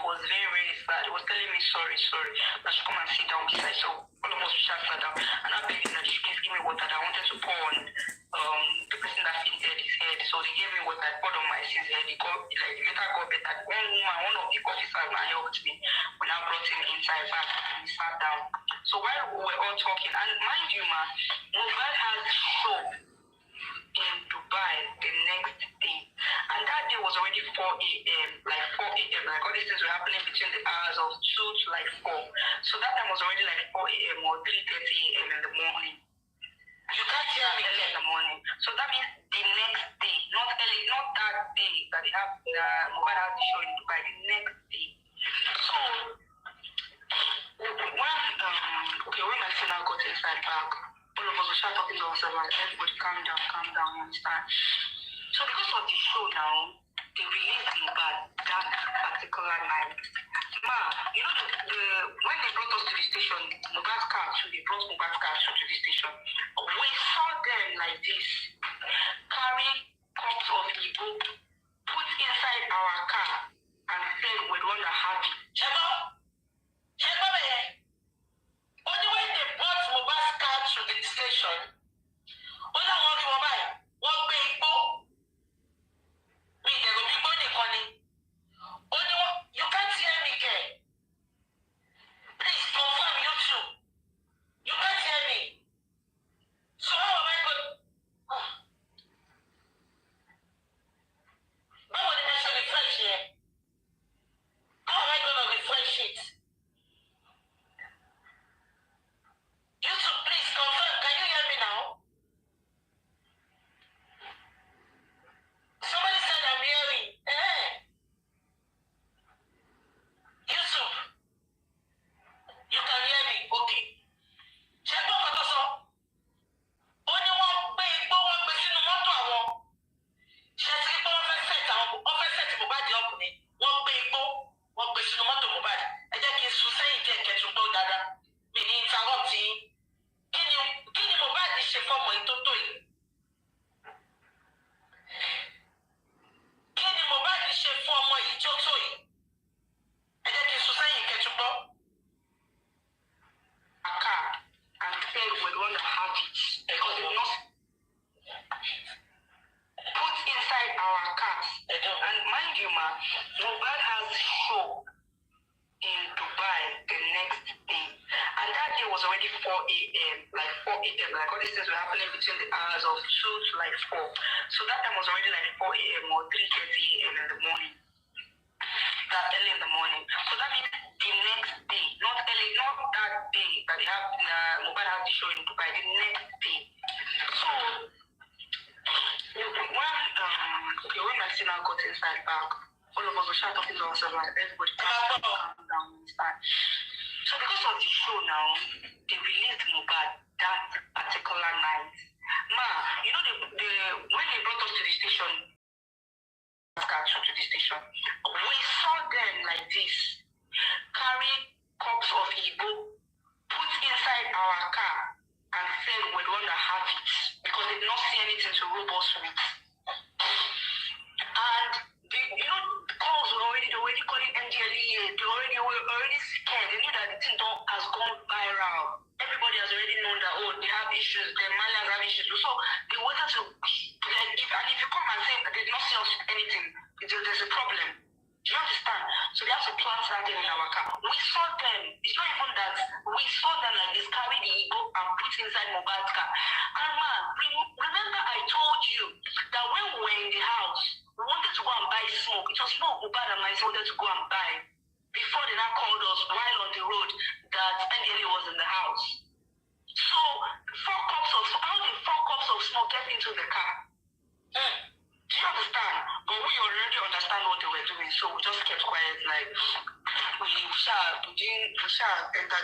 was very, very sad. He was telling me sorry. That she come and sit down beside. So all of us sat down. And I begged him that she please give me water that I wanted to pour on the person that fainted his head. So they gave me water. I poured on my sis head. He got like the later got better. One of the officers now helped me when I brought him inside back and he sat down. So while we were all talking, and mind you, ma, MOHBAD has show in Dubai the next day. And that day was already 4 a.m. Like 4 a.m. Like all these things were happening between the hours of 2 to like 4. So that time was already like 4 a.m. or 3:30 a.m. in the morning. You can't hear me early in the morning. So that means the next day, not early, not that day that they have MOHBAD has the show in Dubai, the next day. So when my son got inside back, all of us were start talking to ourselves like, everybody calm down, you understand? So because of the show now, they released MOHBAD that particular night. Ma, you know when they brought us to the station, MOHBAD's car too, they brought MOHBAD's car too to the station. We saw them like this, carry cups of Igbo, put inside our car, and said we'd want to have it. Only when they brought MOHBAD's car to the station, all I want to buy, one big boat. Me, there will be money, honey. Only one, you can't hear me, girl. Please confirm you too. You can't hear me. So how am I going? How would I show refresh here? How am I going to refresh it? YouTube, please confirm. Can you hear me now? Somebody said I'm hearing. YouTube, you can hear me. Okay. Check out what also. Only one pay, but one person no matter what. She's going to set MOHBAD up. One pay, one person no matter MOHBAD. I just can't say it. Get to know that. Me interrupting. Can you MOHBAD is for my toto? Can you MOHBAD is for my toto? I just can't say it. Get to know. A car and said we're going to have it because it's not put inside our cars. And mind you, ma, MOHBAD has show in Dubai the next day. And that day was already 4 a.m. Like 4 a.m. Like all these things were happening between the hours of 2 to like 4. So that time was already like 4 a.m. or 3:30 a.m. in the morning. That early in the morning. So that means the next day, not early, not that day that they have MOHBAD has the show in Dubai, the next day. So when my son got inside back, all of us were start talking to ourselves like, everybody calm down, understand? So because of the show now, they released MOHBAD that particular night. Ma, you know when they brought us to the station, we saw them like this, carry cups of Igbo, put inside our car, and said we'd want to have it because they did not see anything to rob us with. And the calls were already calling NDLEA. They were already scared. They knew that the thing has gone viral. Everybody has already known that they have issues. The Malians have issues. So they wanted to if you come and say that they did not see us anything, there's a problem. Do you understand? So they have to plant something in our car. We saw them. It's not even that we saw them like this, carry the Igbo and put inside MOHBAD's car. And man, remember I told you that when we were in the house, we wanted to go and buy smoke. It was not MOHBAD and myself wanted to go and buy before they now called us while on the road that NDLEA was in the house. So 4 cups of smoke get into the car. Do you understand? But we already understand what they were doing, so we just kept quiet. Like we entered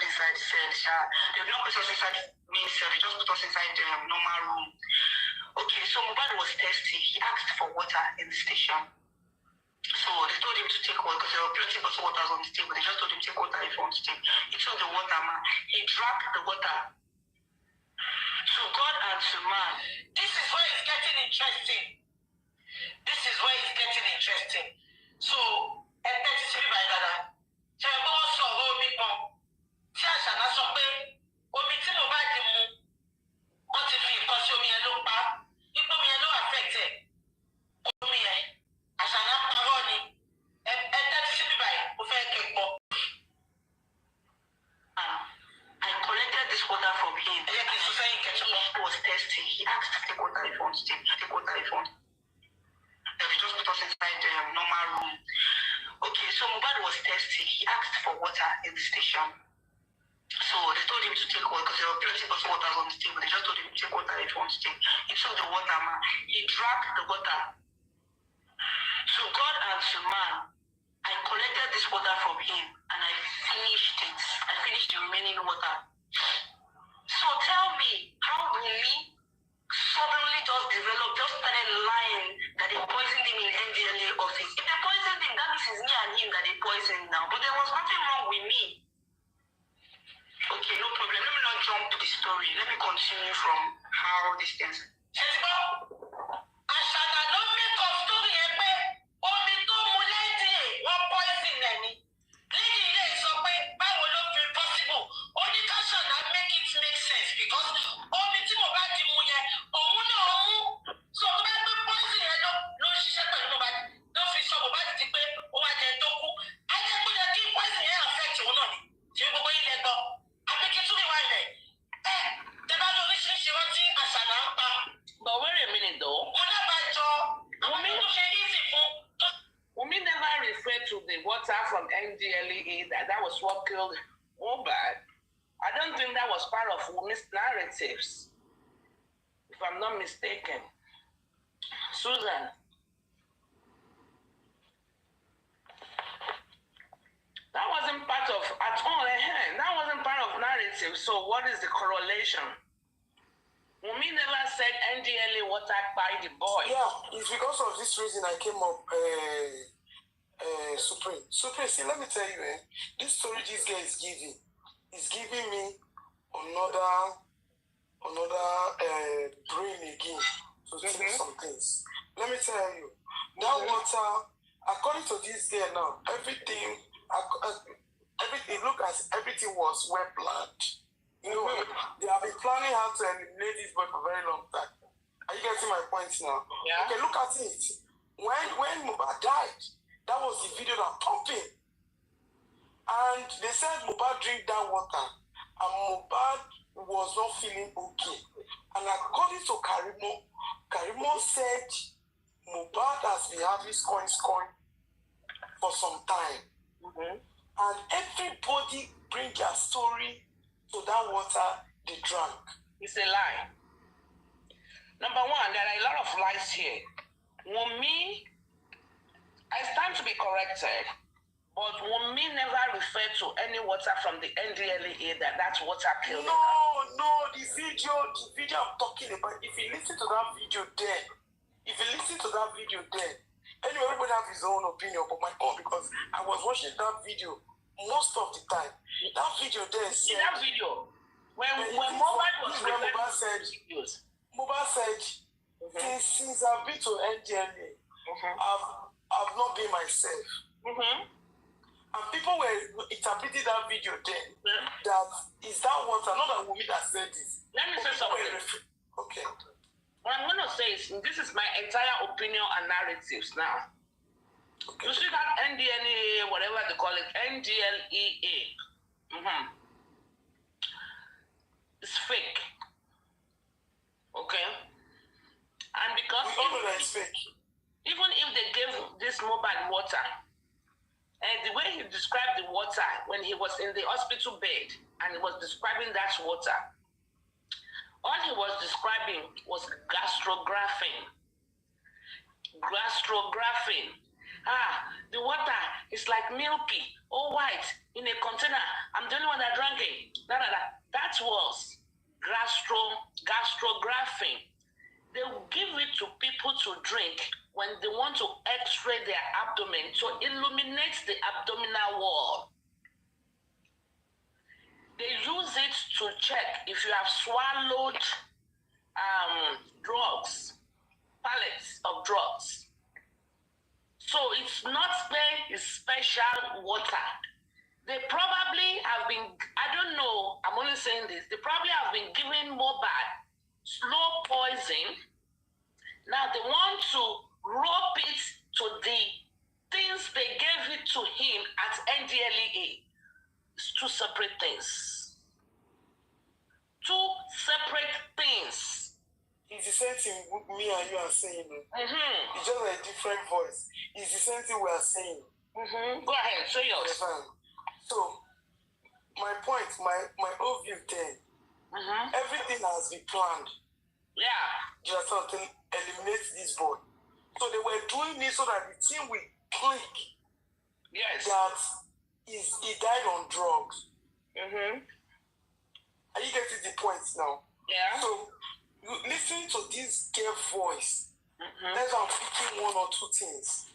inside the cell. They did not put us inside MiNS cell. They just put us inside the normal room. Okay, so MOHBAD was thirsty. He asked for water in the station. So they told him to take water because there were plenty of water on the table. They just told him to take water if he wants to take. He took the water, man. He drank the water. To God and to man. This is where it's getting interesting. This is where it's getting interesting. So, by Dada, if you want to take water if you want. They just put us inside the normal room. Okay, so MOHBAD was thirsty. He asked for water in the station. So they told him to take water because there were plenty of water on the table. They just told him to take water if you want to take. He took the water, man. He drank the water. To God and to man, I collected this water from him and I finished it. I finished the remaining water. So tell me, how Wunmi suddenly just started lying that they poisoned him in NDLA office? If they poisoned him, that means it's me and him that they poisoned now. But there was nothing wrong with me. Okay, no problem. Let me not jump to the story. Let me continue from how this things. But wait a minute though. Wunmi never referred to the water from NDLEA that was what killed MOHBAD. I don't think that was part of Wunmi's narratives, if I'm not mistaken. Susan. That wasn't part of at all. That wasn't part of narrative. So what is the correlation? Wunmi never said NDLA water by the boy. Yeah, it's because of this reason I came up, Supreme. Supreme, see, let me tell you, this story this guy is giving me another brain again to think some things. Let me tell you, that water, according to this girl now, everything, it looked as everything was well planned. You know, they have been planning how to eliminate this boy for a very long time. Are you getting my point now? Yeah. Okay, look at it. When MOHBAD died, that was the video that pumping. And they said MOHBAD drink that water, and MOHBAD was not feeling okay. And according to Karimo said MOHBAD has been having scoring for some time. And everybody bring their story to that water they drank. It's a lie. Number one, there are a lot of lies here. Wunmi, I stand to be corrected, but Wunmi never referred to any water from the NDLEA that's water killed. No, the video I'm talking about, if you listen to that video then, anyway, everybody have his own opinion, but my own, because I was watching that video most of the time. That video there said... that video, when MOHBAD was MOHBAD said, since I've been to NDLA, I've not been myself. And people were interpreting that video then, that is that water, not that Wunmi that said this. Let me say something. Okay. What I'm going to say is, this is my entire opinion and narratives now. Okay. You see that NDLEA, whatever they call it, NDLEA, it's fake. Okay? And because even if they gave this MOHBAD water, and the way he described the water when he was in the hospital bed and he was describing that water, all he was describing was gastrographing. The water is like milky, all white, in a container. I'm the only one that drank it. That was gastrographing. They will give it to people to drink when they want to x-ray their abdomen to illuminate the abdominal wall. They use it to check if you have swallowed drugs, pallets of drugs. So it's not special water. They probably have been, I don't know, I'm only saying this, they probably have been giving MOHBAD slow poison. Now they want to rope it to the things they gave it to him at NDLEA. It's two separate things. Two separate things. It's the same thing me and you are saying. It's just a different voice. It's the same thing we are saying. Go ahead, show yours. So, my point, my overview then, everything has been planned. Yeah. Just to eliminate this boy. So they were doing it so that the team will click. Yes. That he died on drugs. Are you getting the point now? Yeah. So you listen to this girl voice. Let's I'm picking one or two things.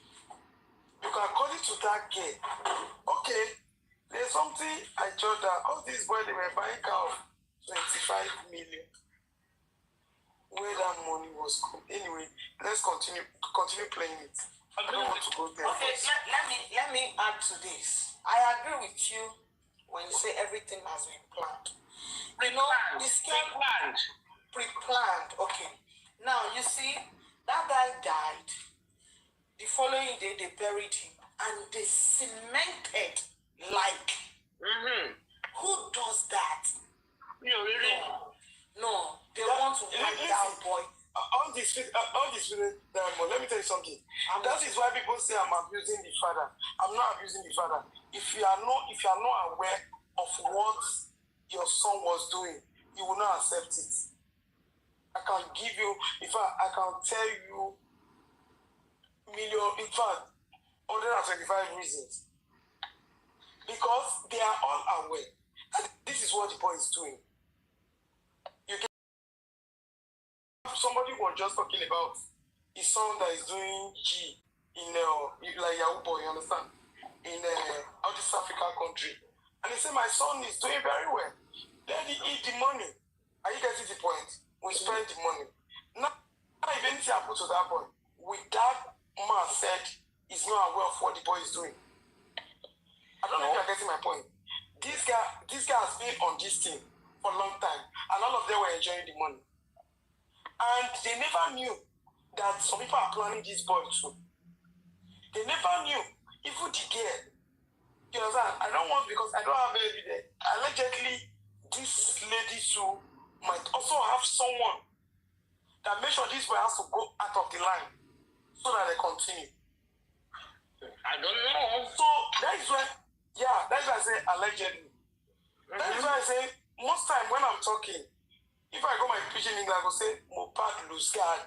You can call it to that girl. Okay, there's something I jotted that all these boys they were buying car of 25 million. Where that money was anyway, let's continue playing it. I don't want to go there. Okay, let me add to this. I agree with you when you say everything has been planned. You know, this pre-planned. Okay. Now you see, that guy died. The following day they buried him and they cemented like. Who does that? You really? No, they want to wipe that boy. All this let me tell you something. That is why people say I'm abusing the father. I'm not abusing the father. If you are not aware of what your son was doing, you will not accept it. I can give you, in fact, I can tell you in fact, 125 reasons. Because they are all aware that this is what the boy is doing. Somebody was just talking about his son that is doing G in like Yahoo boy, you understand? In all this African country. And he said, my son is doing very well. Let him eat the money. Are you getting the point? We spend the money. Now if anything happened to that boy, with that man said he's not aware of what the boy is doing. I don't know if you're getting my point. This guy has been on this thing for a long time, and all of them were enjoying the money. And they never knew that some people are planning this boy too. They never knew. Even the girl. You understand? I don't want, because I don't have evidence. Allegedly, this lady too might also have someone that makes sure this boy has to go out of the line so that they continue. I don't know. So that is why, that's why I say allegedly. That is why I say most time when I'm talking, if I go my pidgin English, I will say MOHBAD lose guard.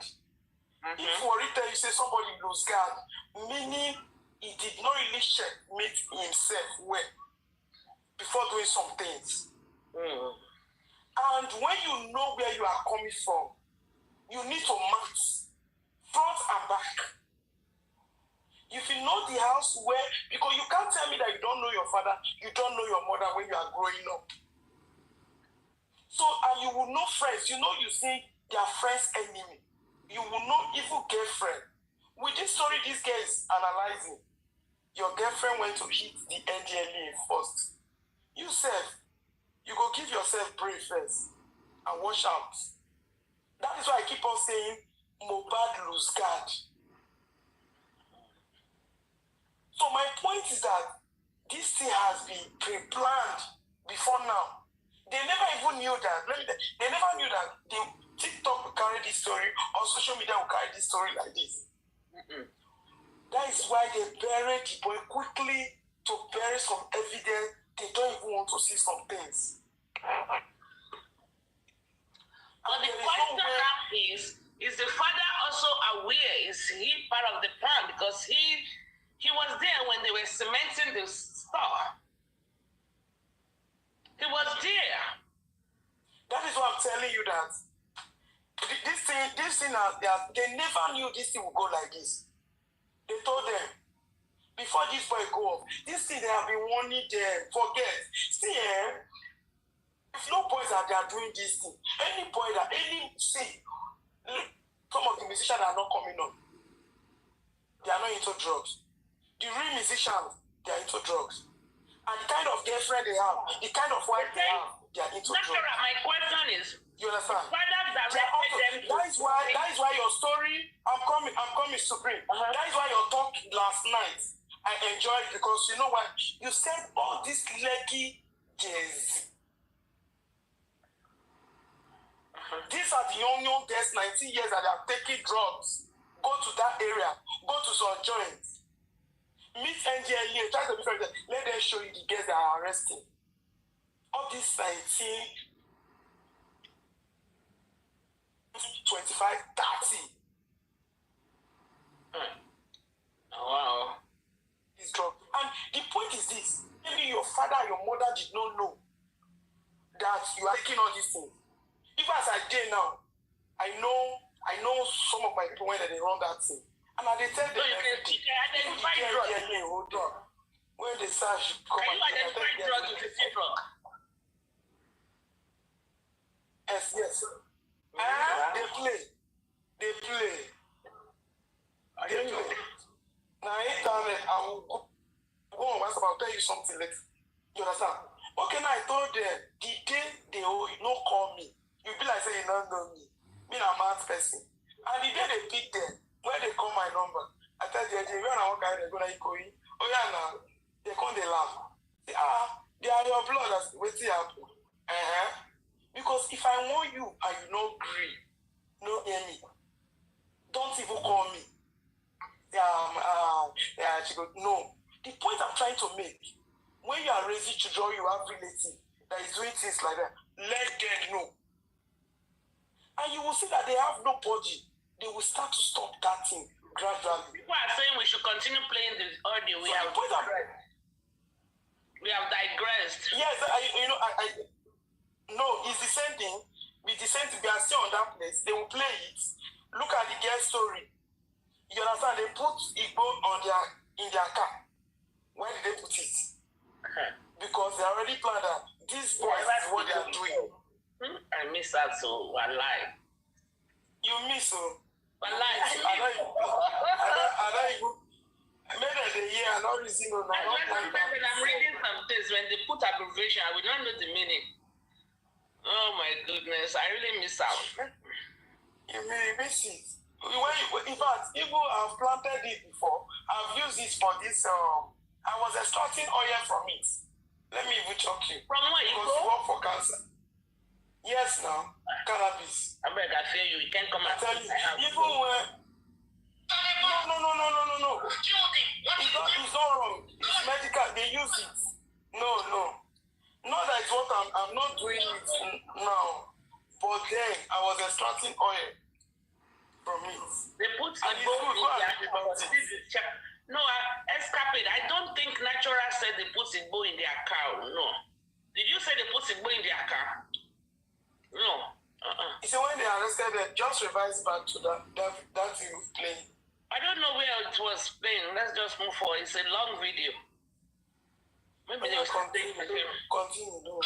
If for it you say somebody lose guard, meaning he did not really checkmate himself well before doing some things. And when you know where you are coming from, you need to match front and back. If you know the house where, because you can't tell me that you don't know your father, you don't know your mother when you are growing up. So, and you will know friends. You know, you see their friend's enemy. You will know evil girlfriend. With this story, this guy is analyzing. Your girlfriend went to hit the NDLA first. You self, you go give yourself brain first and watch out. That is why I keep on saying MOHBAD lose guard. So my point is that this thing has been pre-planned before now. They never even knew that. They never knew that the TikTok will carry this story or social media will carry this story like this. That is why they buried the boy quickly to bury some evidence. They don't even want to see some things. But the question now is the father also aware? Is he part of the plan? Because he was there when they were cementing the store. He was there. That is why I'm telling you that this thing, they never knew this thing would go like this. They told them, before this boy go off, this thing they have been warning them, forget. See, if no boys are there doing this thing, some of the musicians are not coming on. They are not into drugs. The real musicians, they are into drugs. And the kind of girlfriend they have, the kind of wife they have, they are into drugs. My question is, you understand? That is why your story, I'm coming supreme. That is why your talk last night, I enjoyed, because you know what? You said all this leggy Jay-Z. These are the young girls, 19 years, that are taking drugs. Go to that area. Go to some joints. Meet NGLA. Try to be friends. Let them show you the girls that are arresting. All these 19, 25, 30. Wow. This drug. And the point is this. Maybe your father and your mother did not know that you are taking all these things. Even as I did now, I know some of my people when they run that thing. And they tell them identify drugs. Hold on. When they search, come Can you identify drugs with a drug? Yes. They play. They play. Now, internet, I will go on WhatsApp. I'll tell you something later. You understand? Okay, now I told them the day they no call me, you be like saying you don't know me. Me, I'm a mad person. And the day they pick them, when they call my number, I tell them, when I walk out, they're going to go in. Oh, yeah, now. They come, they laugh. Say, they are your blood. That's what they happen. Because if I want you and you don't agree, no hear me. Don't even call me. She goes, no. The point I'm trying to make, when you are raising children, you have relative that is doing things like that, let them know. And you will see that they have nobody. They will start to stop that thing gradually. People are saying we should continue playing the audio. We have digressed. Yes, no, it's the same thing. With the same thing, they are still on that place. They will play it. Look at the girl story. You understand? They put Igbo in their car. Why did they put it? Because they already planned that these boys is what they are doing. I miss that, so I lie. You miss, so. I lie. I don't even. Maybe the year, I'm not reason or not. I'm reading some things. When they put abbreviation, I will not know the meaning. Oh my goodness, I really miss out. You may miss it. In fact, people have planted it before. I've used it for this. I was extracting oil from it. Let me even choke you. From where you go? Because you work for cancer. Yes, now. Cannabis. I beg, I fear you. You can't come and tell you. Even when. No. It's not wrong. It's medical. They use it. No. Not that it's what I'm not doing it now. But then I was extracting oil from it. They put and it's good. No, escapade. I don't think Natural said they put Igbo in their car. No. Did you say they put Igbo in their car? No. You see, when they arrested them, just revise back to that you playing. I don't know where it was playing. Let's just move forward. It's a long video. Maybe they will continue. Continue, no.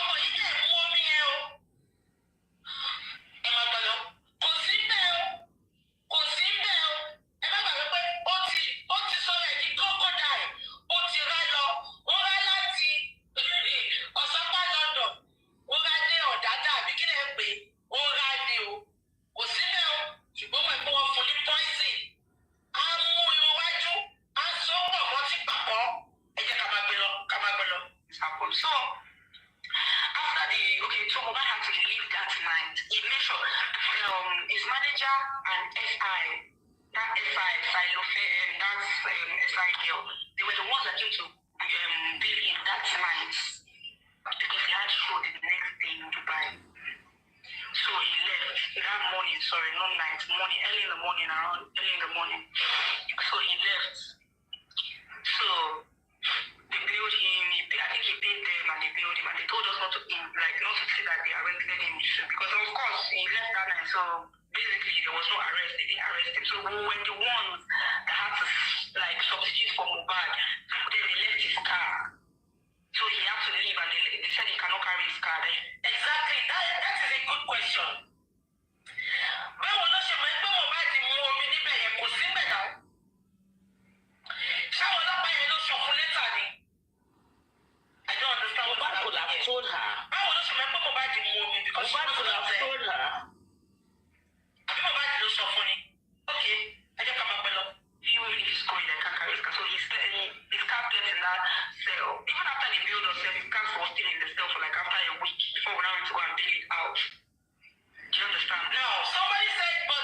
Do you understand? Now, somebody said, but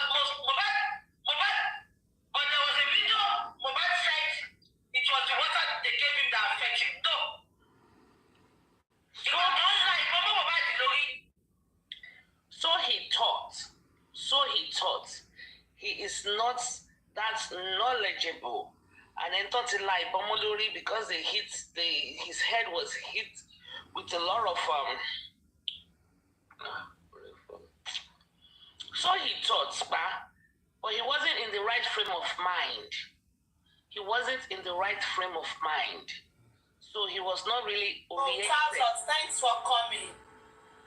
there was a video, Mohbad said it was the water they gave him that affected him. No. So unlike Mohbad Lori. So he thought. He is not that knowledgeable. And then thought he like Bomolori because his head was hit with a lot of so he thought, but he wasn't in the right frame of mind. So he was not really oriented. Thousands, thanks for coming.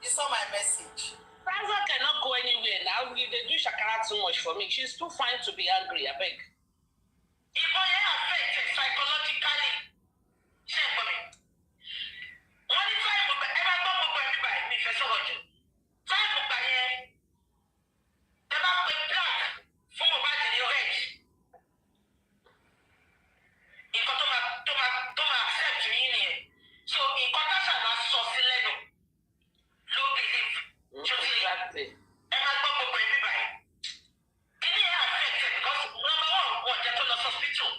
You saw my message. Taza cannot go anywhere now. They do Shakara too much for me. She's too fine to be angry, I beg. If I am affected psychologically, share for me. One time, ever go for everybody, me first of all. Time for my never put black for Mohbad in the red. In Kotoma accept me in here. So in Kotasha na Sosileno. Low belief. Exactly. Ever go for everybody. It is affected because number one, what they told us hospital.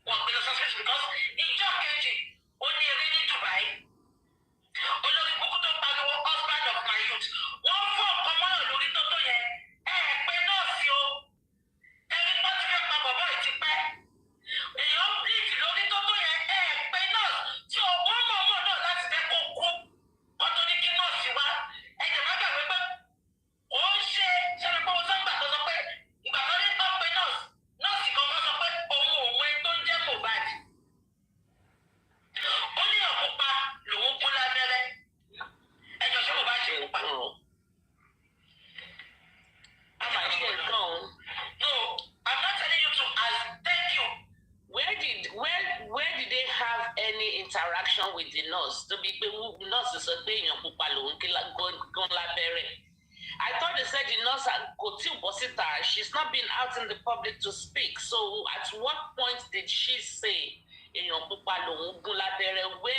What they told us hospital because in John Kenji, only really Dubai. Olórí kúkú tó pariwo husband of my youth. Wọ́n fọ́ ọmọ náà lórí tótó yẹn. Pé nọ́ọ̀sì o. Ẹni tó ti fẹ́ pa bọ̀bọ̀ ìtì pẹ́. Èèyàn bleed lórí tótó yẹn. Pé nọ́ọ̀sì. Tí o wọ́n mọ̀ ọmọ náà láti fẹ́ kó kú. Wọ́n tó ní kí nọ́ọ̀sì wá. Ẹ̀jẹ̀ má gbàgbé pé ó ń ṣe ṣẹlẹ̀ pé wọ́n sọ́gbà tó sọ pé ìgbà tó ní tó pé nọ́ọ̀sì. Nọ́ọ̀sì kan sọ pé òun ò mọ ẹni tó ń jẹ́ Mohbad. Ó ní ọ̀pupa lòun kú lábẹ́rẹ́. Ẹjọ́ ṣé Mohbad ṣe pupa? No, I'm not telling you to ask. Thank you. Where did they have any interaction with the nurse? To be nurse is a thing on I thought they said the nurse had she's not been out in the public to speak. So at what point did she say in your when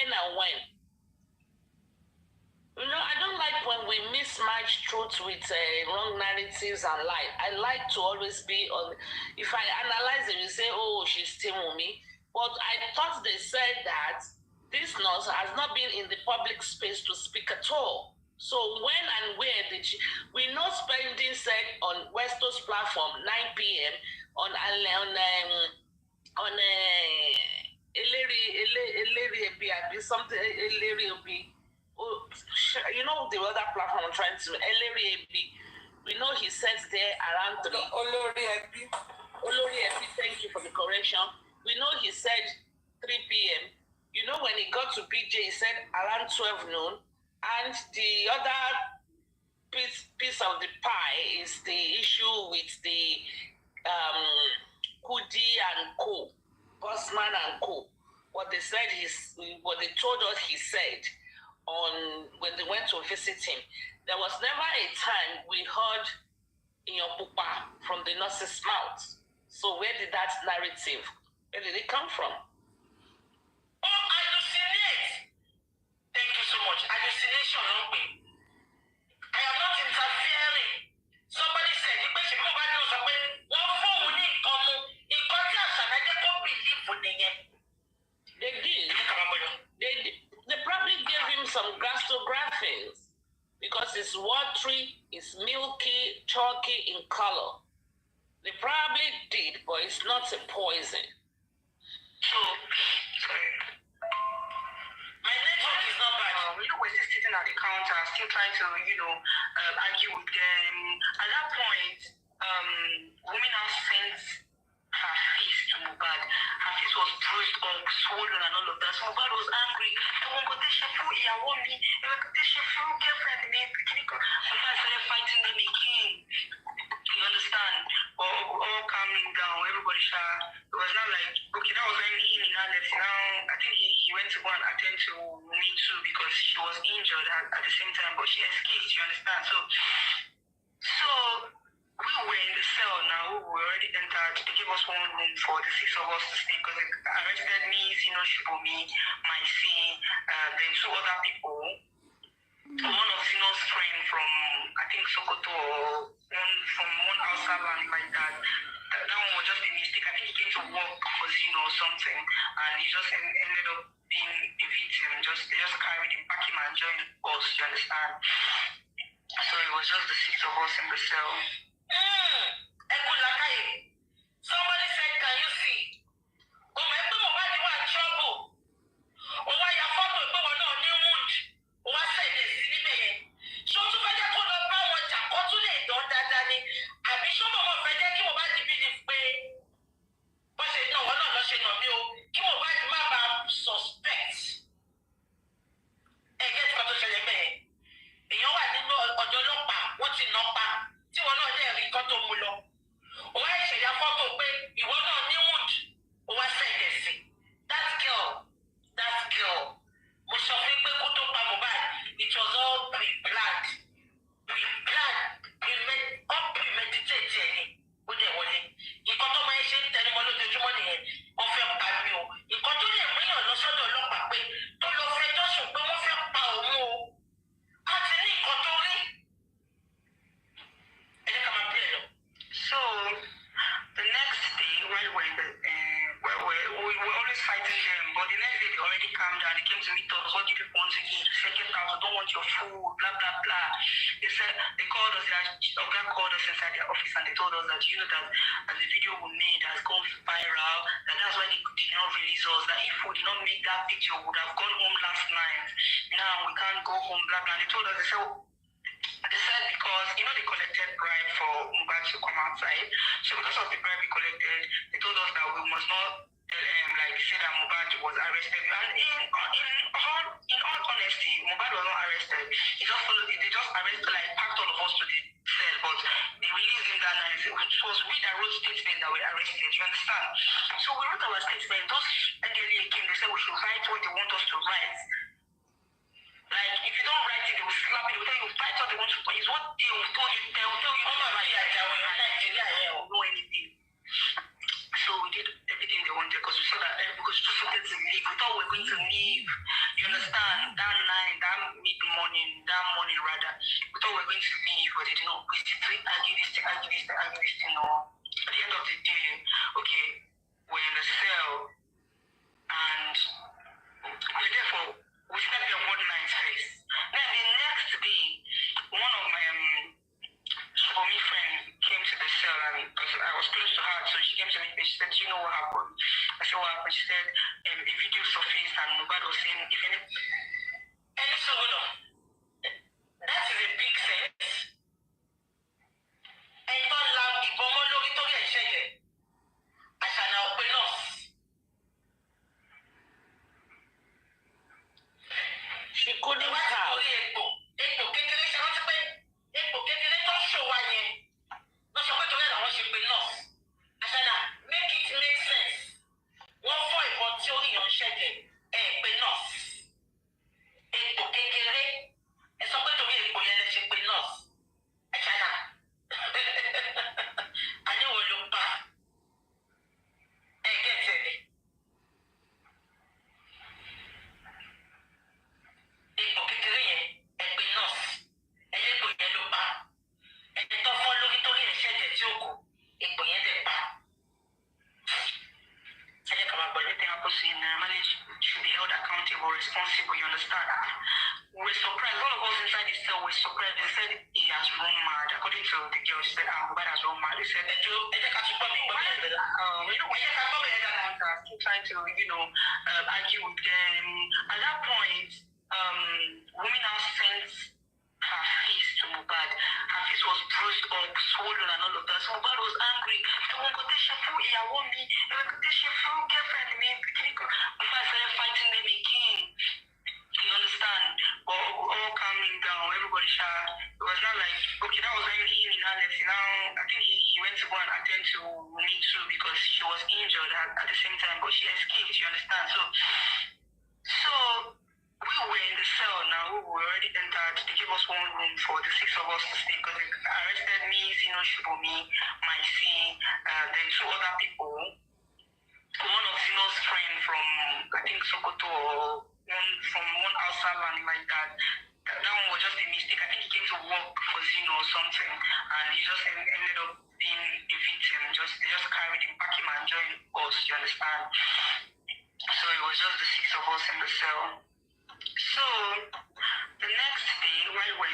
and when? You know, I don't like when we mismatch truth with wrong narratives and lie. I like to always be on. If I analyze it, you say, "Oh, she's Timumi," but I thought they said that this nurse has not been in the public space to speak at all. So when and where did she? We know Spending said on Westo's platform 9 p.m. on something you know the other platform I'm trying to we know he says there around 3. Olori Ebi, thank you for the correction. We know he said 3 p.m. You know when he got to PJ he said around 12 noon, and the other piece of the pie is the issue with the Kudi and Co, Bossman and Co. What they told us he said on when they went to visit him. There was never a time we heard in your pupa from the nurse's mouth. So where did that narrative, where did it come from? Oh, hallucinate. Thank you so much. Hallucination, I am not interfering. Somebody said, They probably gave him some gastrographics because it's watery, it's milky, chalky in color. They probably did, but it's not a poison. So, sorry. My network is not bad. You were still sitting at the counter, still trying to, argue with them. At that point, women now sent her face to Mohbad. Her face was bruised up, swollen, and all of that. So Mohbad was angry. Mohbad started fighting them again. You understand? All calming down. Everybody it was not like, okay, that was when he now left. Now, I think he went to go and attend to me too because she was injured at the same time, but she escaped, you understand? So we were in the cell now. We were already entered. They gave us one room for the 6 of us to stay because they arrested me, Shibomi, my then 2 other people. one of Zeno's friend from, I think, Sokoto, or from one outside land like that. That one was just a mistake. I think he came to work for Zeno or something, and he just ended up being a victim. They just carried him, packed him, and joined us. You understand? So it was just the 6 of us in the cell. Somebody said, can you see? Oh, my MOHBAD was in trouble. Oh, why your photo is going on new wound? Oh, I said this. So to find out what about what you got to lay down that day, I be sure my friend came over the building way. But say no, we're not saying no, you came over the map suspect. And guess what to say, man? You know, I didn't know on the lopa, what's in lopa. See, we're not there, we got to mulo. Oh, I say your photo, you want on new wound. Oh, I said this. That girl. It was all pre-planned. Premeditated. With the one. You got to my shit, tell him all the money of your family. You got to the mayor, no sort of lock up. To your friend, just to go off your power. Actually, got to read. And then come and play. So the next day, we were always fighting them, but the next day they already calmed down. They came to meet us. What do you want to do? Second house, don't want your food, blah blah blah. They said they called us. Their Oga called us inside their office and they told us that you know that as the video we made has gone viral, and that's why they did not release us. That if we did not make that video, we would have gone home last night. Now we can't go home, blah blah. They told us. They said because, you know, they collected bribe for MOHBAD to come outside. So because of the bribe we collected, they told us that we must not say that MOHBAD was arrested. And in all honesty, MOHBAD was not arrested. They just arrested, packed all of us to the cell, but they released him that night. It was we that wrote statement that we arrested, you understand? So we wrote our statement. Those NDLEA came, they said we should write what they want us to write. Like, if you don't write it, they will slap it. They will tell you, write what they want to write. It's what they will tell you. They will tell you, I don't know anything. So we did everything they wanted because we saw that because we just wanted to leave. We thought we were going to leave. You understand? That morning, we thought we were going to leave, but they did not. We still argue this thing. No. At the end of the day, okay, we're in the cell and we're there for. We slept there one night first. Then the next day, one of my Shibomi friend came to the cell and because I was close to her, so she came to me and she said, "You know what happened?" I said, "What happened?" She said, "A video surfaced and MOHBAD was saying if any." And so that is a big sense. And don't laugh the bomb look to get shaggy. I shall now open off. She couldn't have. Make it make sense. One for a bottle on shedding. Should be held accountable, responsible, you understand? We're surprised. All of us inside the cell were surprised. They said he has run mad. According to the girl, she said, MOHBAD has run mad. They said, still trying to, argue with them. At that point, Wumi now sent her face to MOHBAD. Her face was bruised up, swollen, and all of that. So MOHBAD was angry. MOHBAD started fighting them again. You understand? But all calming down, everybody it was not like, okay, that was when he now left. Now, I think he went to go and attend to me too because she was injured at the same time, but she escaped, you understand? So we were in the cell now, we were already entered. They gave us one room for the 6 of us to stay because they arrested me, Zeno, Shibomi, Myci, then 2 other people. One of Zeno's friend from, I think, Sokoto, or from one outside land like that. That one was just a mistake. I think he came to work for Zeno or something, and he just ended up being a victim. They just carried him, pack him, and join us. You understand? So it was just the 6 of us in the cell. So the next day, while we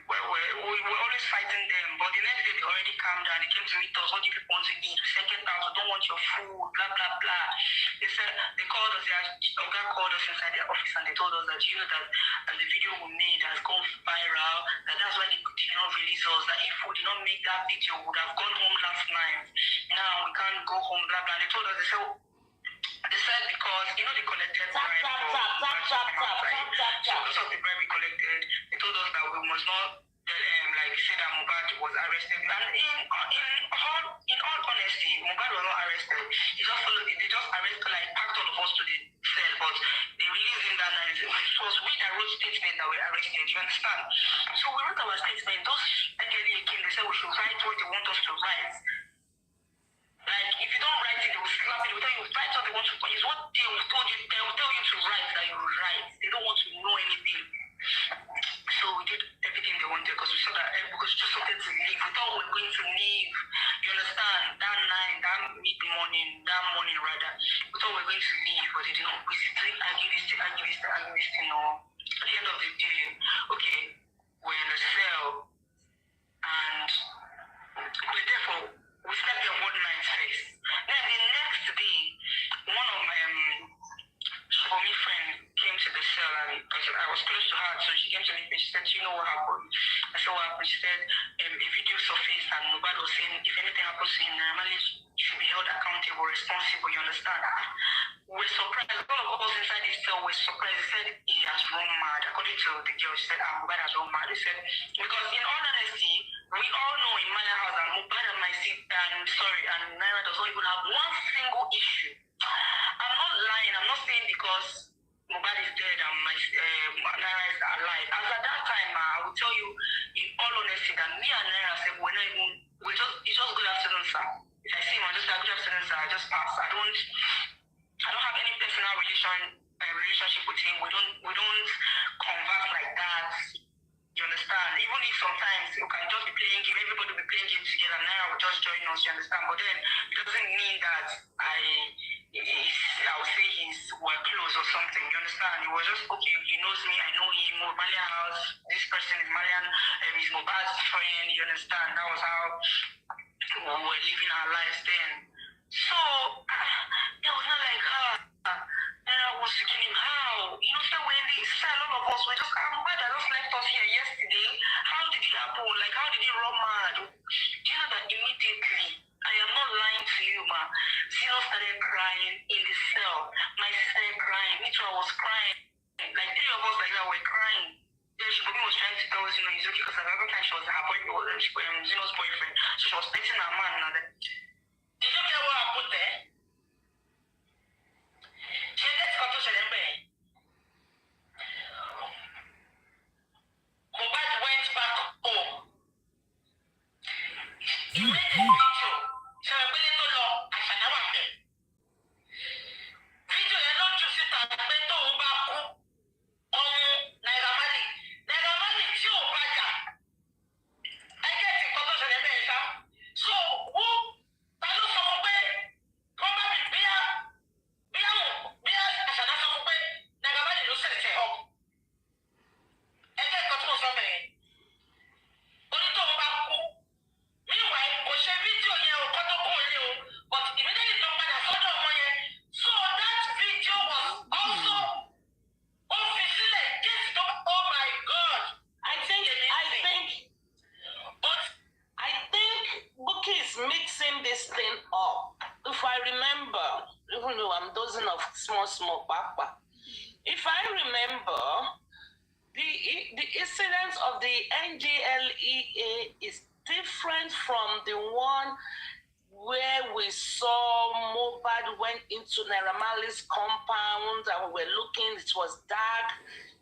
were always fighting them, but the next day they already calmed down. They came to meet us. What do you people want to eat? We said, get out. We don't want your food. Blah blah blah. They called us. Oga called us inside their office and they told us that you know that the video we made has gone viral. That's why they did not release us. That if we did not make that video, we would have gone home last night. Now we can't go home. Blah blah. They told us. They said because you know they collected bribe. So because of the bribe we collected, they told us that we must not say that MOHBAD was arrested. And in all honesty, MOHBAD was not arrested. They just arrested, packed all of us to the cell, but they released him that night. It was we that wrote statement that were arrested, you understand? So we wrote our statement. Those NDLEA came, they said we should write what they want us to write. If you don't write it, they will slap it. They will tell you write what they want to. It's what they will tell you. They will tell you to write that you will write. They don't want to know anything. So we did everything they wanted because we saw that because we just wanted to leave. We thought we were going to leave. You understand? That morning, we thought we were going to leave, but they didn't. We still argue this thing. No. At the end of the day, okay, we're in the cell and we're there for. We slept there one night first. Then the next day, one of my Shobomi friend came to the cell and because I was close to her, so she came to me and she said, you know what happened? I said, what happened? She said, a video surfaced and MOHBAD was saying if anything happens to him, normally should be held accountable, responsible, you understand? We're surprised. All of us inside this cell were surprised. They said he has run mad. According to the girl, she said, MOHBAD has run mad. They said, because in all honesty, we all know in my house that MOHBAD and Naira does not even have one single issue. I'm not lying. I'm not saying because MOHBAD is dead and Naira is alive. As at that time, I will tell you in all honesty that me and Naira said it's just good afternoon, sir. If I see him, I just say good afternoon, sir. I just pass. I don't have any personal relationship with him. We don't converse like that. You understand? Even if sometimes you can just be playing game, everybody will be playing games together, and Naira will just join us, you understand? But then it doesn't mean that I would say we're close or something, you understand? It was just, okay, he knows me, I know him, Malian house, this person is Malian, he's MOHBAD's friend, you understand? That was how we were living our lives then. So, it was not like her. Naira was seeking him. How? You know, so when they said all of us were just, MOHBAD just left us here yesterday. How did it happen? How did it run mad? Do you know that immediately, I am not lying to you, ma. Zeno started crying in the cell. My sister started crying. Me too, I was crying. Like 3 of us like that were crying. Yeah, Shobomi was trying to tell Zeno it's okay because at that time she was her boyfriend, Zeno's boyfriend. So she was dating her man now. Did you get what I put there? She let's go to Shelembe. MOHBAD went back home. He made a video. Shelembe no law. I shall never pay. Video yẹn ló ju síta pé tóun bá kú ọmọ Naira Marley tí ò bá jà. Ẹgẹ́ ti kọ́ tó ṣẹlẹ̀ bẹ́ẹ̀ ṣá. So who ta ló sọ fún pé wọ́n bá mi bí àṣàdá sọ fún pé Naira Marley ló ṣẹ̀ṣẹ̀ ọ̀. Ẹgẹ́ kan tí mo sọ bẹ̀rẹ̀. Onítọ̀hún bá kú. Meanwhile, kò ṣe fídíò yẹn ò kọ́ tó kú òye o. But immediately tó padà sọ́dọ̀ ọmọ yẹn. So that video was also officially against oh my God. I think Bukky is mixing this thing up. If I remember, even though I'm dozing of small papa, if I remember, the incident of the NDLEA is different from the one where we saw MOHBAD went into Naira Marley's compound and we were looking, it was dark,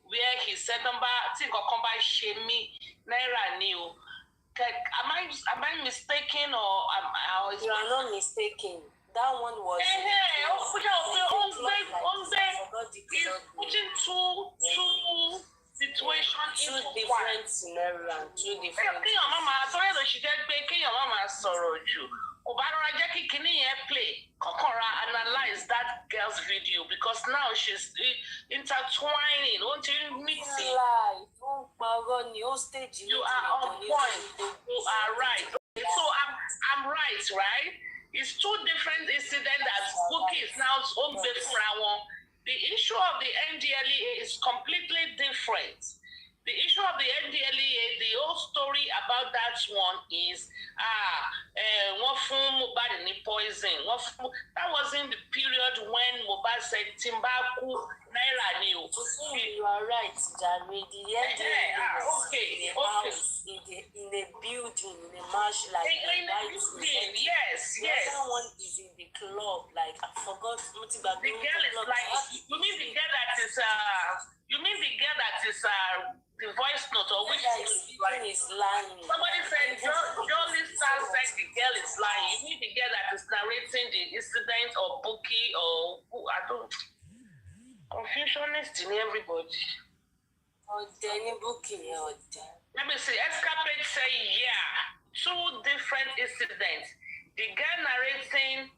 where he said, think of come by Shemi, Naira knew. Am I mistaken or you are not mistaken. That one was putting two situation two into different scenarios and two different. Kéèyàn má máa sọ ẹ̀ lọ ṣì jẹ́ pé kéèyàn má máa sọ̀rọ̀ jù. Kò bá rọra jẹ́ kí kinní yẹn play. Kọ́kànra analyze that girl's video because now she's intertwining. Ó ti mixing. Don't parọ́ ni ó stage. You are on point. You are right. Okay, so I'm right, right? It's two different incidents that Bukky is now home before one. The issue of the NDLEA is completely different. The issue of the NDLEA, the whole story about that one is one fún Mohbad ní poison. That was in the period when Mohbad said Timbaku Naira ni o. You are right, Jare. The NDLEA okay. In a building, in a marsh, like in a building, yes. The other one is in the club, like I forgot. The girl is like, you mean the girl that is the voice note or which is lying. Somebody said Jolie Star said the girl is lying. You mean the girl that is narrating the incident or Bukky or who? I don't. Confusionist in everybody. Or Danny Bukky or Let me see. Escapade say two different incidents. The girl narrating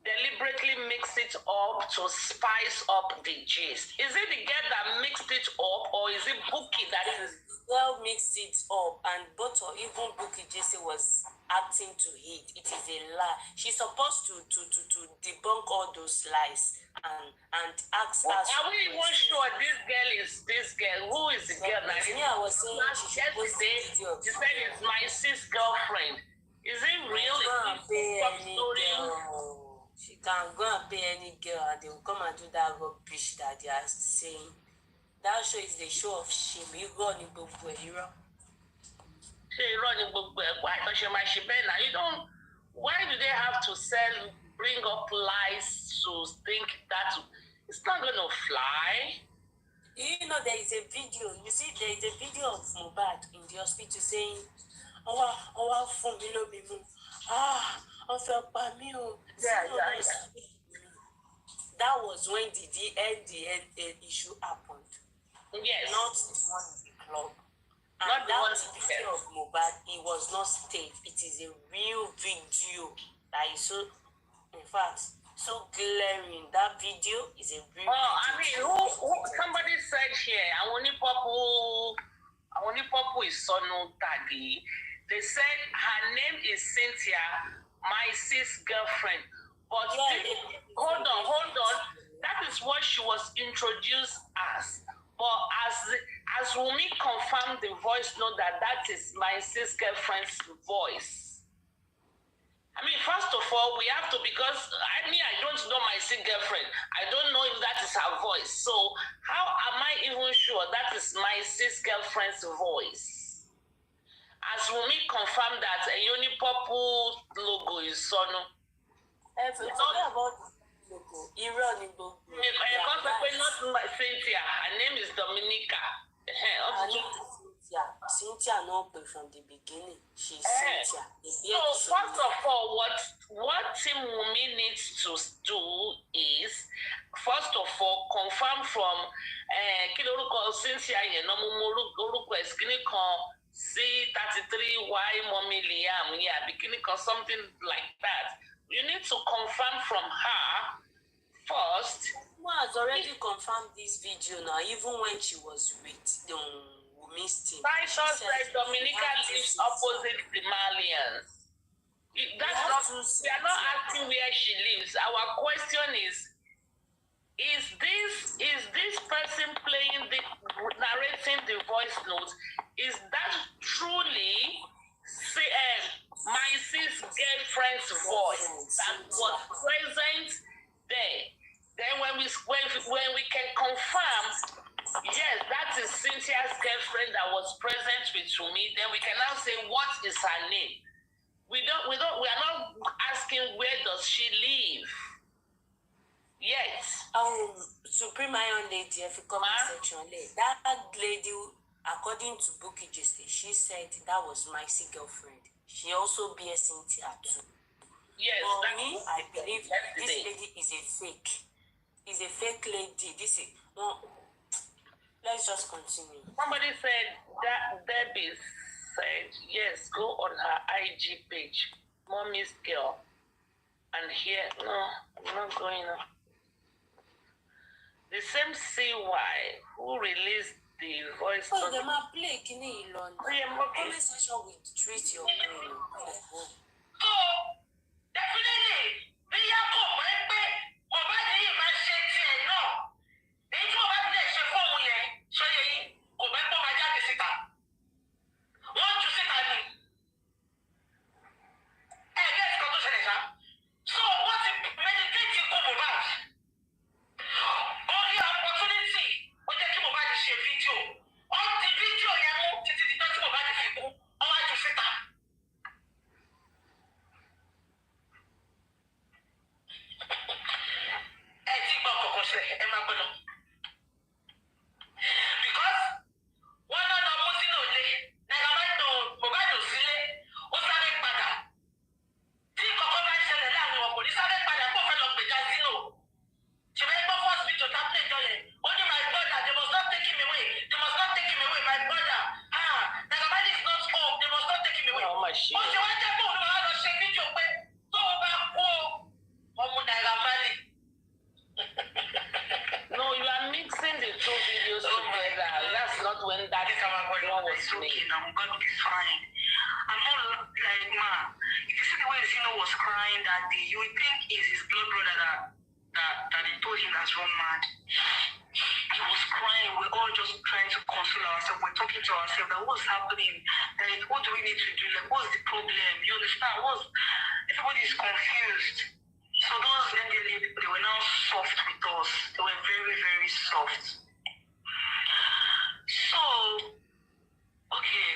deliberately mix it up to spice up the gist. Is it the girl that mixed it up or is it Bukky that is? Well, mixed it up and both or even Bukky Jesse was acting to it. It is a lie. She's supposed to debunk all those lies and ask us. Are we even sure this girl is this girl? Who is the girl that is? Yeah, I was saying yesterday she said it's my sis girlfriend. Is it real? She can go and pay any girl and they will come and do that rubbish that they are saying. That show is the show of shame. You go on in Bobo Hero. Why does she my shame now? You don't. Why do they have to bring up lies to think that it's not going to fly? You know, there is a video. You see, there is a video of MOHBAD in the hospital saying, "Oh, for me, no, I felt by me." Yeah. That was when the issue happened. Yes. Not the one in the club. And not the one video of MOHBAD, it was not staged. It is a real video that is so, in fact, so glaring. That video is a real video. I mean, who somebody said here, I want Popu is Sonu Tagi. They said her name is Cynthia, my sis girlfriend. But hold on. That is what she was introduced as. But as Wunmi confirmed the voice note that is my sis girlfriend's voice. I mean, first of all, we have to, because I don't know my sis girlfriend. I don't know if that is her voice. So how am I even sure that is my sis girlfriend's voice? As Wunmi confirmed that a Unipopu logo is Sonu. It's all about logo. Not Cynthia. Her name is Dominica. Cynthia not from the beginning. She's Cynthia. So first of all, what Team Wunmi needs to do is, first of all, confirm from Cynthia C33Y Mommy Liam, something like that. You need to confirm from her first. Has already confirmed this video now, even when she was with Wunmi's team. Titus said Dominica lives opposite the Malians. We are not asking where she lives. Our question is this person narrating the voice note, is that truly my sis girlfriend's voice that was present there? Then when we can confirm, yes, that is Cynthia's girlfriend that was present with me, then we can now say what is her name. We are not asking where does she live. Yes. Supreme Iron Lady, if you comment section, that lady, according to Bukky Jesse, she said that was my girlfriend. She also bears Cynthia too. Yes. For me, I believe this lady is a fake. Is a fake lady. This is Let's just continue. Somebody said that Debbie said, yes, go on her IG page, Mommy's Girl. And here, no, I'm not going on. The same CY who released the voice Oh, note. the ma play kini ilon. Oh, yeah, okay. Comment section will treat your brain. So, definitely, bí yá kò mọ̀ ẹ́ pé Mohbad yìí máa ṣe tiẹ̀ náà. Èyí tí Mohbad lè ṣe fóun yẹn, ṣọyẹ yìí, kò mọ̀ ẹ́ pé ó máa jáde síta. Wọ́n jù síta ni. Gẹ́gẹ́ kan tó ṣẹlẹ̀ ṣá. So, wọ́n ti meditate ikú Mohbad. Ó rí opportunity, ó jẹ́ kí Mohbad ṣe fídíò. Ó ti fídíò yẹn mú títí di tó tí Mohbad fi kú. Ó wá jù síta. Ẹ ti gbọ́ kọ̀ọ̀kan ṣe ẹ máa gbọ́ lọ. Because wọ́n náà lọ mú sínú ilé, Naira Marley Mohbad ò sílé, ó sáré padà. Tí kọ̀ọ̀kan bá ń ṣẹlẹ̀ láàrin wọn, kò ní sáré padà kó fẹ́ lọ gbèjà Zino. Ṣèbẹ́ gbọ́ first video tá play jọ yẹn, ó ní my brother, they must not take him away, they must not take him away, my brother. Naira Marley is not home, they must not take him away. Oh, my shit. Ó ṣe wá jẹ́ pé òun máa lọ ṣe fídíò pé tóun bá kú ọmọ Naira Marley. No, you are mixing the two videos together. That's not when that one was It's okay made. now, I'm gonna be fine. I'm not like, man, if you see the way Zino was crying that day, you would think it's his blood brother that they told him that's run mad. He was crying, we're all just trying to console ourselves, we're talking to ourselves that what's happening, like what do we need to do, like what's the problem, you understand, everybody's confused. So those NDLA people, they were now soft with us, they were very, very soft. So, okay,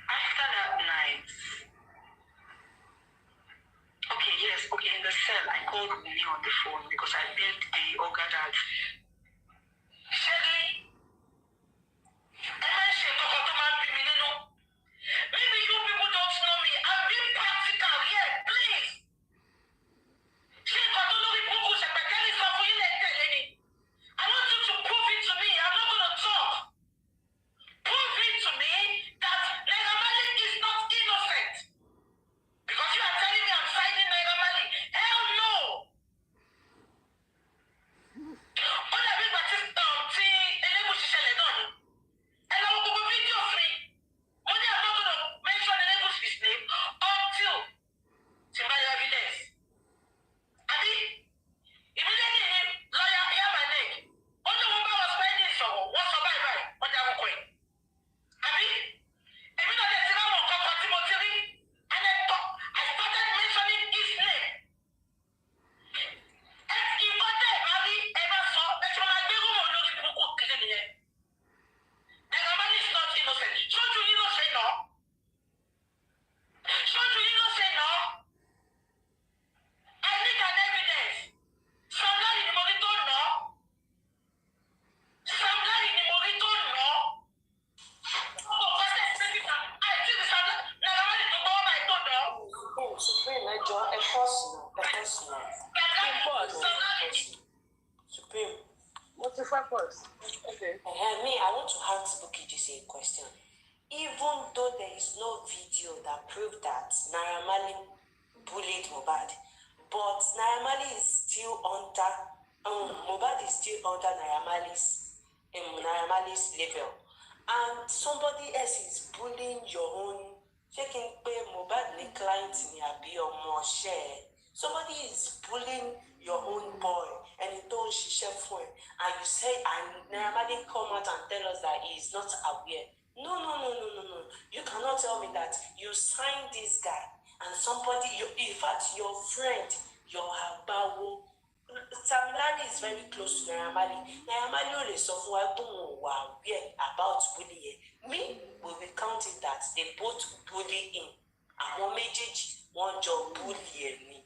after that night, in the cell, I called Wunmi on the phone because I begged the Oga that, Shelly, maybe you people don't know me, I'm being practical here, please. I want you to prove it to me, I'm not going to talk. Prove it to me that Naira Marley is not innocent. Because you are telling me I'm fighting Naira Marley. Hell no! Ó dàbí ìgbà tí Elégùṣì ṣẹlẹ̀ náà ni. Ẹ lọ wo gbogbo fídíò mi. Mo ní I'm not going to mention Elégùṣì's name until tí n bá yọ evidence. Àbí immediately ni lawyer Yamanek. Ó ní wọ́n bá wọn spending ìṣòwò. Wọ́n sọ báyìí báyìí. Wọ́n dá orúkọ ẹ̀. Àbí èmi náà lè ti ráwọn nǹkan kan tí mo ti rí. And I started mentioning his name. Ìwọ́n tẹ̀ bá rí ẹ bá sọ ẹ tí wọ́n máa gbé rúmọ̀ lórí burúkú kiri nìyẹn. Naira Marley is not innocent. Ṣojú yín ló ṣe nà? Ṣojú yín ló ṣe nà? I need an evidence. Sam Larry ni mo rí tó nà. Sam Larry ni mo rí tó nà. Oh, what's that speaking now? I see the Sam Larry. Naira Marley tó gbọ́ báyìí tó nà. Oh, Supreme, I join a personal. Sam Larry. Supreme. What's the purpose? Okay. Me, I want to ask Bukky this a question. Even though there is no video that proved that Naira Marley bullied Mohbad, but Naira Marley is still under, Mohbad is still under Naira Marley's label, and somebody else is bullying your own. Checking pay Mohbad ni client ni àbí ọmọ share. Somebody is bullying your own boy and he don't share for it, and you say, and Naira Marley come out and tell us that he is not aware. No. You cannot tell me that you signed this guy and somebody, in fact, your friend, your Abawo, Sam Larry is very close to Naira Marley. Naira Marley only sọ fún wa pé wọn wà aware about bullying. Me, we will count it that they both bully him. Àwọn méjèèjì wọ́n jọ bully me.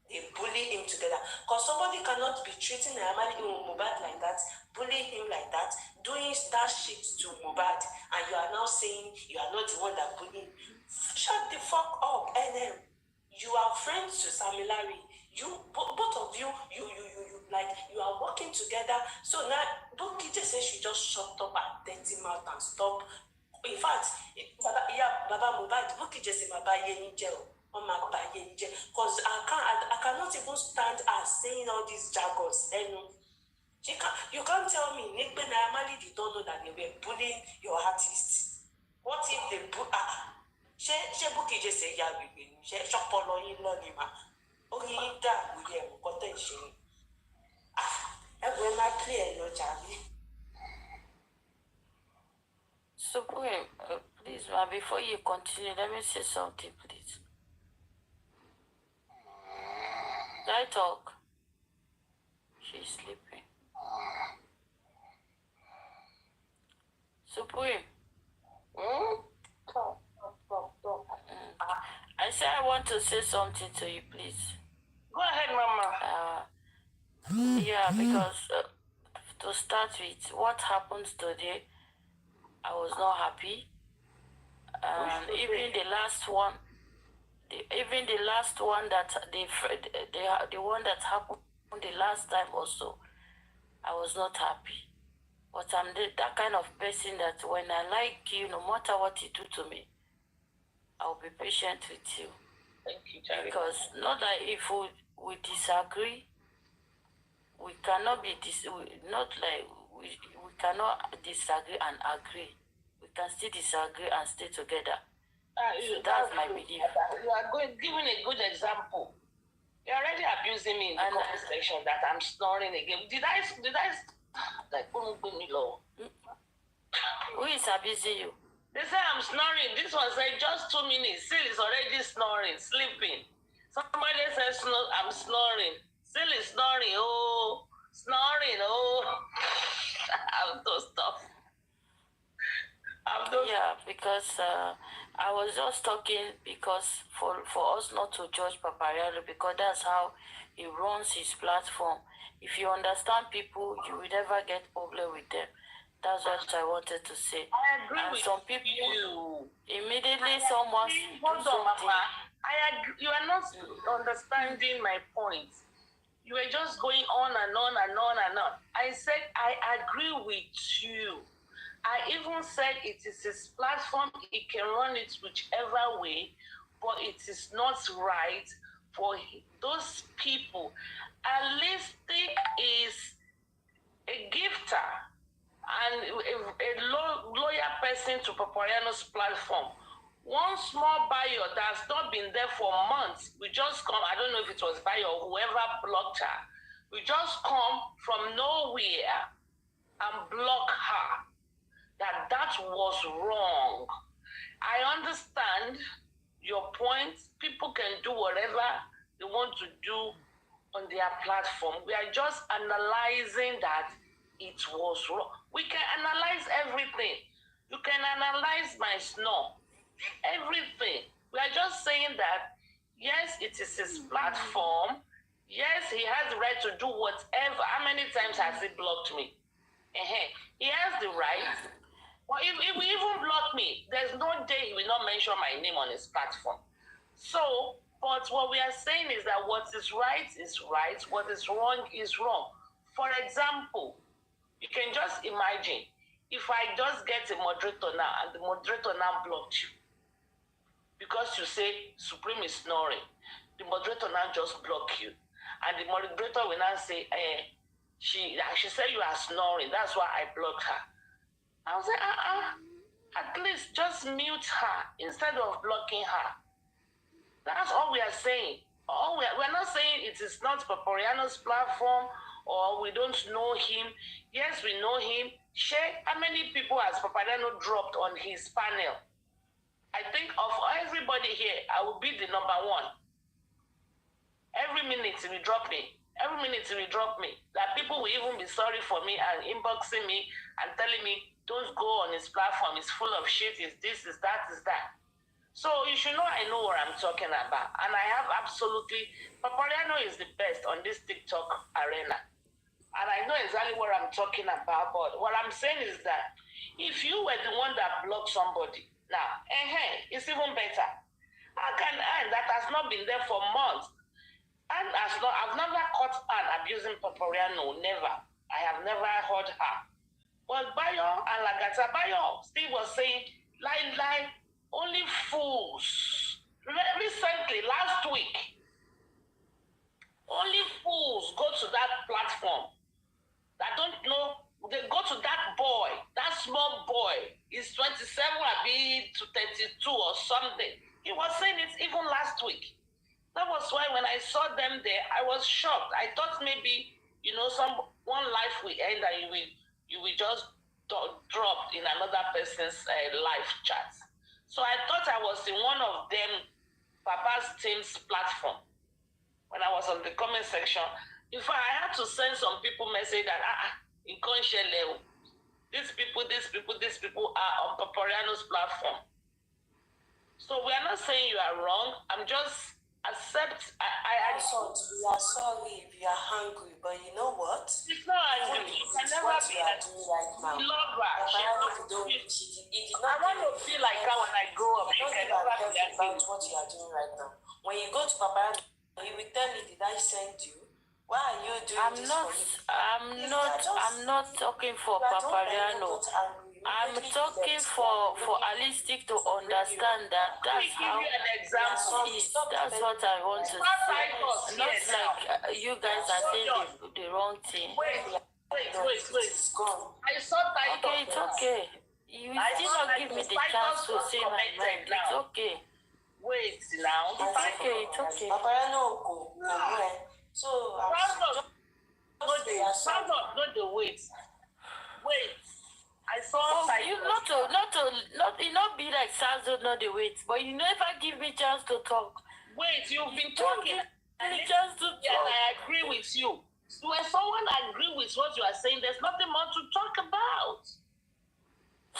They bully him together. Because somebody cannot be treating Naira Marley Mohbad like that, bullying him like that, doing that shit to Mohbad, and you are now saying you are not the one that bullying. Shut the fuck up, NM. You are friends to Sam Larry. You both of you Like, you are working together. So now, Bukky just says she just shut up and dirty mouth and stop. In fact, Baba Mohbad, Bukky just said, Baba Yenijel. Because I cannot even stand her saying all these jargons. You can't tell me Nick Ben Amali did not know that they were bullying your artists. What if they put she Bukky just say yeah we she follow in Lonima. Okay, that we have potential. When I play no Charlie. Supreme, please, ma, before you continue, let me say something, please. Can I talk? She's sleeping. Supreme. Talk. I said I want to say something to you, please. Go ahead, Mama. Yeah, because to start with, what happened today, I was not happy. And even the last one, that the one that happened the last time also, I was not happy. But I'm that kind of person that when I like you, no matter what you do to me, I'll be patient with you. Thank you, Charlie. Because not that if we disagree, we cannot be we cannot disagree and agree. We can still disagree and stay together. So that's my belief. You are giving a good example. You're already abusing me in the comment section that I'm snoring again. Did I like who is abusing you? They say I'm snoring. This one said just 2 minutes. Still is already snoring, sleeping. Somebody says I'm snoring. Still is snoring. Oh, snoring. Oh, I'm so stuff. Yeah, because I was just talking because for us not to judge Papariano, because that's how he runs his platform. If you understand people, you will never get problem with them. That's what I wanted to say. I agree and with some people you. Immediately someone do something. I agree. You are not understanding my point. You were just going on and on and on and on. I said I agree with you. I even said it is his platform. He can run it whichever way, but it is not right for those people. At least is a gifter and a loyal person to Papariano's platform. One small bio that has not been there for months, we just come, I don't know if it was bio or whoever blocked her, we just come from nowhere and block her. That was wrong. I understand your point. People can do whatever they want to do on their platform. We are just analyzing that it was wrong. We can analyze everything. You can analyze my snore. Everything. We are just saying that, yes, it is his platform. Yes, he has the right to do whatever. How many times has he blocked me? He has the right. Well, if he even block me, there's no day he will not mention my name on his platform. So, but what we are saying is that what is right, what is wrong is wrong. For example, you can just imagine if I just get a moderator now and the moderator now blocked you because you say Supreme is snoring, the moderator now just block you, and the moderator will now say, she said you are snoring, that's why I blocked her. I was like, at least just mute her instead of blocking her. That's all we are saying. We're not saying it is not Papariano's platform or we don't know him. Yes, we know him. Share how many people has Papariano dropped on his panel? I think of everybody here, I will be the number one. Every minute he will drop me. Every minute he will drop me. That people will even be sorry for me and inboxing me and telling me, don't go on his platform, it's full of shit, it's this, it's that, it's that. So you should know I know what I'm talking about. And I have absolutely, Papariano is the best on this TikTok arena. And I know exactly what I'm talking about, but what I'm saying is that if you were the one that blocked somebody, now, it's even better. How can I, that has not been there for months, Anne has not, I've never caught Anne abusing Papariano, never. I have never heard her. But Bayo and Lagata, Bayo, Steve was saying, lie, only fools. Recently, last week, only fools go to that platform that don't know. They go to that boy, that small boy. He's 27, I be to 32 or something. He was saying it even last week. That was why when I saw them there, I was shocked. I thought maybe, one life will end and you will just drop in another person's live chat. So I thought I was in one of them, Papa's team's platform. When I was on the comment section, in fact, I had to send some people message that in conscious level, these people are on Papariano's platform. So we are not saying you are wrong. I'm just accept. I thought we are sorry if you are hungry, but you know what? It's not angry. You can never be doing right now. Love her. I want to feel like her when I grow up. You can never be angry about what you are doing right now. When you go to Papa, he will tell me, did I send you? Why are you doing this for me? I'm not talking for Papariano. I'm talking for Alistic to understand that that's how it is. That's what I want to say. Not like you guys are saying the wrong thing. Wait. I saw Titus. Okay, it's okay. You still not give me the chance to say my mind. It's okay. Wait now. It's okay. Papariano go. So not the wait. I saw you not be like Sanzo, not the wait, but you never give me chance to talk. Wait, you've been talking. Chance to talk. Yeah, I agree with you. So when someone agrees with what you are saying, there's nothing more to talk about.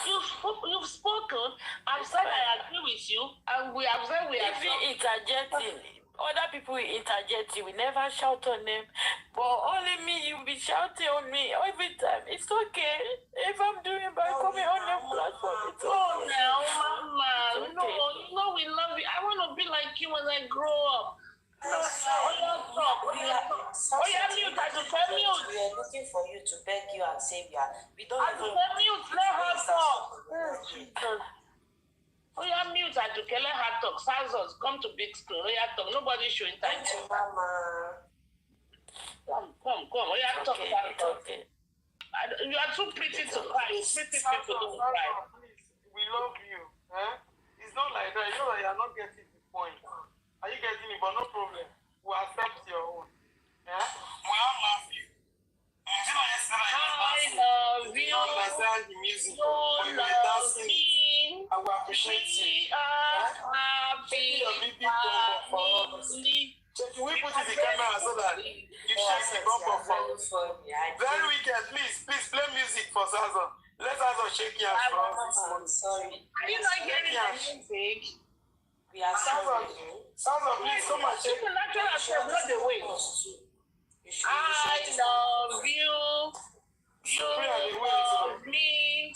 You've spoken. I've said I agree with you, and we have said we are. Even interjecting, other people will interject. You will never shout on them, but only me. You will be shouting on me every time. It's okay if I'm doing by coming on your platform. It's okay. Oh, now, Mama. Okay. No, we love you. I want to be like you when I grow up. We are looking for you to beg you and save you. We don't even. Oh, yeah, mute. I do. Let her talk. Sansos, come to big screen. Oh, yeah, talk. Nobody should interject. Mama. Come. Oh, yeah, talk. Okay. You are too pretty to cry. Pretty people don't cry. Please, we love you. It's not like that. You know that you are not getting the point. Are you getting it? But no problem. We'll accept your own. We all love you. I love you. Understand the music. You love me. I will appreciate you. We are happy family. We put it in the camera so that you shake the bumper for us. Very weekend, please play music for Zaza. Let Zaza shake your hands. Sorry. Are you not hearing the music? We are sorry. Zaza, please come and shake. Not the way. I love you. You love me.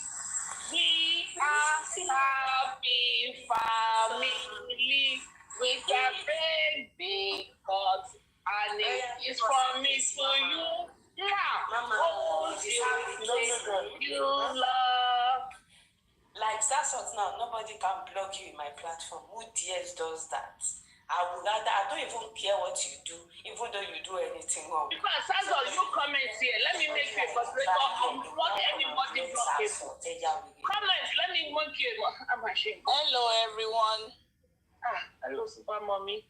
We are happy family with a baby God, and it is from me to you. Now, you love. Like Sasot now, nobody can block you in my platform. Who dares does that? I don't even care what you do, even though you do anything wrong. Because Sasot, you comment here. Let me make you a moderator. I don't want anybody blocking. Comment. Let me make you. I'm ashamed. Hello, everyone. Hello, Super Mommy.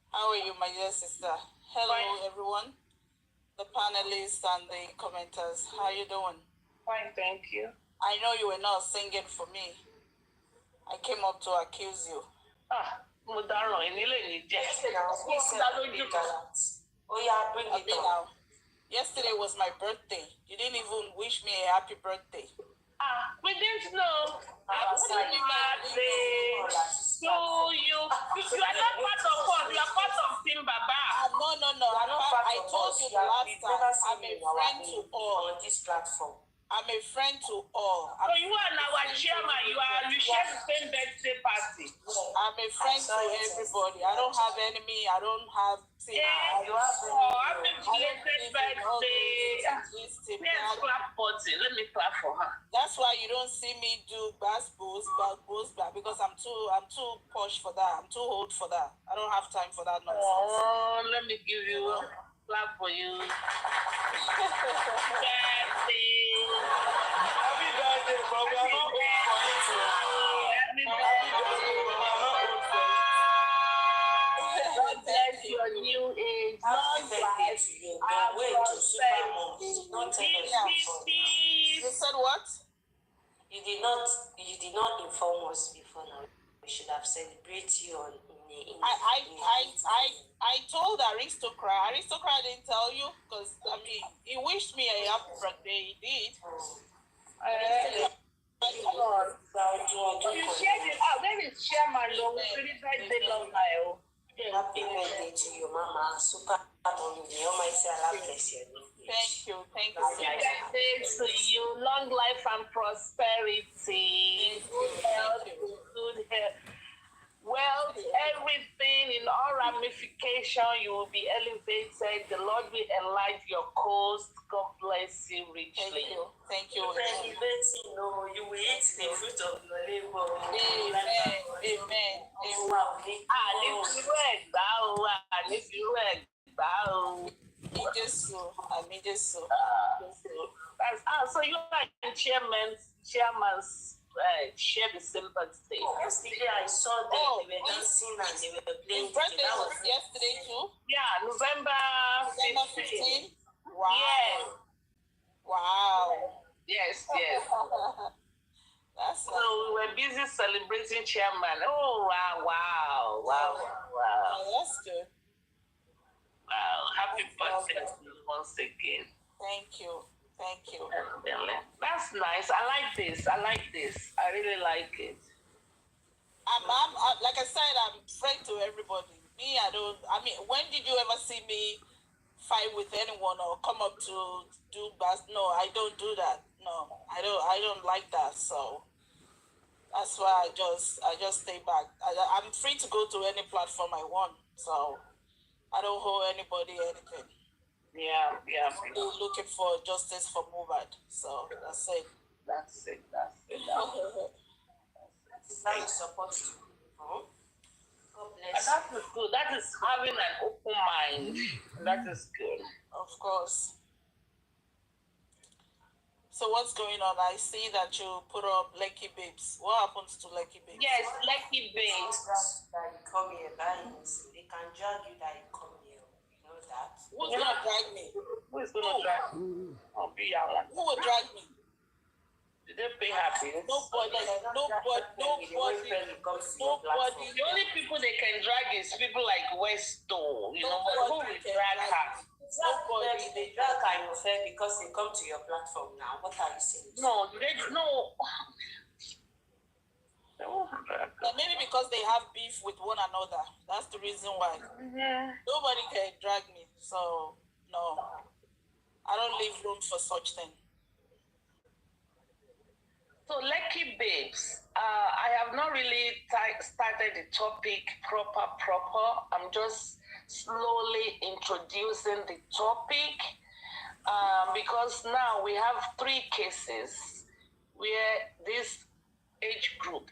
How are you, my dear sister? Hello, everyone. The panelists and the commenters. How are you doing? Fine, thank you. I know you were not singing for me. I came up to accuse you. Oh yeah, bring it on. Yesterday was my birthday. You didn't even wish me a happy birthday. We didn't know. Happy birthday to you. You are not part of us. You are part of Team Baba. No. I told you the last time. I'm a friend to all. On this platform. I'm a friend to all. So you are our chairman. You share the same birthday party. I'm a friend to everybody. I don't have enemy. I don't have. Happy belated birthday. Let's clap for it. Let me clap for her. That's why you don't see me do bass because I'm too posh for that. I'm too old for that. I don't have time for that nonsense. Oh, let me give you a clap for you. Happy birthday, but we are not old for it. Happy birthday, but we are not old for it. God bless your new age. Long life. You said what? You did not inform us before now. We should have celebrated you on I told Aristocrat. Aristocrat didn't tell you because he wished me a happy birthday. He did. You shared it out. That is chairman. Happy birthday to you, Mama. Super happy. Thank you. Happy birthday to you. Long life and prosperity. Good health. Good health. Wealth, everything in all ramification, you will be elevated. The Lord will enlighten your coast. God bless you richly. Thank you. You will eat the fruit of your labor. Amen. So you are chairman's share the same birthday. Yesterday I saw them. They were dancing and they were playing. His birthday was yesterday too? Yeah, November 15. Wow. Yeah. Wow. Yes. That's so we were busy celebrating chairman. Oh, wow. That's good. Wow. Happy birthday once again. Thank you. That's nice. I like this. I really like it. I'm like I said, I'm friend to everybody. When did you ever see me fight with anyone or come up to do bass? No, I don't do that. No, I don't like that. So that's why I just stay back. I'm free to go to any platform I want. So I don't owe anybody anything. Yeah. I'm looking for justice for MOHBAD. So that's it. That's it. How you supposed to do. God bless. That is good. That is having an open mind. That is good. Of course. So what's going on? I see that you put up Lucky Babes. What happens to Lucky Babes? Yes, Lucky Babes. That you come here, they can drag you that you come here. You know that? Who's gonna drag me? Who is gonna drag me? Who will drag me? Did they pay happy? Nobody. The only people they can drag is people like Westo. You know, who will drag her? They drag her fair because they come to your platform now. What are you saying? No. Maybe because they have beef with one another. That's the reason why. Yeah. Nobody can drag me. So no, I don't leave room for such thing. So Lucky Babes, I have not really started the topic proper. I'm just slowly introducing the topic because now we have 3 cases where this age group,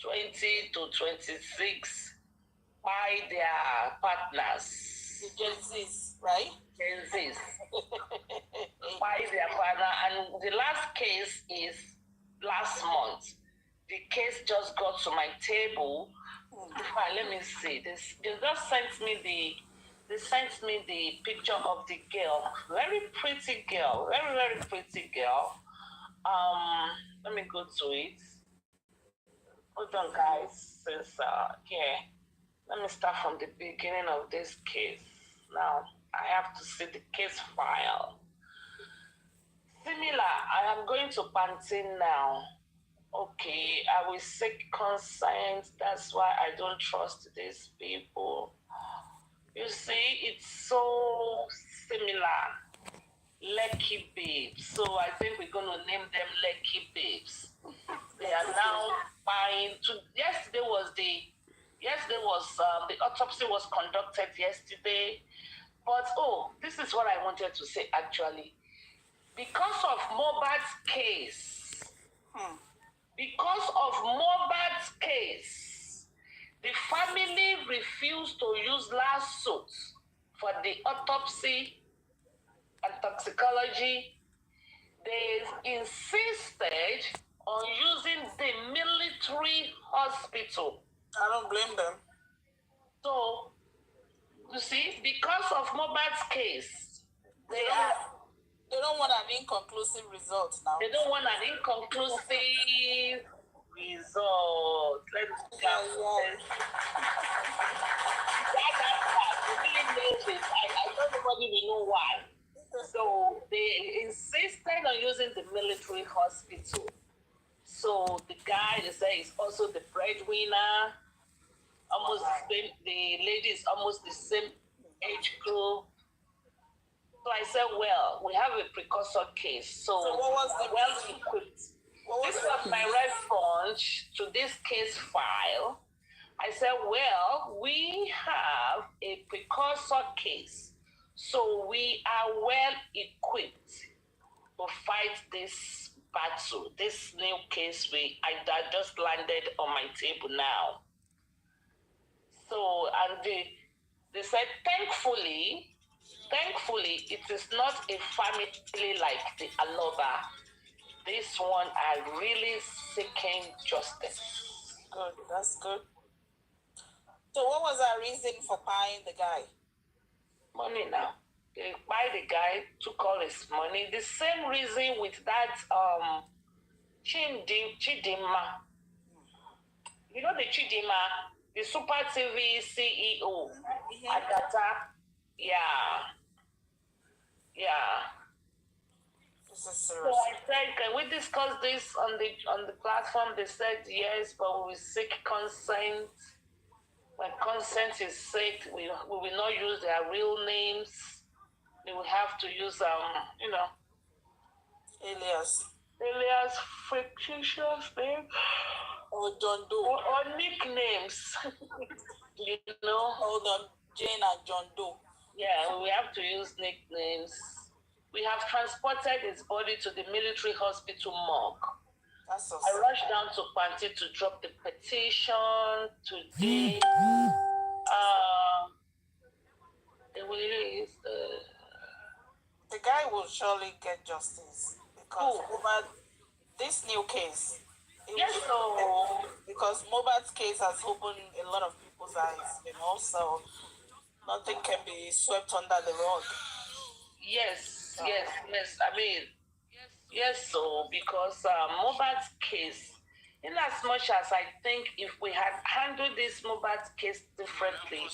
20 to 26, by their partners. The Gen Zs, right? Gen Zs. By their partner. And the last case is last month. The case just got to my table. Let me see. They just sent me the picture of the girl. Very pretty girl. Very pretty girl. Let me go to it. Hold on, guys. Since let me start from the beginning of this case. Now I have to see the case file. Similar, I am going to Pantene now. Okay, I will seek consent. That's why I don't trust these people. You see, it's so similar. Lekki Babes. So I think we're going to name them Lekki Babes. They are now buying. Yesterday was the autopsy was conducted yesterday. But this is what I wanted to say actually. Because of MOHBAD's case, the family refused to use lawsuit for the autopsy and toxicology. They insisted on using the military hospital. I don't blame them. So, you see, because of MOHBAD's case, they don't want an inconclusive result now. They don't want an inconclusive result. Let me see. I don't nobody will know why. So they insisted on using the military hospital. So the guy, they say, is also the breadwinner. Almost the lady is almost the same age group. So I said, well, we have a precursor case. So what was the well equipped? This was my response to this case file. I said, well, we have a precursor case. So we are well equipped to fight this battle, this new case I just landed on my table now. So, and they said, thankfully, it is not a family like the Aloba. This one are really seeking justice. Good, that's good. So what was our reason for buying the guy? Money now. They buy the guy, took all his money. The same reason with that Chidima. You know the Chidima, the Super TV CEO, Agata. Yeah. So I said, can we discuss this on the platform? They said yes, but we will seek consent. When consent is sought, we will not use their real names. We will have to use alias, fictitious name, or John Doe, or nicknames. Hold on, Jane and John Doe. Yeah, we have to use nicknames. We have transported his body to the military hospital morgue. That's so I rushed down to Panti to drop the petition today. The guy will surely get justice because over this new case. Because MOHBAD's case has opened a lot of people's eyes, so nothing can be swept under the rug. Yes. I mean, yes, so because MOHBAD's case, in as much as I think if we had handled this MOHBAD's case differently,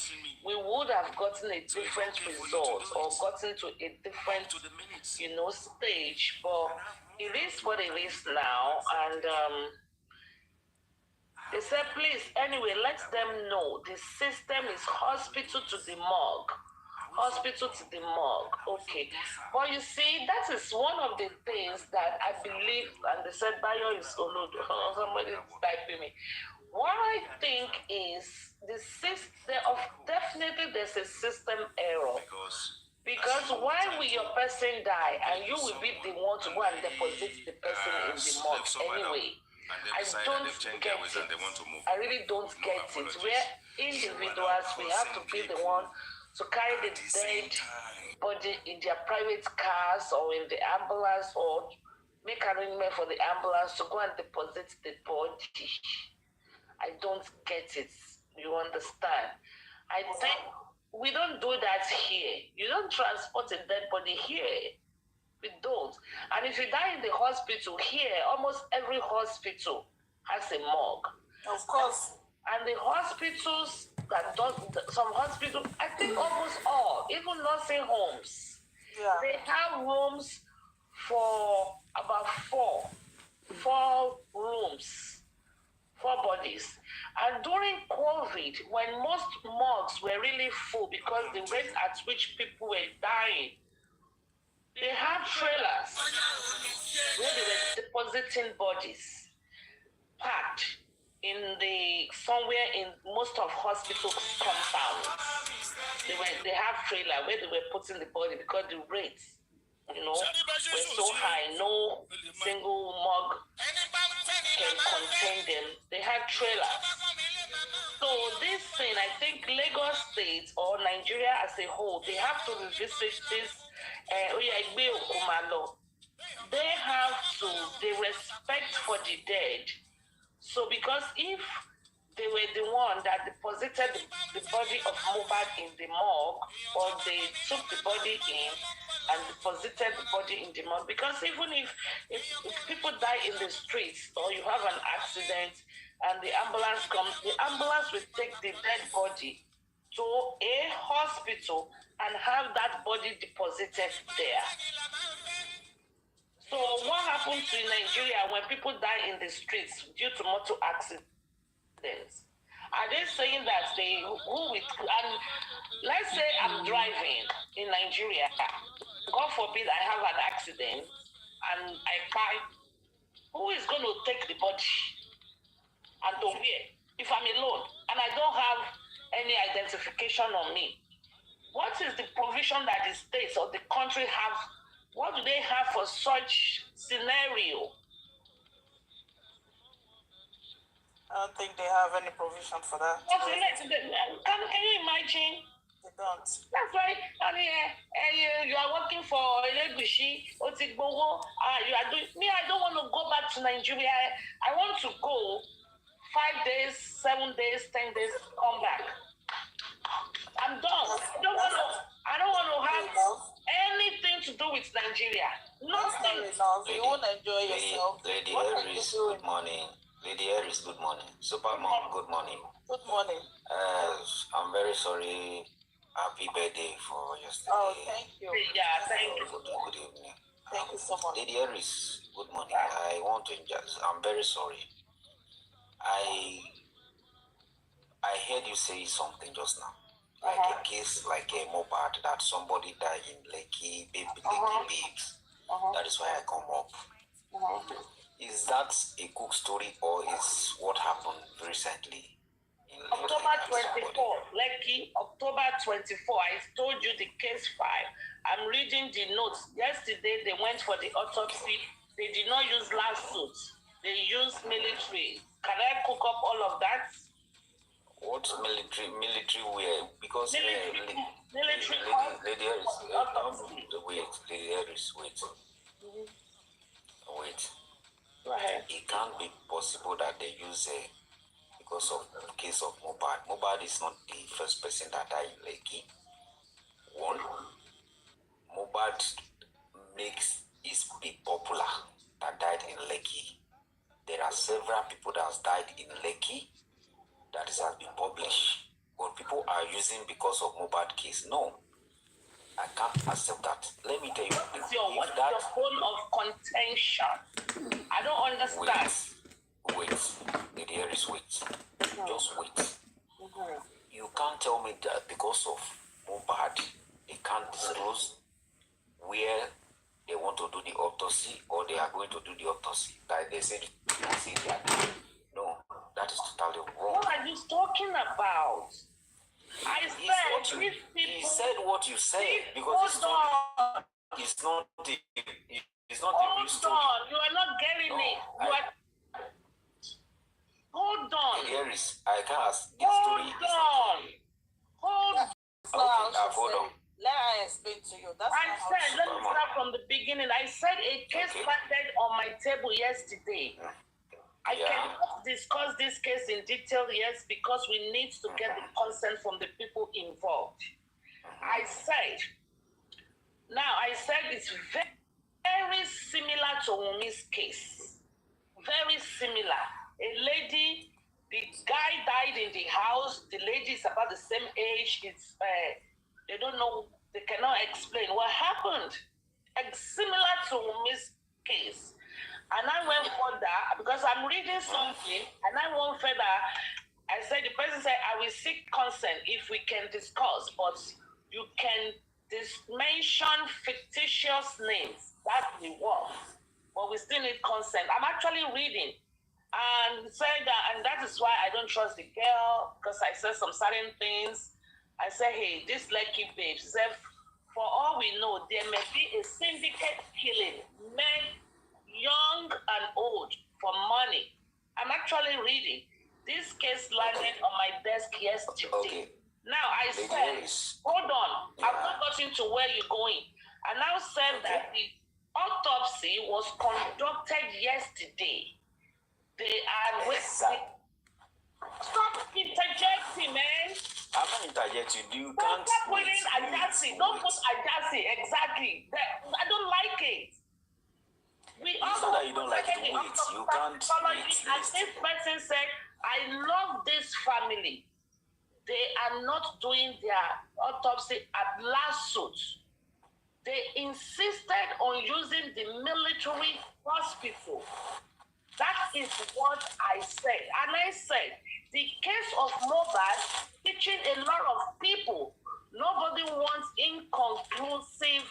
we would have gotten a different result or gotten to a different, stage. But it is what it is now, and they said, please, anyway, let them know the system is hospital to the morgue. Hospital to the morgue, okay. But you see, that is one of the things that I believe, and they said, Bayo is somebody typing me. What I think is the system definitely there's a system error. Because why will your person die and you will be the one to go and deposit the person in the morgue anyway? I don't get it. I really don't get it. We're individuals, we have to be the one to carry the dead body in their private cars or in the ambulance, or make arrangement for the ambulance to go and deposit the body. I don't get it. You understand? I think we don't do that here. You don't transport a dead body here. We don't. And if you die in the hospital here, almost every hospital has a morgue. Of course. And the hospitals some hospitals, I think almost all, even nursing homes, they have rooms for about four rooms, 4 bodies. And during COVID, when most morgues were really full because the rate at which people were dying They have trailers where they were depositing bodies, packed in somewhere in most of hospital compounds. They have trailer where they were putting the body because the rates, were so high. No single morgue can contain them. They have trailers. So this thing, I think Lagos State or Nigeria as a whole, they have to revisit this. They have to, they respect for the dead. So because if they were the one that deposited the body of MOHBAD in the morgue, or they took the body in and deposited the body in the morgue, because even if people die in the streets or you have an accident and the ambulance comes, the ambulance will take the dead body to a hospital and have that body deposited there. So what happens in Nigeria when people die in the streets due to motor accidents? Are they saying that and let's say I'm driving in Nigeria, God forbid I have an accident and I cry, who is going to take the body and to where? If I'm alone and I don't have any identification on me, what is the provision that the states or the country have? What do they have for such scenario? I don't think they have any provision for that. Can you imagine? They don't. That's why you are working for Elegushi, Otigbogo, you are doing me. I don't want to go back to Nigeria. I want to go 5 days, 7 days, 10 days, come back. I'm done. I don't want to have anything to do with Nigeria. Nothing. You won't enjoy yourself. Lady Harris, good morning. Lady Harris, good morning. Supermom, good morning. Good morning. I'm very sorry. Happy birthday for yesterday. Oh, thank you. Yeah, thank you. Good evening. Thank you so much. Lady Harris, good morning. I'm very sorry. I heard you say something just now. Like a case, like a MOHBAD, that somebody died in Lekki babes. That is why I come up. Is that a cook story or is what happened recently? October 24, Lekki, October 24. I told you the case file. I'm reading the notes. Yesterday they went for the autopsy. They did not use lawsuits. They used military. Can I cook up all of that? What military wear? Because military Lady Harris, wait. Go ahead. It can't be possible that they use because of the case of MOHBAD. MOHBAD is not the first person that died in Lekki. One, MOHBAD makes it be popular that died in Lekki. There are several people that has died in Lekki that has been published. But people are using because of MOHBAD case. No, I can't accept that. Let me tell you. What's your form of contention? I don't understand. Wait. Lady Harris, wait. Just wait. You can't tell me that because of MOHBAD, they can't disclose where they want to do the autopsy or they are going to do the autopsy. Like they said, no, that is totally wrong. What are you talking about? He said what you said because it's not a real story. You are not getting it. Hold on. Harris, I can't ask this story. Hold on. Hold on. Let her explain to you. Let me start from the beginning. I said a case landed on my table yesterday. I cannot discuss this case in detail, yes, because we need to get the consent from the people involved. I said it's very similar to Wumi's case. Very similar. A lady, the guy died in the house. The lady is about the same age. They don't know, they cannot explain what happened. Similar to Wumi's case. And I went further because I'm reading something, and I went further. I said, the person said, I will seek consent if we can discuss, but you can mention fictitious names. That's the word. But we still need consent. I'm actually reading and saying that, and that is why I don't trust the girl, because I said some certain things. I said, hey, this lucky babe, she said, for all we know, there may be a syndicate killing men, young and old, for money. I'm actually reading. This case landed on my desk yesterday. Okay. Now I said, hold on, I've not gotten to where you're going. I now said that the autopsy was conducted yesterday. They are waiting. Stop interjecting, man. I'm not interjecting. You Don't can't. stop putting Ajasi. Don't put Ajasi. Exactly. I don't like it. We It's not that you don't like it. Wait. You can't. As this person said, I love this family. They are not doing their autopsy at last suit. They insisted on using the military hospital. That is what I said. And I said, the case of MOHBAD teaching a lot of people, nobody wants inconclusive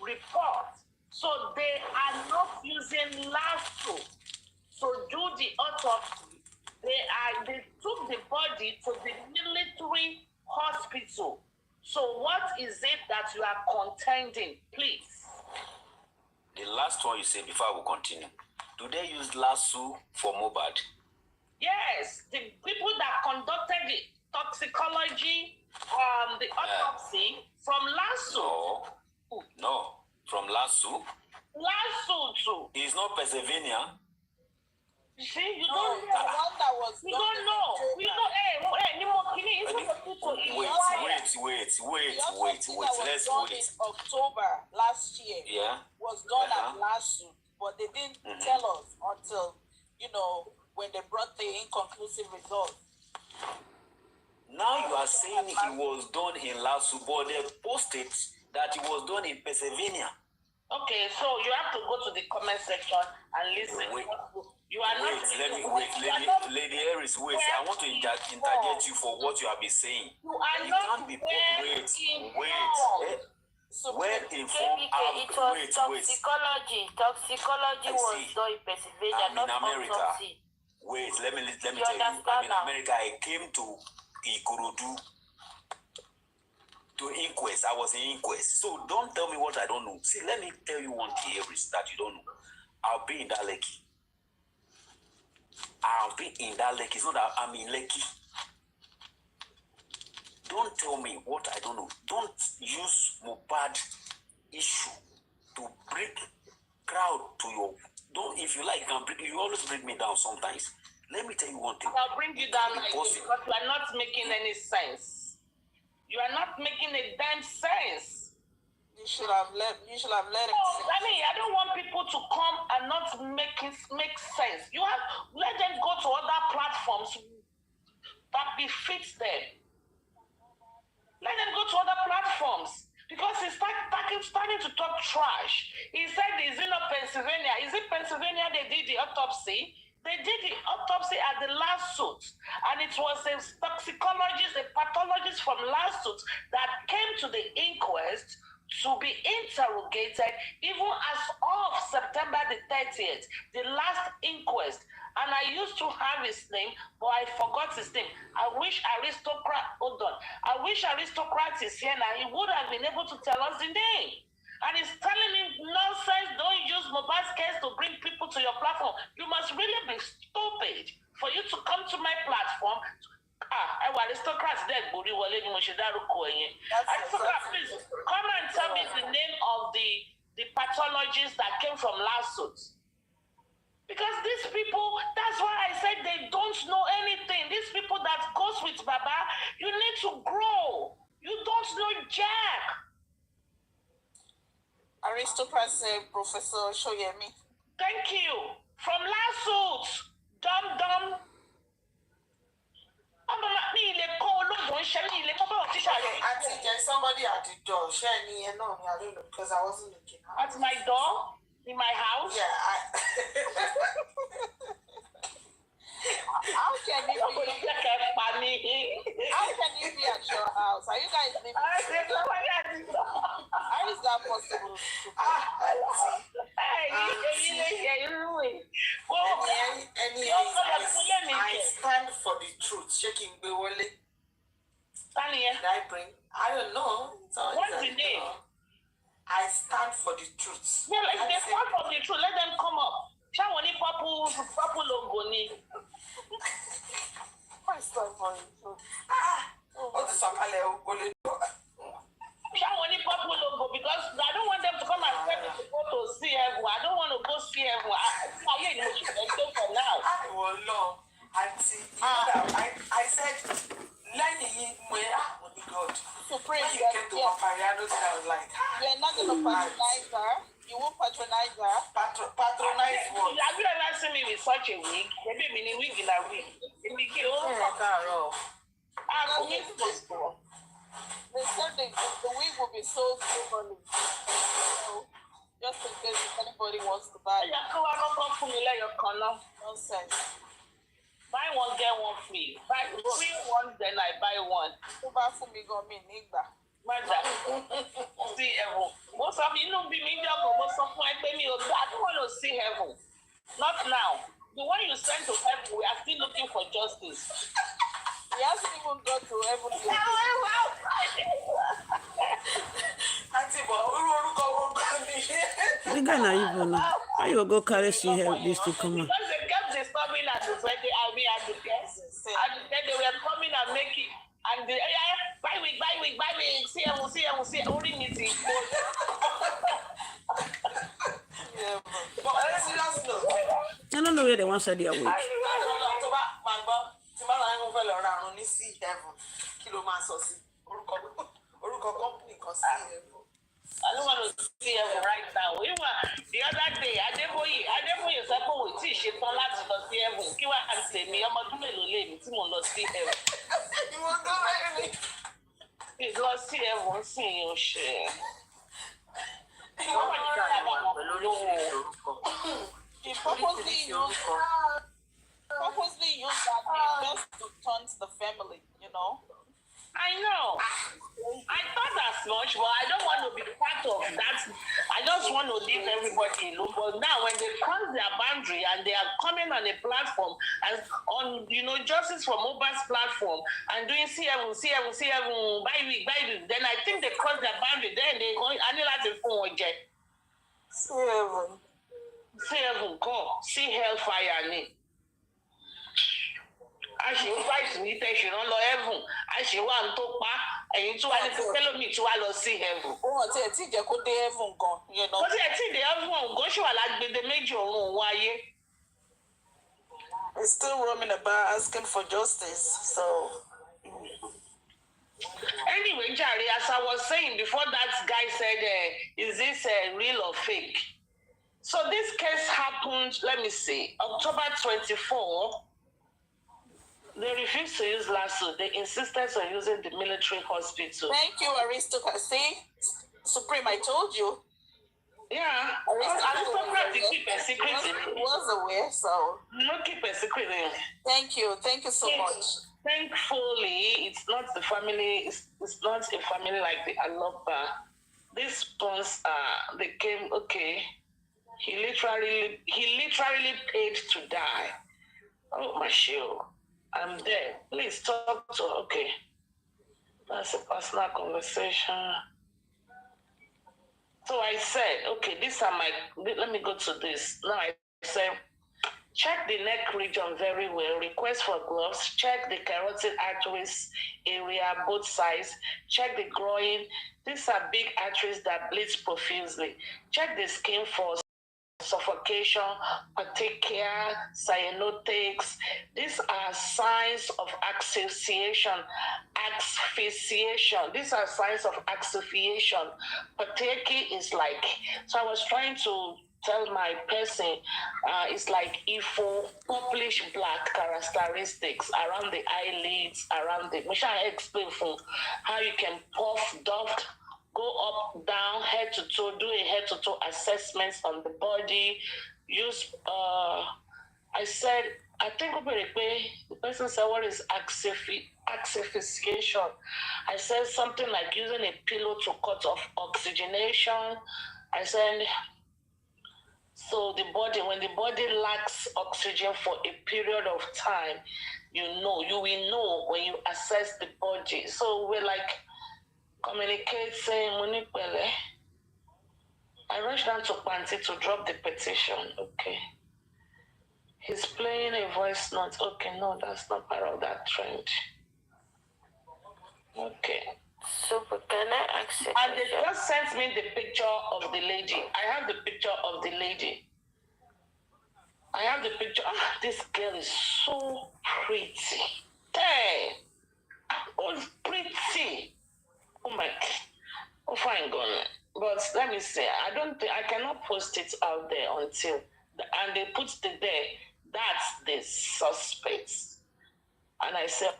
reports. So they are not using lasso to do the autopsy. They took the body to the military hospital. So what is it that you are contending, please? The last one you said before I will continue. Do they use lasso for MOHBAD? Yes, the people that conducted the toxicology, the autopsy from lasso. No, from lasso. Lasso too. It's not Pennsylvania. You see, you don't know. The one that was You don't know. We know. Wait. Let's wait. In October last year. Yeah. Was done at LASU, but they didn't tell us until, when they brought the inconclusive results. Now you are saying it was done in LASU, but they posted that it was done in Pennsylvania. Okay, so you have to go to the comment section and listen. You are not. Lady Harris, wait. I want to interject you for what you have been saying. You are you not. Can't be wait. When informed, it was toxicology. Toxicology was done in Pennsylvania, not America. autopsy. Wait, let me tell you. I'm in America. I came to Ikorodu to inquest. I was in inquest. So don't tell me what I don't know. See, let me tell you one thing, Harris, that you don't know. I'll be in that Lekki. I'll be in that Lekki. It's not that I'm in Lekki. Don't tell me what I don't know. Don't use MOHBAD issue to bring crowd to your. Don't, if you like, you always bring me down sometimes. Let me tell you one thing. I'll bring you down because you are not making any sense. You are not making a damn sense. You should have let it. I mean, I don't want people to come and not make sense. You have let them go to other platforms that befits them. Let them go to other platforms because he's starting to talk trash. He said, "Is it not Pennsylvania? Is it Pennsylvania? They did the autopsy. They did the autopsy at the last suit, and it was a toxicologist, a pathologist from last suit that came to the inquest to be interrogated even as of September the 30th, the last inquest. And I used to have his name, but I forgot his name. I wish Aristocrat is here now. He would have been able to tell us the name. And he's telling me nonsense. Don't use MOHBAD's case to bring people to your platform. You must really be stupid for you to come to my platform. Aristocrat dead, Aristocrat, please come and tell me the name of the pathologist that came from last suit. Because these people, that's why I said they don't know anything. These people that goes with Baba, you need to grow. You don't know jack. Aristocrat said, Professor Shoyemi. Thank you. From last suit, dumb. Auntie, there's somebody at the door. I don't know, because I wasn't looking. At my door? In my house? Yeah. How can you be at your house? Are you guys living? I stand for the truth. Shaking Bewole. Did I bring? I don't know. What's the name? I stand for the truth. Yeah, like they stand for the truth. Let them come up. Shawani Papu logo ni. I stand for the truth. What is Shawani Papu logo because I don't want them to come and tell me to go to see everyone. I don't want to go see everyone. I for now. Oh no, Auntie. I said, God. Supreme, When you came to Papariano, I was like, you're not going to patronize her. You won't patronize her. Patronize what? Have you ever seen me with such a wig? Maybe mini wig in a wig. They said the wig will be sold globally. So, just in case if anybody wants to buy it. Nonsense. Buy one, get one free. Buy free one, then I buy one. Tó bá fún mi gan mi nígbà. Mother, see heaven. Most of you know, be me job, most of my baby, I don't want to see heaven. Not now. The one you sent to heaven, we are still looking for justice. He hasn't even got to heaven yet. The guy not even know. How you go carry see help this to come on? Because they kept disturbing at the 20 army at the guests. And then they were coming and making, and they, buy wig, see only meeting. Yeah, but serious no. I don't know where they want to say their wig. I don't want to see heaven right now. The other day, Adeboye said, "Oh, it's she from last to see heaven." Kiwa and say me, I'm not going to leave. It's not see heaven. You want to go me? It's not see heaven. See your share. He purposely used that name just to taunt the family, you know. I know. I thought as much, but I don't want to be part of that. I just want to leave everybody alone. But now, when they cross their boundary and they are coming on a platform and on, Justice for MOHBAD's platform and doing see heaven, buy week, then I think they cross their boundary. Then they go, I need to phone again. See heaven, come. See hellfire, I should write me, they should not know heaven. I should want to pass, and you two are telling me to see heaven. Oh, I think they could heaven gone, you know. But I think they have one go show like the major why. He's still roaming about asking for justice, so. Anyway, Jerry, as I was saying before, that guy said, is this real or fake? So this case happened, let me see, October 24. They refused to use lasso. They insisted on using the military hospital. Thank you, Aristocracy. Supreme, I told you. Yeah. Aristocracy keep a secret. Was aware, so. No, keep a secret. Thank you so much. Thankfully, it's not the family. It's not a family like the Alopa. These ones, they came. Okay. He literally paid to die. Oh my show. I'm there. Please talk to. Okay. That's a personal conversation. So I said, okay, these are my. Let me go to this. Now I said, check the neck region very well. Request for gloves. Check the carotid arteries area, both sides. Check the groin. These are big arteries that bleed profusely. Check the skin for suffocation, petechia, cyanotics. These are signs of asphyxiation. These are signs of asphyxiation. Petechia is like, so I was trying to tell my person, it's like IFO, purplish black characteristics around the eyelids, around the, which I explain for how you can puff, duft, go up, down, head to toe, do a head to toe assessments on the body, use, I said, I think the person said, what is asphyxiation? I said something like using a pillow to cut off oxygenation. I said, so the body, when the body lacks oxygen for a period of time, you will know when you assess the body. So we're like communicating, Munipele. I rushed down to Panti to drop the petition. Okay. He's playing a voice note. Okay, no, that's not part of that trend. Okay. So can I ask you? And they just sent me the picture of the lady. I have the picture of the lady. I have the picture. Ah, this girl is so pretty. Hey, oh, pretty. Oh my, oh fine, gone. But let me say, I cannot post it out there until, and they put it there. That's the suspect. And I said,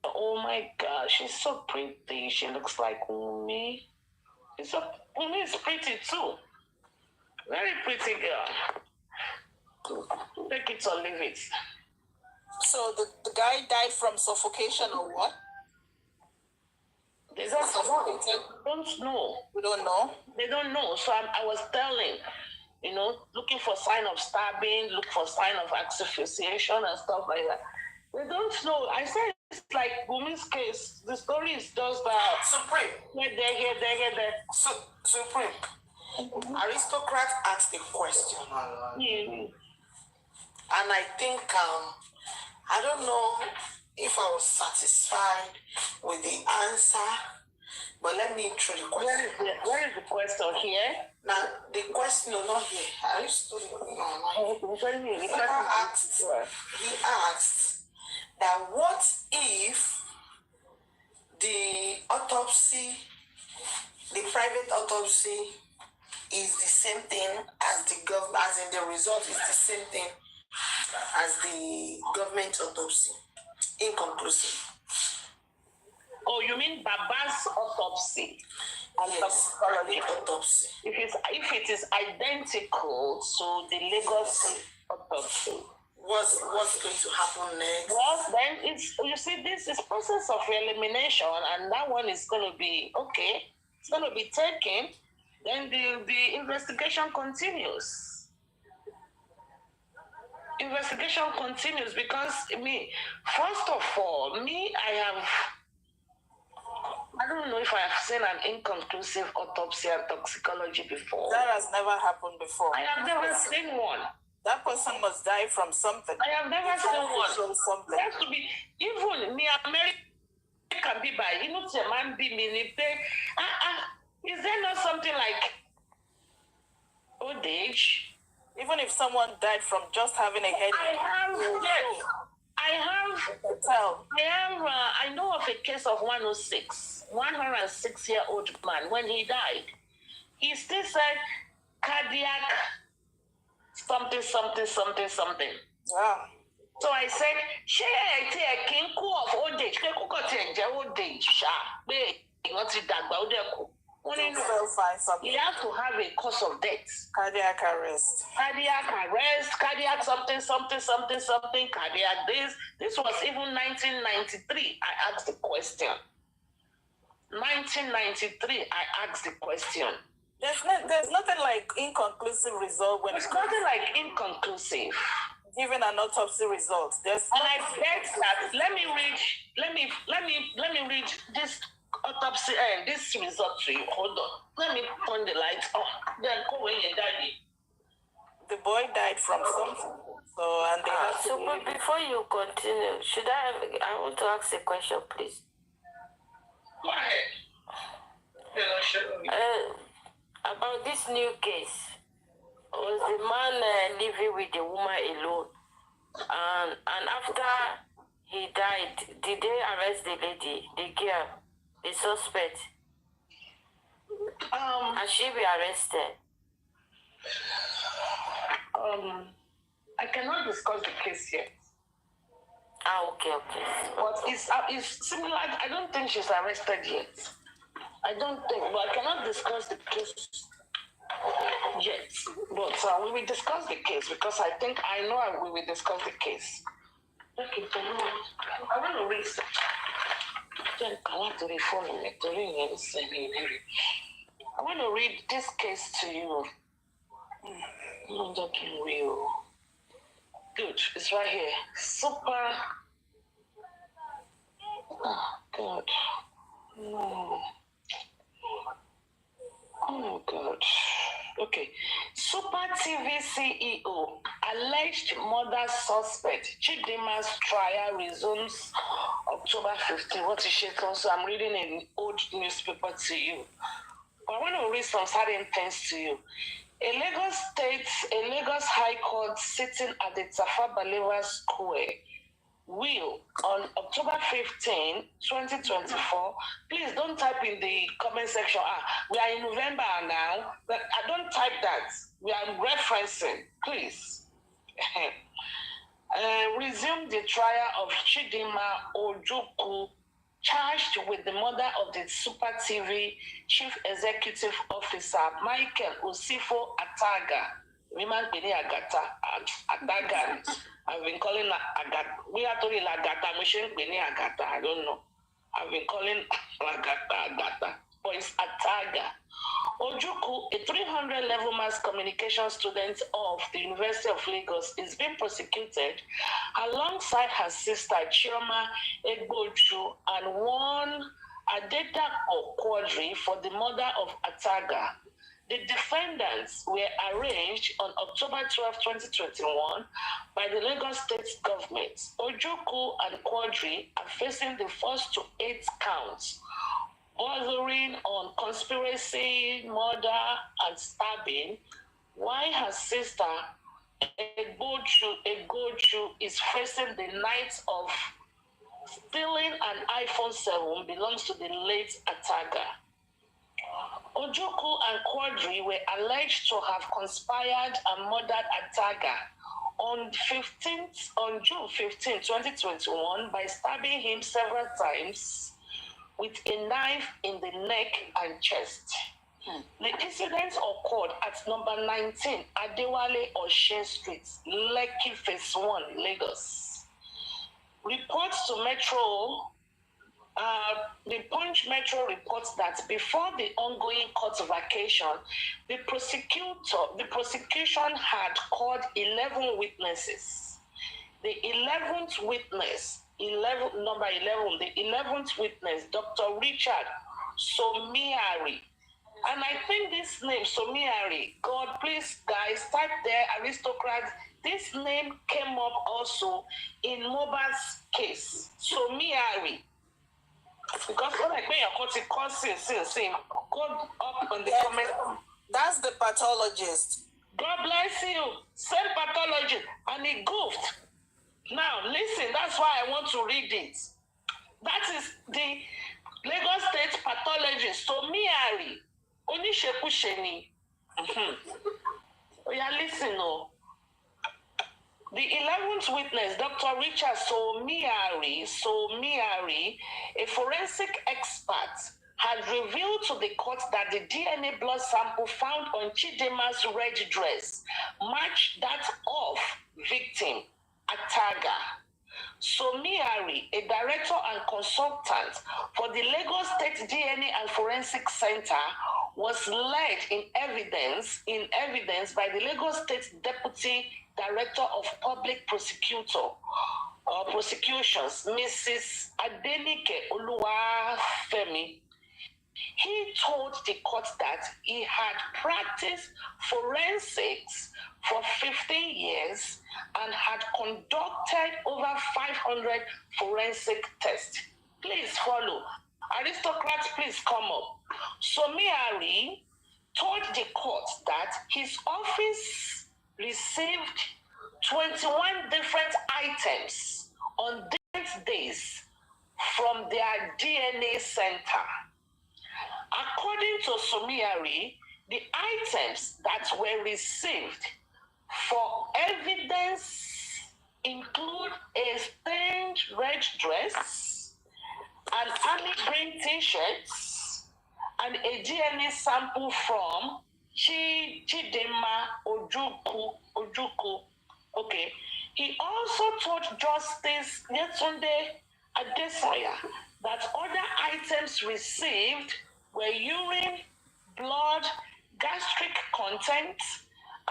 oh my God, she's so pretty. She looks like Umi. Umi is pretty too. Very pretty girl. Take it or leave it. So the guy died from suffocation or what? They don't know. We don't know. They don't know. So I was telling, looking for sign of stabbing, look for sign of asphyxiation and stuff like that. They don't know. I said it's like Gumi's case. The story is just that. Supreme. Here, there. Supreme. Aristocrat asked a question. Mm-hmm. And I think, I don't know if I was satisfied with the answer, but let me through the question. Where is the question here? Now, the question is not here. He asked that what if the autopsy, the private autopsy, is the same thing as the government, as in the result is the same thing as the government autopsy, inconclusive. Oh, you mean Baba's autopsy? Yes, autopsy. If it is identical to the Lagos autopsy, what's going to happen next? Well, then this is process of elimination, and that one is going to be okay. It's going to be taken. Then the investigation continues. Investigation continues because first of all, I don't know if I have seen an inconclusive autopsy and toxicology before. That has never happened before. I have never seen one. That person must die from something. I have never seen one. Something. It has to be, even near America, be by, man be is there not something like old age? Even if someone died from just having a headache. I know of a case of 106-year-old man. When he died, he still said cardiac something. Wow. So I said, I can cool of old age. He has to have a cause of death. Cardiac arrest, cardiac something, cardiac this. This was even 1993. I asked the question. 1993, I asked the question. There's nothing like inconclusive result when it's nothing like inconclusive. Given an autopsy result. And I bet that let me read this autopsy and this result to you. Hold on. Let me turn the lights on. Then go when you daddy. The boy died from something. So and but before you continue, I want to ask a question, please. Go ahead. About this new case. Was the man living with the woman alone? And after he died, did they arrest the lady, the girl, the suspect? Has she been arrested? I cannot discuss the case yet. Okay. But it's similar. I don't think she's arrested yet. I don't think, but I cannot discuss the case yet. But we will discuss the case because I think we will discuss the case. Okay, I want to read. Then I want to follow me. I want to read this case to you. I'm talking real. Good, it's right here. Super. Oh, God. Oh, God. Okay. Super TV CEO, alleged murder suspect. Chidima's trial resumes October 15. What is she? So I'm reading an old newspaper to you. But I want to read some certain things to you. A Lagos High Court sitting at the Tafa Balewa Square will on October 15, 2024. Please don't type in the comment section. We are in November now, but I don't type that. We are referencing, please. Resume the trial of Chidima Ojukwu, charged with the murder of the Super TV Chief Executive Officer Michael Osifo Ataga. Women Bini Agata, Ataga. I've been calling Agata. We are talking Agata. Machine Bini Agata. I don't know. I've been calling Agata. But it's Ataga. Ojukwu, a 300-level mass communication student of the University of Lagos, is being prosecuted alongside her sister Chioma Egboju and one Adedapo Quadri for the murder of Ataga. The defendants were arraigned on October 12, 2021 by the Lagos State government. Ojukwu and Quadri are facing the first to 8 counts, bordering on conspiracy, murder, and stabbing, while her sister Egboju is facing the night of stealing an iPhone 7 belongs to the late Ataga. Ojukwu and Quadri were alleged to have conspired and murdered Ataga on June 15, 2021 by stabbing him several times with a knife in the neck and chest. The incident occurred at number 19 Adewale Oshin Street, Lekki Phase 1, Lagos. Reports to Metro, the Punch Metro reports that before the ongoing court vacation, the prosecution had called 11 witnesses. The 11th witness, number 11, the 11th witness, Dr. Richard Somiari. And I think this name, Somiari, God, please, guys, type there, aristocrat. This name came up also in MOHBAD's case, Somiari. Because when I pay your court, it calls go up on the comment. That's the pathologist. God bless you. Same pathologist. And he goofed. Now, listen, that's why I want to read it. That is the Lagos State pathologist, Somiari Onishekusheni. Oh, yeah, listen, no. The 11th witness, Dr. Richard Somiari, a forensic expert, had revealed to the court that the DNA blood sample found on Chidema's red dress matched that of victim Ataga. Somiari, a director and consultant for the Lagos State DNA and Forensic Center, was led in evidence by the Lagos State Deputy Director of Public Prosecutions, Mrs. Adenike Oluwafemi. He told the court that he had practiced forensics for 15 years and had conducted over 500 forensic tests. Please follow. Aristocrats, please come up. Somiari told the court that his office received 21 different items on different days from their DNA center. According to Somiari, the items that were received for evidence include a stained red dress, an army green t-shirt, and a DNA sample from Chidema Ojukwu. Okay. He also told Justice Yetunde Adesanya that other items received were urine, blood, gastric contents,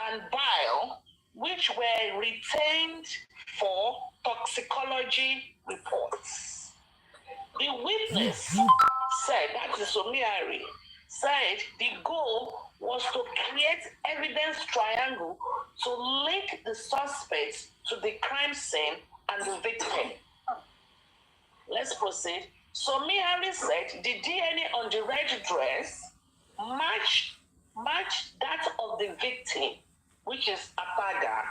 and bile, which were retained for toxicology reports. The witness said, that is Omiari, said the goal was to create evidence triangle to link the suspects to the crime scene and the victim. Let's proceed. So Mihari said the DNA on the red dress matched that of the victim, which is Ataga,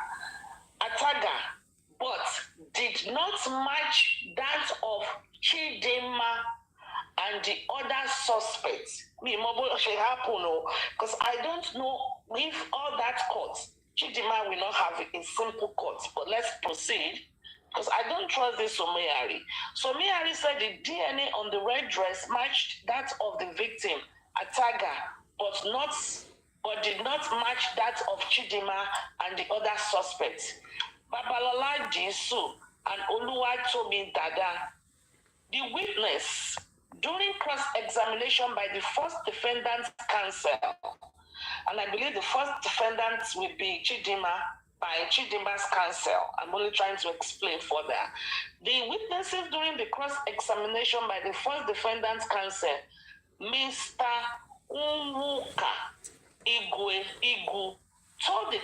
but did not match that of Chidinma and the other suspects. Because I don't know if all that court, Chidinma will not have a simple court, but let's proceed. Because I don't trust this Somiari. Somiari said the DNA on the red dress matched that of the victim, Ataga, but did not match that of Chidinma and the other suspects. Babalola Jisu and Oluwatomi Dada. The witness, during cross-examination by the first defendant's counsel, and I believe the first defendant will be Chidinma, by Chidinma's counsel. I'm only trying to explain further. The witnesses during the cross-examination by the first defendant's counsel, Mr. Umwuka Igu, told the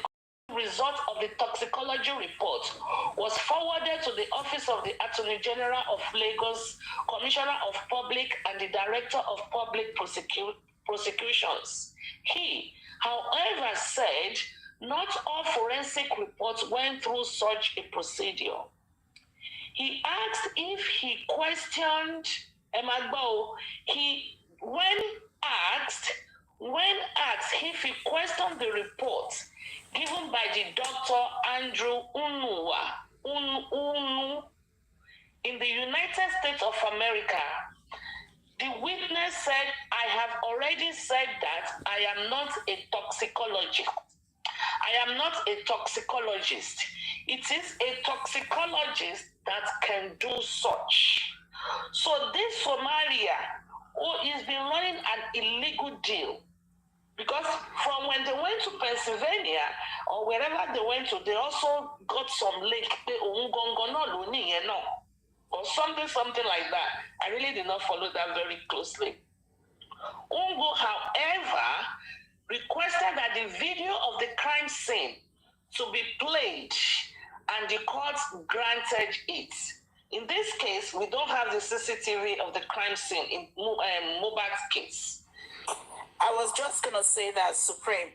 result of the toxicology report was forwarded to the Office of the Attorney General of Lagos, Commissioner of Public, and the Director of Public Prosecutions. He, however, said not all forensic reports went through such a procedure. He asked if he questioned Emagbo. When asked if he questioned the report given by the Dr. Andrew Unu in the United States of America, the witness said, I have already said that I am not a toxicologist. I am not a toxicologist. It is a toxicologist that can do such. So this Somalia, who has been running an illegal deal, because from when they went to Pennsylvania or wherever they went to, they also got some link, or something like that. I really did not follow that very closely. Ungo, however, requested that the video of the crime scene to be played, and the court granted it. In this case, we don't have the CCTV of the crime scene in MOHBAD's case. I was just going to say that, Supreme.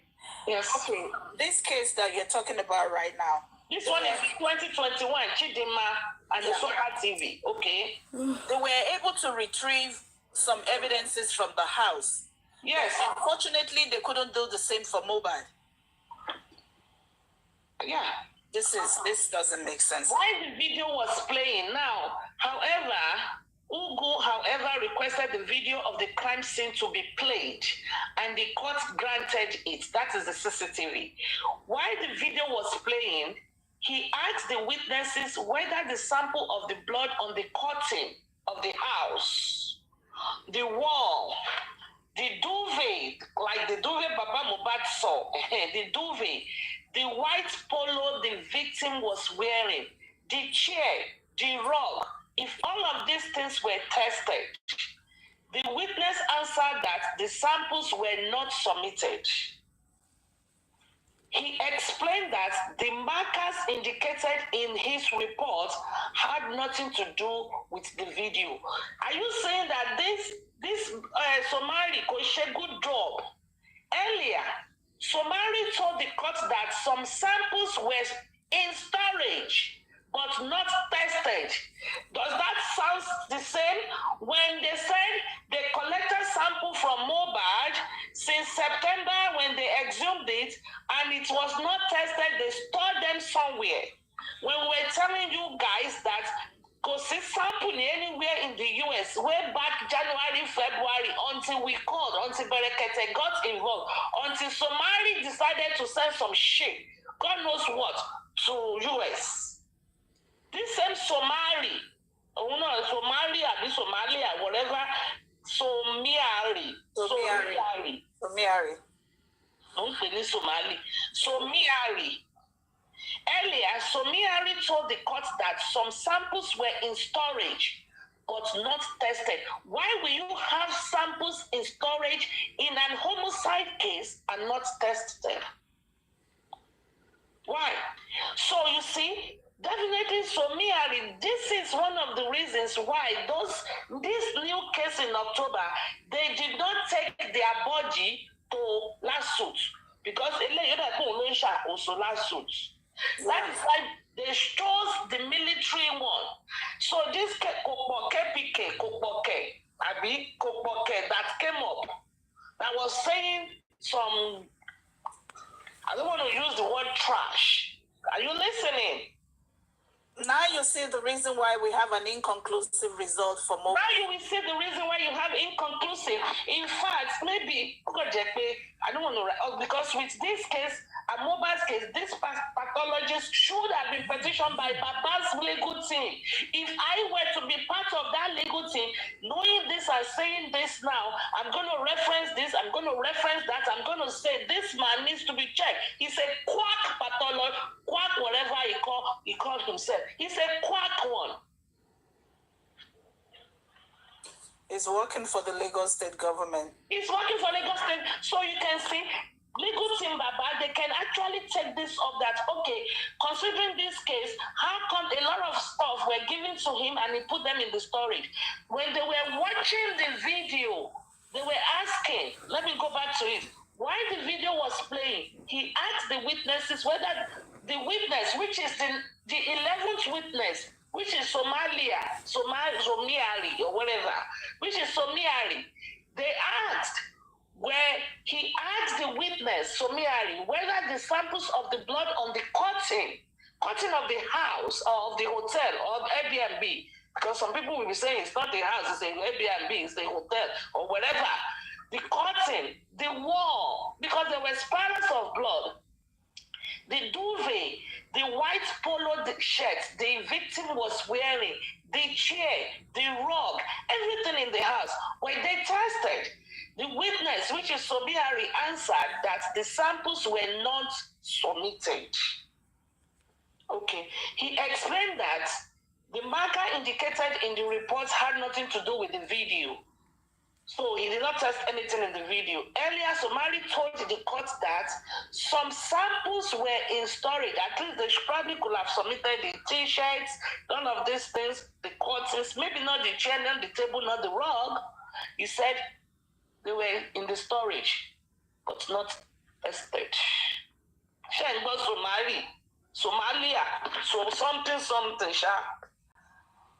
Yes. Okay, this case that you're talking about right now. This one is 2021, Chidinma and the Soka TV, okay? They were able to retrieve some evidences from the house. Yes. Unfortunately, they couldn't do the same for MOHBAD. Yeah. This doesn't make sense. Why the video was playing now? However, Ugo, requested the video of the crime scene to be played, and the court granted it. That is the CCTV. While the video was playing, he asked the witnesses whether the sample of the blood on the curtain of the house, the wall, the duvet, like the duvet Baba Mohbad saw, the duvet, the white polo the victim was wearing, the chair, the rug, if all of these things were tested, the witness answered that the samples were not submitted. He explained that the markers indicated in his report had nothing to do with the video. Are you saying that this Somali could share good job? Earlier, Somali told the court that some samples were in storage but not tested. Does that sound the same? When they said they collected sample from MOHBAD since September when they exhumed it and it was not tested, they stored them somewhere. When we're telling you guys that go see sample anywhere in the US way back January, February, until we called, until Berekete got involved, until Somali decided to send some shit, God knows what, to US. This same Somali, Somalia, whatever, Somiari, Somiari. Somali. Somiari. Earlier, Somiari told the court that some samples were in storage but not tested. Why will you have samples in storage in an homicide case and not tested? Why? So you see, definitely Somiari, this is one of the reasons why this new case in October, they did not take their body to lawsuit because also lawsuit. That is why they chose the military one. So this Kopoke that came up, that was saying some, I don't want to use the word trash. Are you listening? Now you see the reason why we have an inconclusive result for MOHBAD. Now you will see the reason why you have inconclusive. In fact, maybe, I don't want to, because with this case, a MOHBAD's case, this pathologist should have been petitioned by Baba's legal team. If I were to be part of that legal team, knowing this and saying this now, I'm going to reference this, I'm going to reference that, I'm going to say this man needs to be checked. He's a quack pathologist, quack whatever he called himself. He's a quack one. He's working for the Lagos state government. He's working for Lagos state, so you can see legal team Baba, they can actually take this up that, okay, considering this case, how come a lot of stuff were given to him and he put them in the storage? When they were watching the video, they were asking, let me go back to it, while the video was playing, he asked the witnesses whether the witness, which is the 11th witness, which is Somiari or whatever, which is Somiari, they asked, where he asked the witness, Somiari, whether the samples of the blood on the curtain of the house or of the hotel or Airbnb, because some people will be saying it's not the house, it's the Airbnb, it's the hotel or whatever, the curtain, the wall, because there were spirals of blood, the duvet, the white polo shirt the victim was wearing, the chair, the rug, everything in the house, when they tested, the witness, which is Somiari, answered that the samples were not submitted. Okay. He explained that the marker indicated in the reports had nothing to do with the video. So he did not test anything in the video. Earlier, Somiari told the court that some samples were in storage. At least they probably could have submitted the t-shirts, none of these things, the curtains, maybe not the chair, not the table, not the rug. He said they were in the storage, but not tested. Somalia, so something,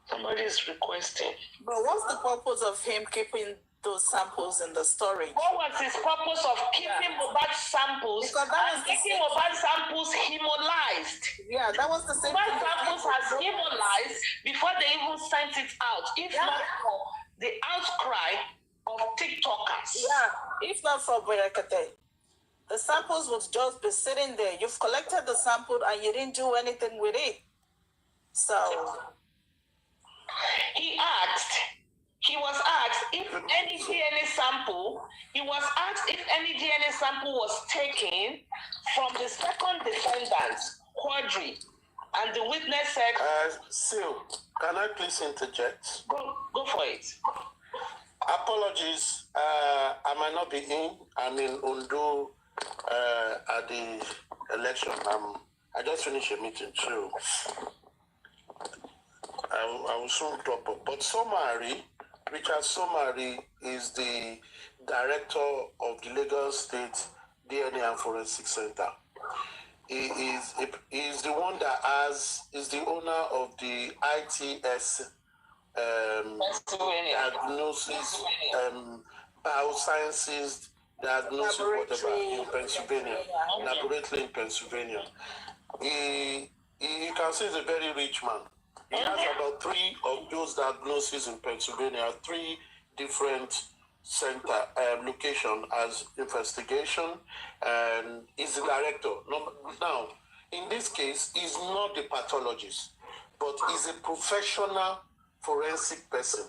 somebody is requesting. But what's the purpose of him keeping those samples in the storage? What was his purpose of keeping MOHBAD samples? Because that was keeping MOHBAD samples hemolyzed. Yeah, that was the same MOHBAD samples has hemolyzed before they even sent it out. If not for the outcry of TikTokers. Yeah, if not for Berekete, the samples would just be sitting there. You've collected the sample and you didn't do anything with it. So he was asked if any DNA sample, was taken from the second defendant, Quadri, and the witness said, Sil, can I please interject? Go for it. Apologies, I might not be in. I'm in Ondo at the election. I just finished a meeting too. I will soon drop up. But Richard Somiari is the director of the Lagos State DNA and Forensic Center. He is the one that is the owner of the ITS diagnosis, biosciences diagnosis, whatever, in Pennsylvania, laboratory in Pennsylvania. You can see he's a very rich man. He has about 3 of those diagnoses in Pennsylvania, 3 different center location as investigation, and he's the director. Now, in this case, he's not the pathologist, but he's a professional forensic person,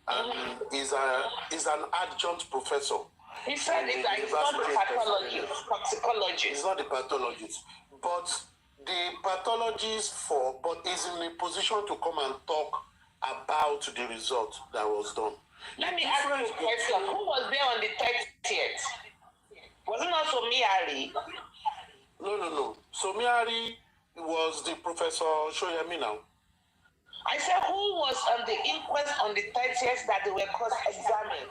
and he's an adjunct professor He said it's not the pathologist, toxicologist. It's not the pathologist, but the pathologist but is in a position to come and talk about the result that was done. Let me ask you a question. Who was there on the 30th? Was it not Somiari? No. Somiari was the Professor Shoyemi now. I said, who was on the inquest on the 30th that they were cross-examined?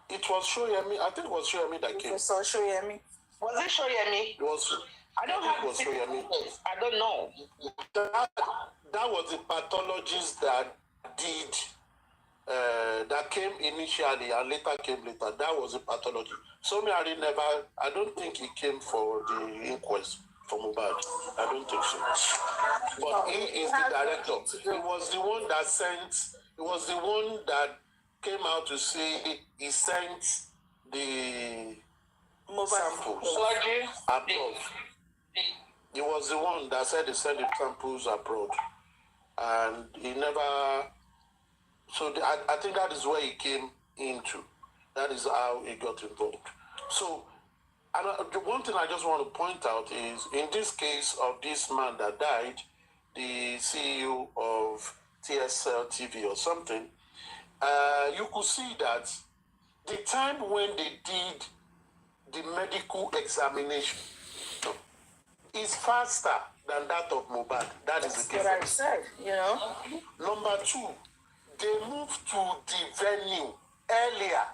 It was Shoyemi. I think it was Shoyemi that came. Professor Shoyemi. Was it Shoyemi? It was. I don't have was Shoyemi. I don't know. That was the pathologist that did. That came initially and later came later. That was the pathology. Somiari never. I don't think he came for the inquest for MOHBAD. I don't think so. But he is the director. He was the one that sent. He was the one that came out to say he sent the samples abroad. He was the one that said he sent the samples abroad, and he never. So I think that is where he came into. That is how he got involved. So, and the one thing I just want to point out is, in this case of this man that died, the CEO of TSL TV or something, you could see that the time when they did the medical examination is faster than that of MOHBAD. That is the difference. What I said, you know. Number two, they moved to the venue earlier.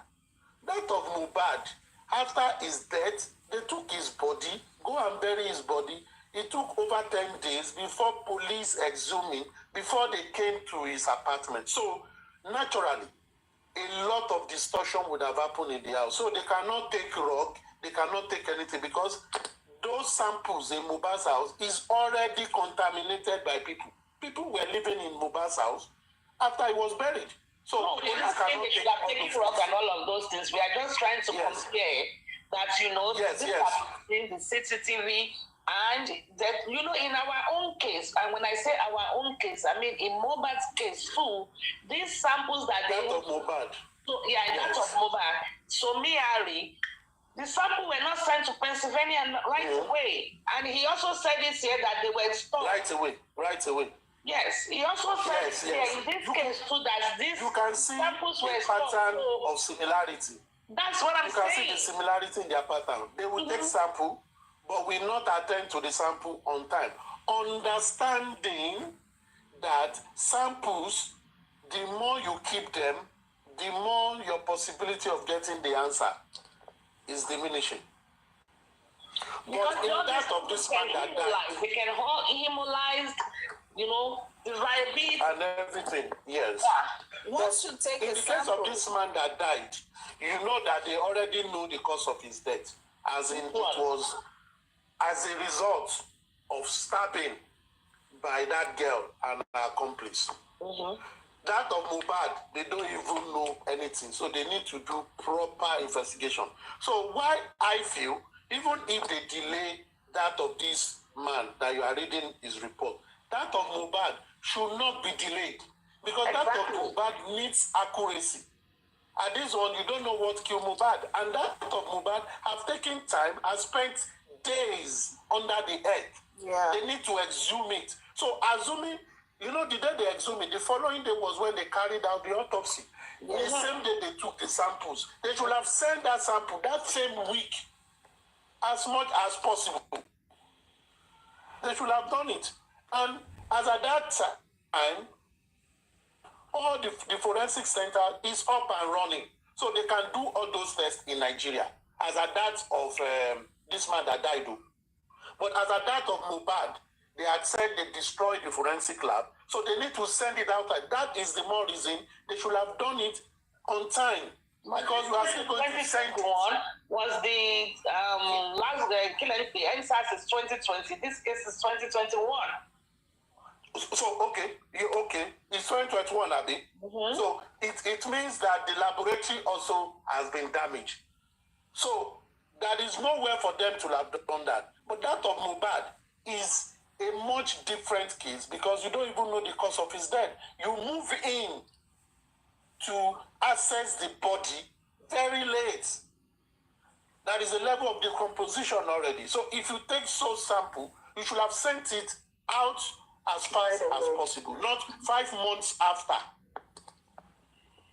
That of MOHBAD, after his death, they took his body, go and bury his body. It took over 10 days before police exhuming, before they came to his apartment. So, naturally, a lot of distortion would have happened in the house. So they cannot take rock, they cannot take anything, because those samples in MOHBAD's house is already contaminated by people. People were living in MOHBAD's house after he was buried. So no, we're not saying they should have taken rock and all of those things. We are just trying to compare that, you know, the CCTV and that, you know, in our own case, and when I say our own case, I mean in MOHBAD's case too, these samples that that of MOHBAD. So, that of MOHBAD. So the sample were not sent to Pennsylvania right away. And he also said this here that they were stopped. Right away. Yes, he also said in this case too that these samples were stopped. Pattern of similarity. That's what I'm saying. You can see the similarity in their pattern. They will take sample, but will not attend to the sample on time. Understanding that samples, the more you keep them, the more your possibility of getting the answer is diminishing. But in that of this man that died, they can all hemolyze, you know, the diabetes and everything, yes. Once you take in the case of this man that died, you know that they already know the cause of his death, as in it was as a result of stabbing by that girl and her accomplice. That of MOHBAD, they don't even know anything, so they need to do proper investigation. So why I feel, even if they delay that of this man that you are reading his report, that of MOHBAD should not be delayed, because that of MOHBAD needs accuracy. And this one, you don't know what killed MOHBAD, and that of MOHBAD have taken time and spent days under the earth. Yeah. They need to exhume it. So assuming, you know, the day they exhumed it, the following day was when they carried out the autopsy. The same day they took the samples. They should have sent that sample that same week as much as possible. They should have done it. And as at that time, all the forensic center is up and running. So they can do all those tests in Nigeria. As at that of this man that died. But as at that of MOHBAD, they had said they destroyed the forensic lab, so they need to send it out. That is the more reason they should have done it on time. Because we are still going to send one was the last killing. The NSAS is 2020. This case is 2021. So okay, it's 2021, Abi. So it means that the laboratory also has been damaged. So there is nowhere for them to have done that. But that of MOHBAD is a much different case, because you don't even know the cause of his death. You move in to access the body very late. That is a level of decomposition already. So if you take source sample, you should have sent it out as fast as possible, not 5 months after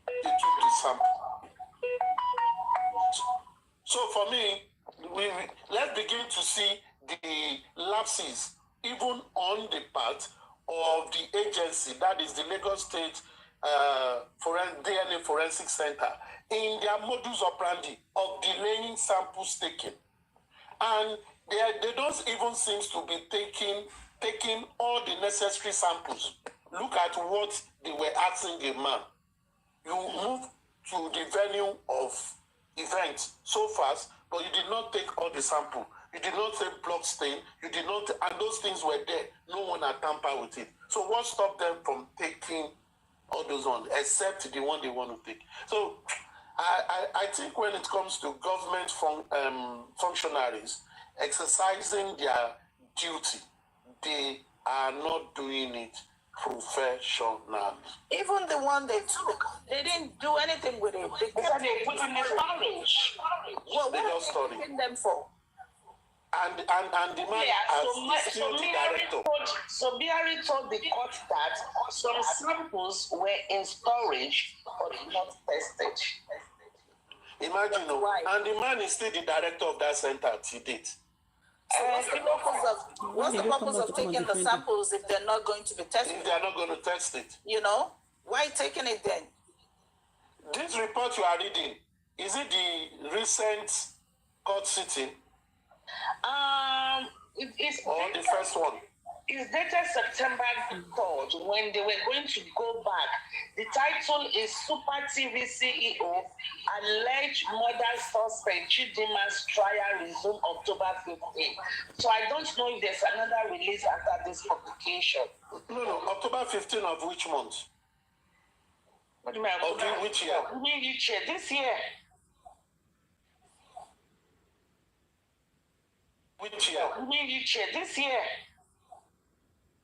you took the sample. So for me, let's begin to see the lapses even on the part of the agency, that is the Lagos State DNA Forensic Center, in their modus operandi of delaying samples taken. And they don't even seem to be taking all the necessary samples. Look at what they were asking the man. You moved to the venue of event so fast, but you did not take all the sample. You did not take blood stain. You did not, and those things were there. No one had tampered with it. So what stopped them from taking all those ones, except the one they want to take? So I think when it comes to government functionaries exercising their duty, they are not doing it professionally. Even the one they took, they didn't do anything with it. They put in the storage. What they are just they taking them for? And the man still the director. So Biari told the court that some samples were in storage but not tested. Imagine, and the man is still the director of that center to date. So what's the purpose of taking the samples if they're not going to be tested? If they're not going to test it. You know? Why taking it then? This report you are reading, is it the recent court sitting? It's or the first one? It's dated September 3rd when they were going to go back. The title is Super TV CEO Alleged Murder Suspect Chidima's Trial Resume October 15th. So I don't know if there's another release after this publication. No, October 15th of which month? What do you mean? Of which year? You mean which year? This year. Which year? You mean which year? This year.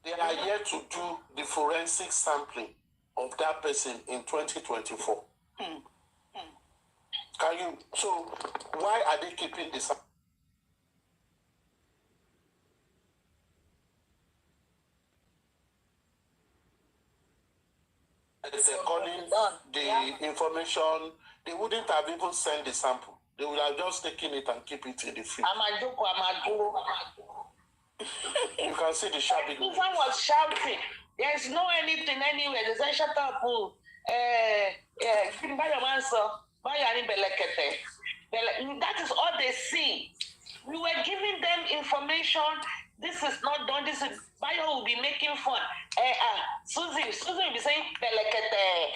They are yet to do the forensic sampling of that person in 2024. Can you? So why are they keeping this? They're calling the information. They wouldn't have even sent the sample. They would have just taken it and keep it in the fridge. You can see the shouting. Someone was shouting. There's no anything anywhere. There's a shut up. Buy your answer. Buy your belekete. That is all they see. We were giving them information. This is not done. This is Bayo will be making fun. Susie will be saying belekete.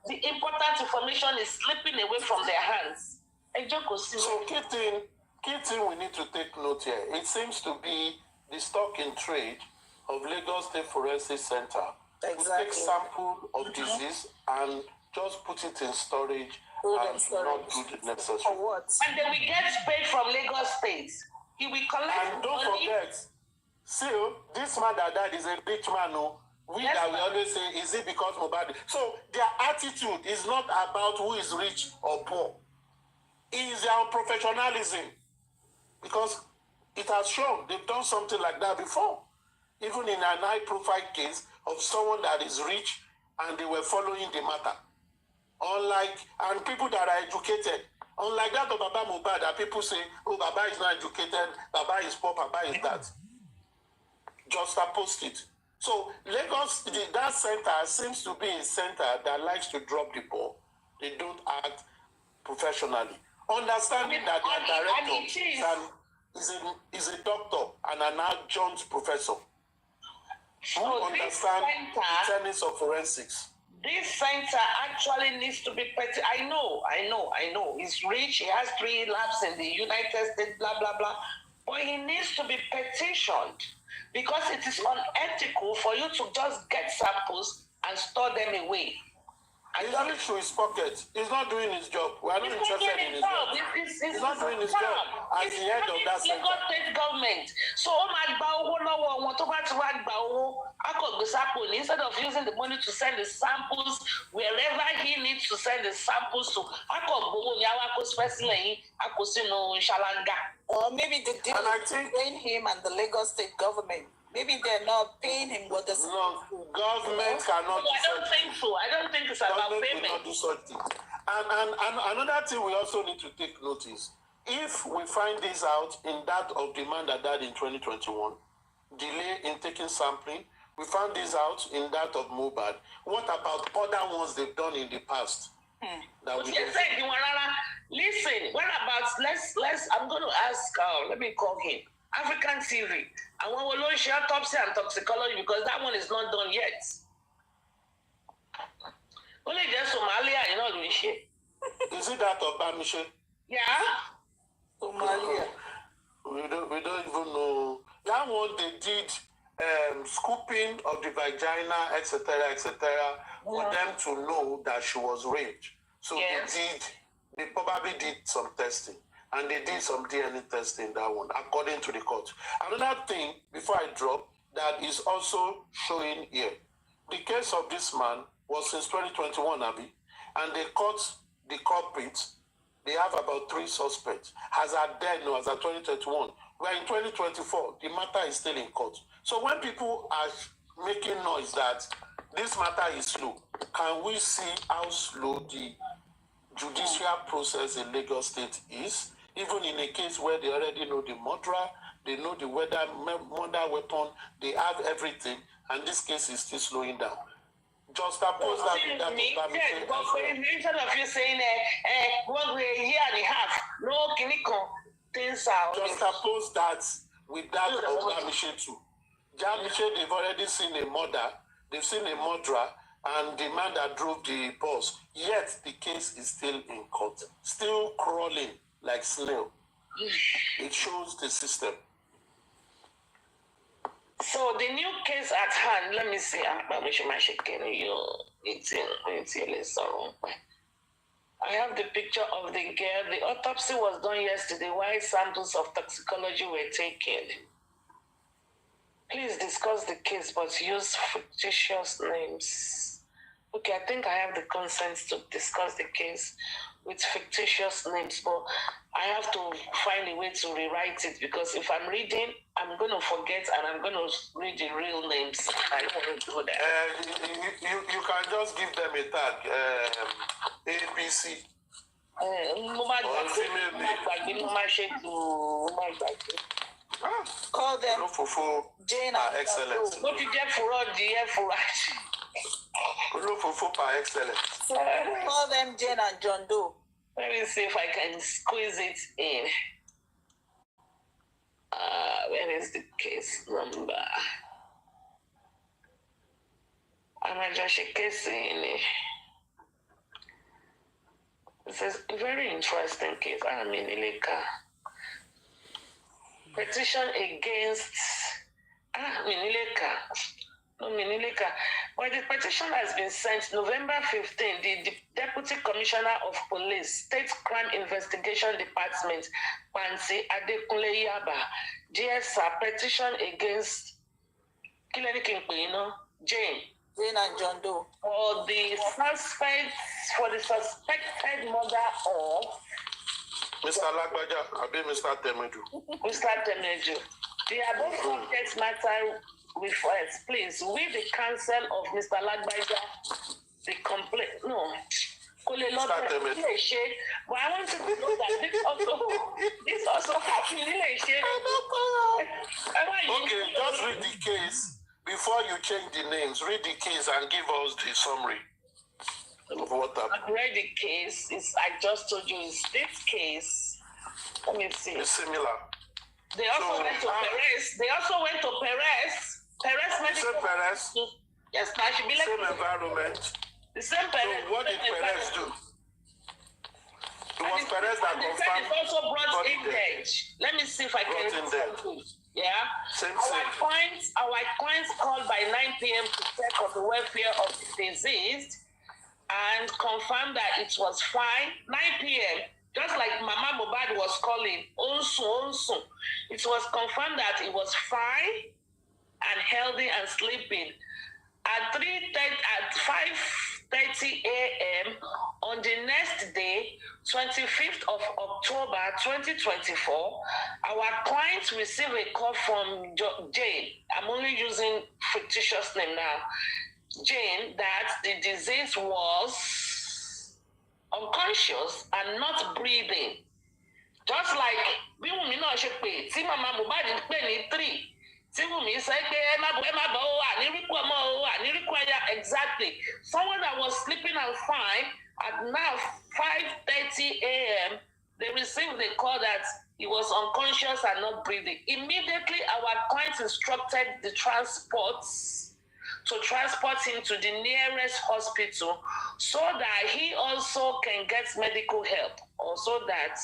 The important information is slipping away from their hands. So key thing we need to take note here. It seems to be the stock in trade of Lagos State Forensic Center. Exactly. We take sample of disease and just put it in storage and not do the necessary. For what? And then we get paid from Lagos State. He will collect and don't money. Forget, see, this man that died is a rich man. No? We always say, is it because MOHBAD? So their attitude is not about who is rich or poor. It is their professionalism. Because it has shown they've done something like that before. Even in an high-profile case of someone that is rich and they were following the matter. And people that are educated. Unlike that of Baba MOHBAD, that people say, oh, Baba is not educated, Baba is poor, Baba is that. Just post it. So Lagos, that center seems to be a center that likes to drop the ball. They don't act professionally. Understanding that their director is a doctor and an adjunct professor who understands the tenets of forensics. This center actually needs to be petty. I know. He's rich. He has 3 labs in the United States, blah, blah, blah. But he needs to be petitioned because it is unethical for you to just get samples and store them away. He's rich to his pocket. He's not doing his job. We are not interested in his job. He's not doing his job as the head of that center. Lagos State government. So So instead of using the money to send the samples wherever he needs to send the samples to, or maybe the deal between him and the Lagos state government. Maybe they're not paying him what the government cannot. I don't think so. I don't think it's about payment. Will not do such thing. And another thing we also need to take notice: if we find this out in that of the man that died in 2021, delay in taking sampling, we found this out in that of MOHBAD. What about other ones they've done in the past? That we Listen, what about let's I'm going to ask let me call him African TV. And we will launch autopsy and toxicology because that one is not done yet. Only just Somalia, you know, doing shit. Is it that of Bamishe? Yeah. Somalia. We don't even know. That one they did scooping of the vagina, etc., for them to know that she was raped. So they probably did some testing. And they did some DNA testing, that one, according to the court. Another thing, before I drop, that is also showing here. The case of this man was since 2021, Abby, and they caught the culprits. They have about 3 suspects. As at then, no, as at 2021. We're in 2024. The matter is still in court. So when people are making noise that this matter is slow, can we see how slow the judicial process in Lagos State is? Even in a case where they already know the murderer, they know the murder weapon, they have everything, and this case is still slowing down. Just suppose that instead of you saying 1 year and a half, no clinical things out. Just suppose that with that of Jamishe too. Jamishe, they've already seen a murder, they've seen a murderer, and the man that drove the bus. Yet the case is still in court, still crawling like snail. It shows the system. So the new case at hand, let me see. I have the picture of the girl. The autopsy was done yesterday while samples of toxicology were taken. Please discuss the case, but use fictitious names. Okay, I think I have the consent to discuss the case with fictitious names, but I have to find a way to rewrite it because if I'm reading, I'm going to forget and I'm going to read the real names. I don't want to do that. You can just give them a tag, ABC. Call them Jane par excellence. What you get for all the for par excellence. Call them Jane and John Doe. Let me see if I can squeeze it in. Where is the case number? I'm just a case in it. This is a very interesting case. I'm in Ilika. Petition against Minileka. No, Minileka. But the petition has been sent November 15. The Deputy Commissioner of Police, State Crime Investigation Department, Pansi Adekunle Yaba, GSA petition against Jane and John Doe for the suspected murder of Mr. Lagbaja, I be Mr. Temeju. Mr. Temeju. The above subject matter refers, please, with the counsel of Mr. Lagbaja, the complaint. No. But I want to know that this also happened. Okay, just read the case before you change the names. Read the case and give us the summary. What I've read the case. I just told you is this case. Let me see. It's similar. They also went to Perez. They also went to Perez. Perez medical. Same Perez. Yes, now she be like same environment. The same Perez. So what did Perez do? It was Perez that confirmed. It also brought in there. Let me see if I can. Yeah. Our clients called by 9 p.m. to check on the welfare of the deceased and confirmed that it was fine. 9 p.m. just like Mama Mohbad was calling, Onsu. It was confirmed that he was fine and healthy and sleeping. At 5:30 a.m. on the next day, 25th of October 2024, our clients received a call from Jane. I'm only using fictitious name now. Jane, that the disease was unconscious and not breathing. Just like bí Wùmí náà ṣe pè tí Mama Mohbad ń pè ní 3. Tí Wùmí sọ pé ẹ má bọ̀ ó àníríkú ọmọ ó àníríkú ẹ̀yà exactly. Someone that was sleeping and fine at now 5:30 a.m. they received the call that he was unconscious and not breathing. Immediately, our client instructed the transports to transport him to the nearest hospital so that he also can get medical help, or so that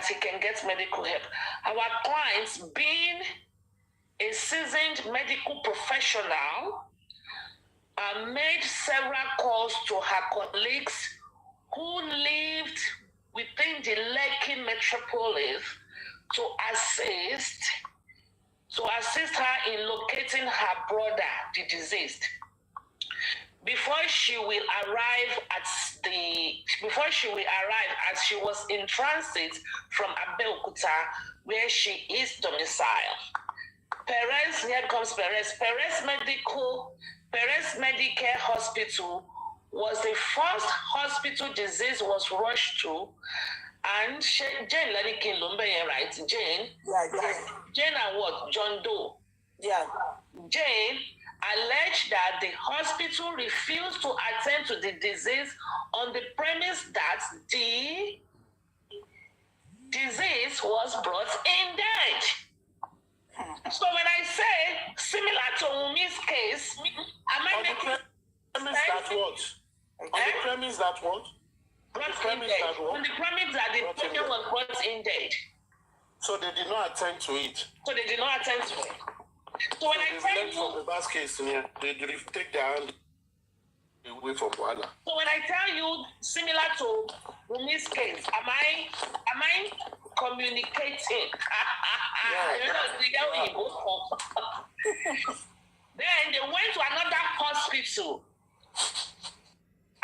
he can get medical help. Our clients, being a seasoned medical professional, made several calls to her colleagues who lived within the Lekki metropolis to assist her in locating her brother, the deceased. Before she will arrive, as she was in transit from Abeokuta, where she is domiciled. Perez, here comes Perez. Perez Medicare Hospital was the first hospital disease was rushed to. And Jane Ladikin Lumbe, right? Jane? Yeah. Jane and what? John Doe. Yeah. Jane alleged that the hospital refused to attend to the disease on the premise that the disease was brought in dead. So when I say similar to Wunmi's case, am I making sense? On the premise that what? On the premise that the patient was brought in dead. So they did not attend to it. So when I tell you, from the best case here, they take their hand away from Wala. So when I tell you similar to Wunmi's case, am I communicating? Then they went to another hospital.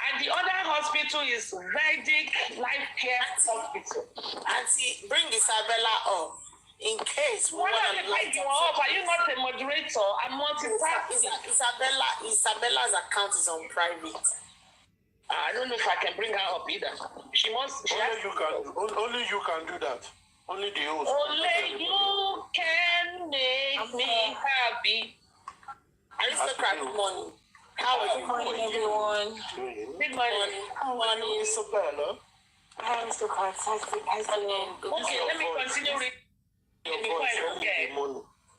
And the other hospital is Vedic Life Care Hospital. Auntie, bring Isabella up in case we What want to light you up? Are you not a moderator? I'm multitasking. Isabella's account is on private. I don't know if I can bring her up either. Only you can do that. Only the host. Only you can make me happy. Aristocrat morning. How are you? Good morning, everyone. Good morning. Isabella. Hi, Mr. Clark. Okay, let me continue reading before I forget.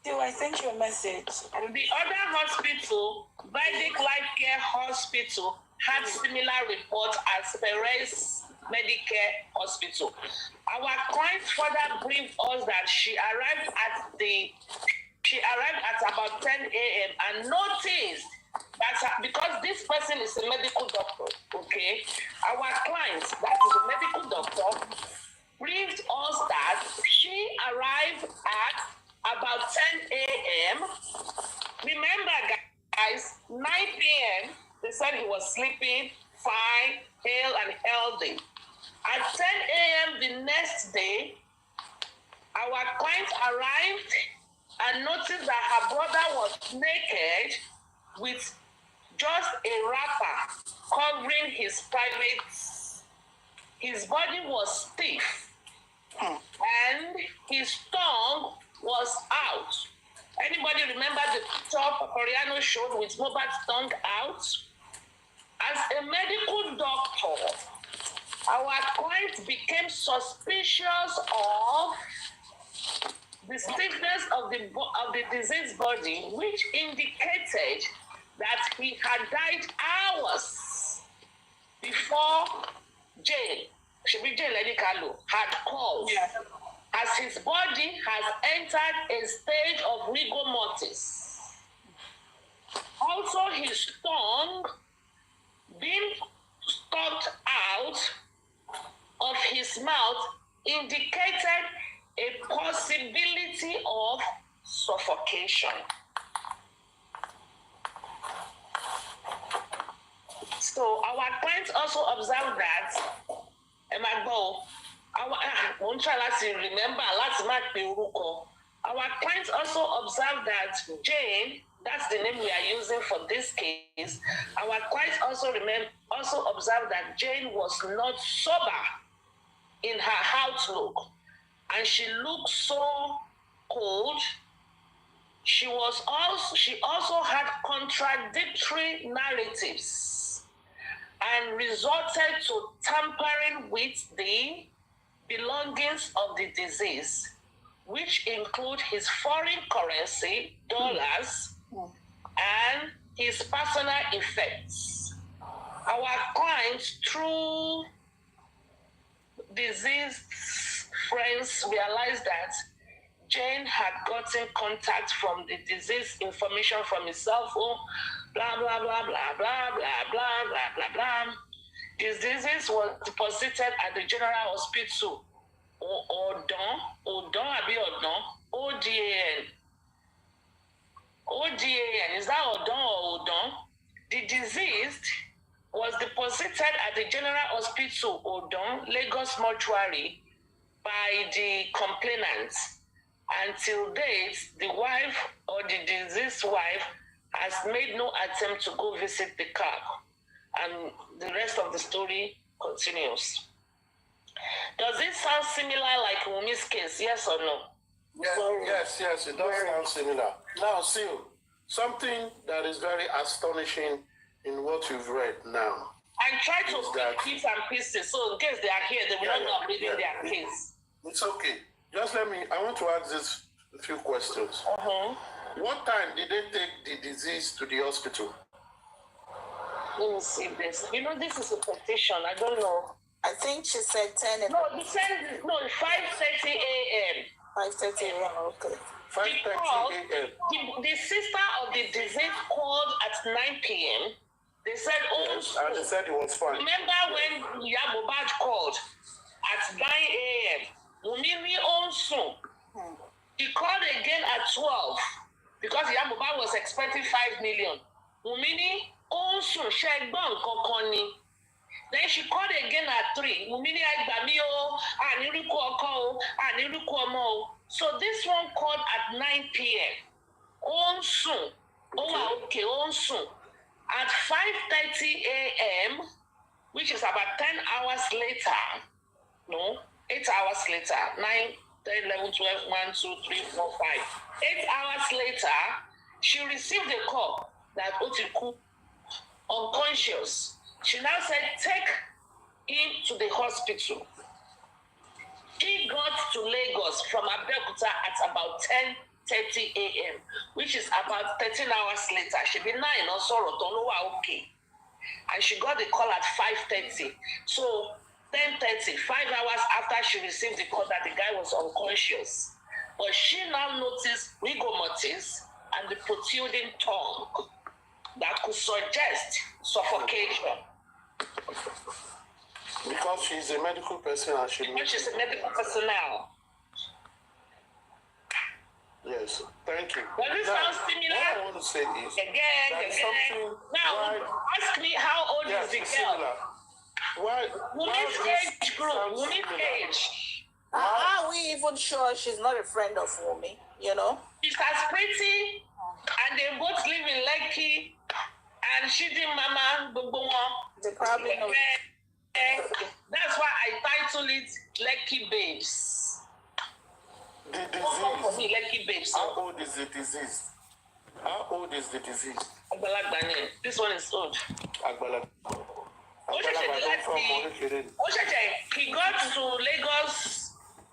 So I sent you a message. The other hospital, Vedic Life Care Hospital, had similar reports as Perez Medicare Hospital. Our client further briefed us that she arrived at about 10 a.m. and noticed that because this person is a medical doctor, okay, our client, that is a medical doctor, briefed us that she arrived at about 10 a.m. Remember, guys, 9 p.m., they said he was sleeping, fine, hale, and healthy. At 10 a.m. the next day, our client arrived and noticed that her brother was naked with just a wrapper covering his privates. His body was stiff and his tongue was out. Anybody remember the picture Coriano showed with MOHBAD's tongue out? As a medical doctor, our client became suspicious of the stiffness of the diseased body, which indicated that he had died hours before Jane had called, as his body has entered a stage of rigor mortis. Also, his tongue being stuck out of his mouth indicated a possibility of suffocation. So our client also observed that, I'm trying to remember, our client also observed that Jane, that's the name we are using for this case, our client also observed that Jane was not sober in her outlook, and she looked so cold. She also had contradictory narratives and resorted to tampering with the belongings of the deceased, which include his foreign currency, dollars, and his personal effects. Our clients, through deceased friends, realized that Jane had gotten contact from the deceased information from his cell phone, blah, blah, blah, blah, blah, blah, blah, blah, blah, blah. The disease was deposited at the General Hospital, ODAN, is that ODAN or ODAN? The deceased was deposited at the General Hospital, ODAN, Lagos Mortuary, by the complainant. Until date, the wife or the deceased wife has made no attempt to go visit the car. And the rest of the story continues. Does it sound similar like Wumi's case, yes or no? Yes, it does sound similar. Now, see, something that is very astonishing in what you've read now. I try to pick bits and pieces, so in case they are here, they will not know I'm reading their case. It's okay. Just I want to ask this a few questions. What time did they take the disease to the hospital? Let me see this. You know, this is a petition. I don't know. I think she said 10. No, 5:30 a.m. 5:30 a.m. Okay. 5:30 a.m. The sister of the deceased called at 9 p.m. They said, and they said it was fine. Remember when MOHBAD called at 9 a.m. Mumini also. He called again at 12 because MOHBAD was expecting 5 million. Mumini also Shegbon Kokoni. Then she called again at 3. Mumini Agbamio, Aniruku Oko, Aniruku Omo. So this one called at 9 p.m. Also, also. At 5:30 a.m., which is about 10 hours later, 8 hours later, 9, 10, 11, 12, 1, 2, 3, 4, 5. 8 hours later, she received a call that Otiku, unconscious. She now said, take him to the hospital. She got to Lagos from Abeokuta at about 10:30 a.m., which is about 13 hours later. She be 9 or so, okay. And she got the call at 5:30. So 10:30, 5 hours after she received the call that the guy was unconscious. But she now noticed rigor mortis and the protruding tongue that could suggest suffocation. Because she's a medical person and she's a medical personnel. Yes, thank you. Does this sound similar? What I want to say is again. Now, ask me how old is the girl? Similar. Woman's age group, woman's age. How are we even sure she's not a friend of Wumi, you know? She's as pretty, and they both live in Lekki, and she did Mama Bobo. They probably know. That's why I titled it Lekki Babes. The disease. Me, Lekki Babes. How old is the disease? How old is the disease? Agbalagba. This one is old. Agbalagba.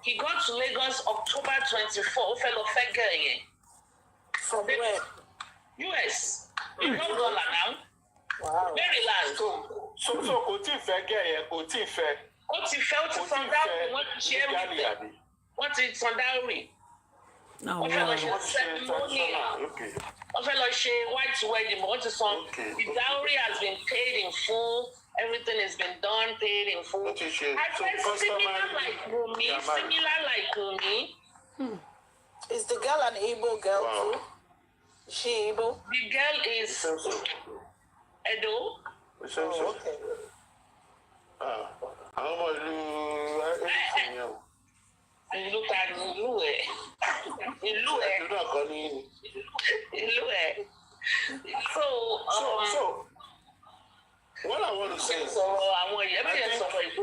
He got to Lagos October 24. From where? US. You know dollar now. Wow. Maryland. So Oti Fege, Oti Fe. Oti Fe, Sandari. What is Sandari? No, What ceremonial? Okay. White wedding. What is on? The dowry has been paid in full. Everything has been done, paid in full. I said similar like Wumi. Is the girl an Igbo girl too? Is she Igbo? The girl is Edo. Oh, okay. So what I want to say is,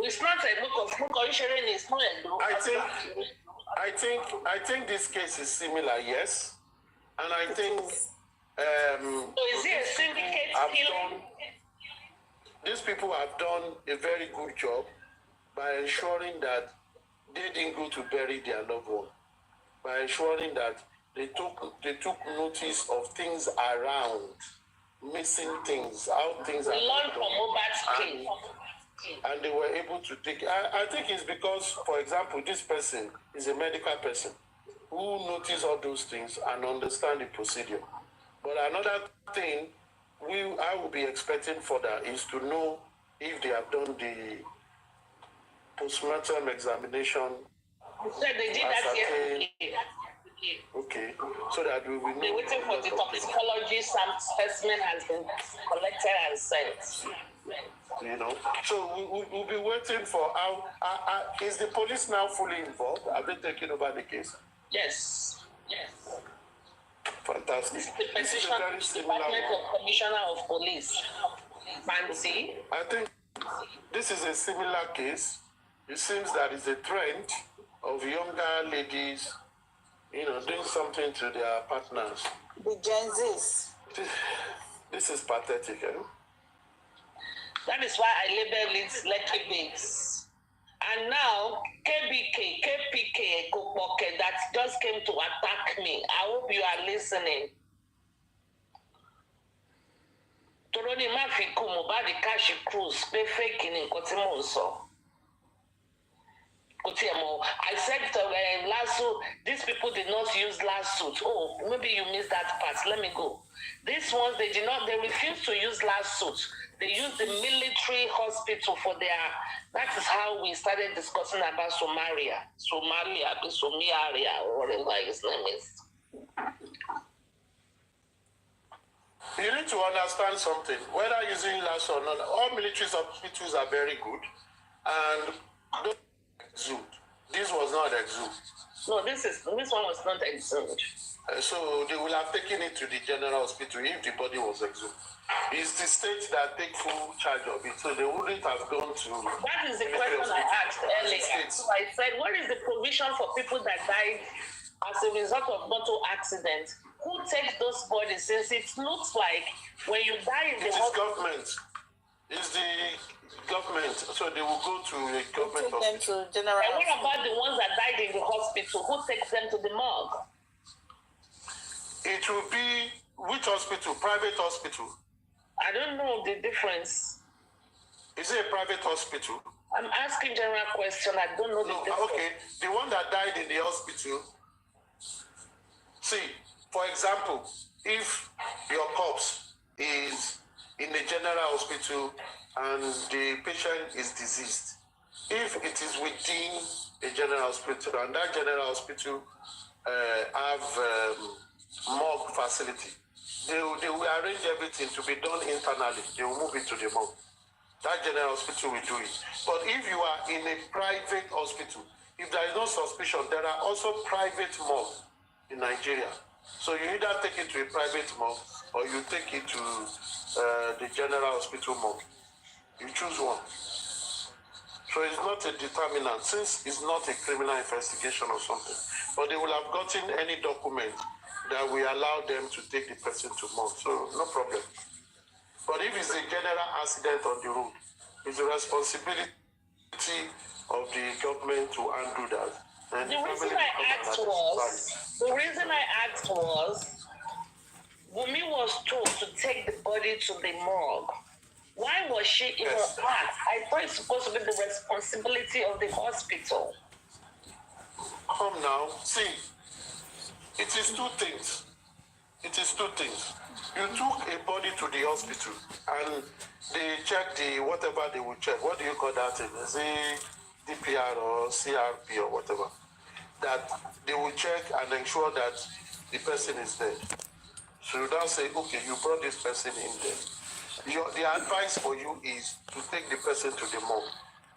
it's not a book of sharing. It's not I think this case is similar, yes, and I think so is it a syndicate killing? These people have done a very good job by ensuring that they didn't go to bury their loved one, by ensuring that they took notice of things around, missing things, how things are learned from MOHBAD's case. And they were able to take. I think it's because, for example, this person is a medical person who notice all those things and understand the procedure. But another thing I will be expecting further is to know if they have done the postmortem examination. So they did that yesterday. Okay, so that we will know. They're waiting for the toxicology. Some specimen has been collected and sent. You know, so we'll be waiting for how. Is the police now fully involved? Have they taken over the case? Yes. Yes. Fantastic. The petition Department of Commissioner of Police. Fancy. I think this is a similar case. It seems that it's a trend of younger ladies, doing something to their partners. The Gen Zs. This is pathetic, eh? That is why I label it Lucky Babes. And now, KPK, Kopoke, that just came to attack me. I hope you are listening. Toroni Mafiku Mubadi Kashi Cruz, be fake in Kotimonso. I said to lasso, these people did not use lawsuit. Oh, maybe you missed that part. Let me go. These ones, they refused to use lawsuit. They used the military hospital for that is how we started discussing about Somalia, or whatever his name is. You need to understand something. Whether using lasso or not, all military hospitals are very good. And exhumed. This was not exhumed. No, this one was not exhumed. So they will have taken it to the general hospital if the body was exhumed. It's the state that take full charge of it, so they wouldn't have gone to. That is the question I asked earlier. So I said, what is the provision for people that died as a result of motor accident? Who takes those bodies? Since it looks like when you die in the hospital, government. It's the government, so they will go to a government hospital. And what about the ones that died in the hospital? Who takes them to the morgue? It will be which hospital? Private hospital. I don't know the difference. Is it a private hospital? I'm asking general question. I don't know the difference. Okay, the one that died in the hospital. See, for example, if your corpse is in a general hospital and the patient is deceased, if it is within a general hospital and that general hospital have morgue facility, they will arrange everything to be done internally. They will move it to the morgue. That general hospital will do it. But if you are in a private hospital, if there is no suspicion, there are also private morgues in Nigeria. So you either take it to a private morgue or you take it to the general hospital morgue. You choose one. So it's not a determinant, since it's not a criminal investigation or something. But they will have gotten any document that will allow them to take the person to morgue. So no problem. But if it's a general accident on the road, it's the responsibility of the government to undo that. And the reason I asked was, Wumi was told to take the body to the morgue. Why was she even asked? I thought it's supposed to be the responsibility of the hospital. Come now, see, it is two things. it is two things. You took a body to the hospital and they check the whatever they will check. What do you call that thing? Is it DPR or CRP or whatever? That they will check and ensure that the person is dead. So you don't say, okay, you brought this person in there. The advice for you is to take the person to the morgue.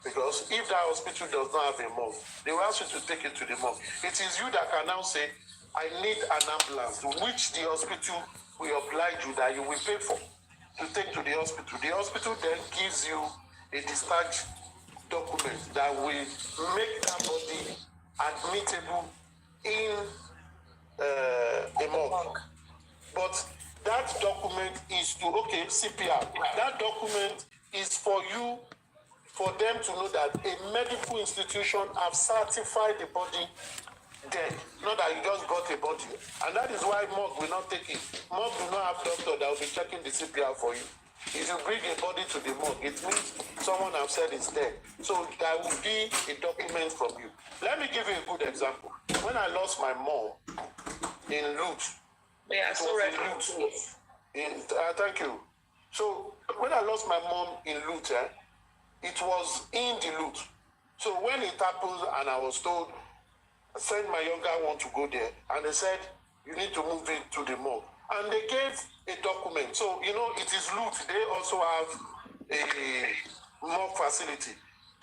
Because if that hospital does not have a morgue, they will ask you to take it to the morgue. It is you that can now say, I need an ambulance, which the hospital will oblige you that you will pay for to take to the hospital. The hospital then gives you a discharge document that will make that body admittable in a morgue. But that document is to, okay, CPR. That document is for you, for them to know that a medical institution have certified the body dead. Not that you just got a body. And that is why morgue will not take it. Morgue will not have doctor that will be checking the CPR for you. If you bring a body to the morgue, it means someone have said it's dead. So there will be a document from you. Let me give you a good example. When I lost my mom in Lutz, thank you. So when I lost my mom in Lutz, it was in the Lutz. So when it happened and I was told, send my younger one to go there, and they said, you need to move it to the morgue. And they gave a document. So, you know, it is Lutz. They also have a morgue facility.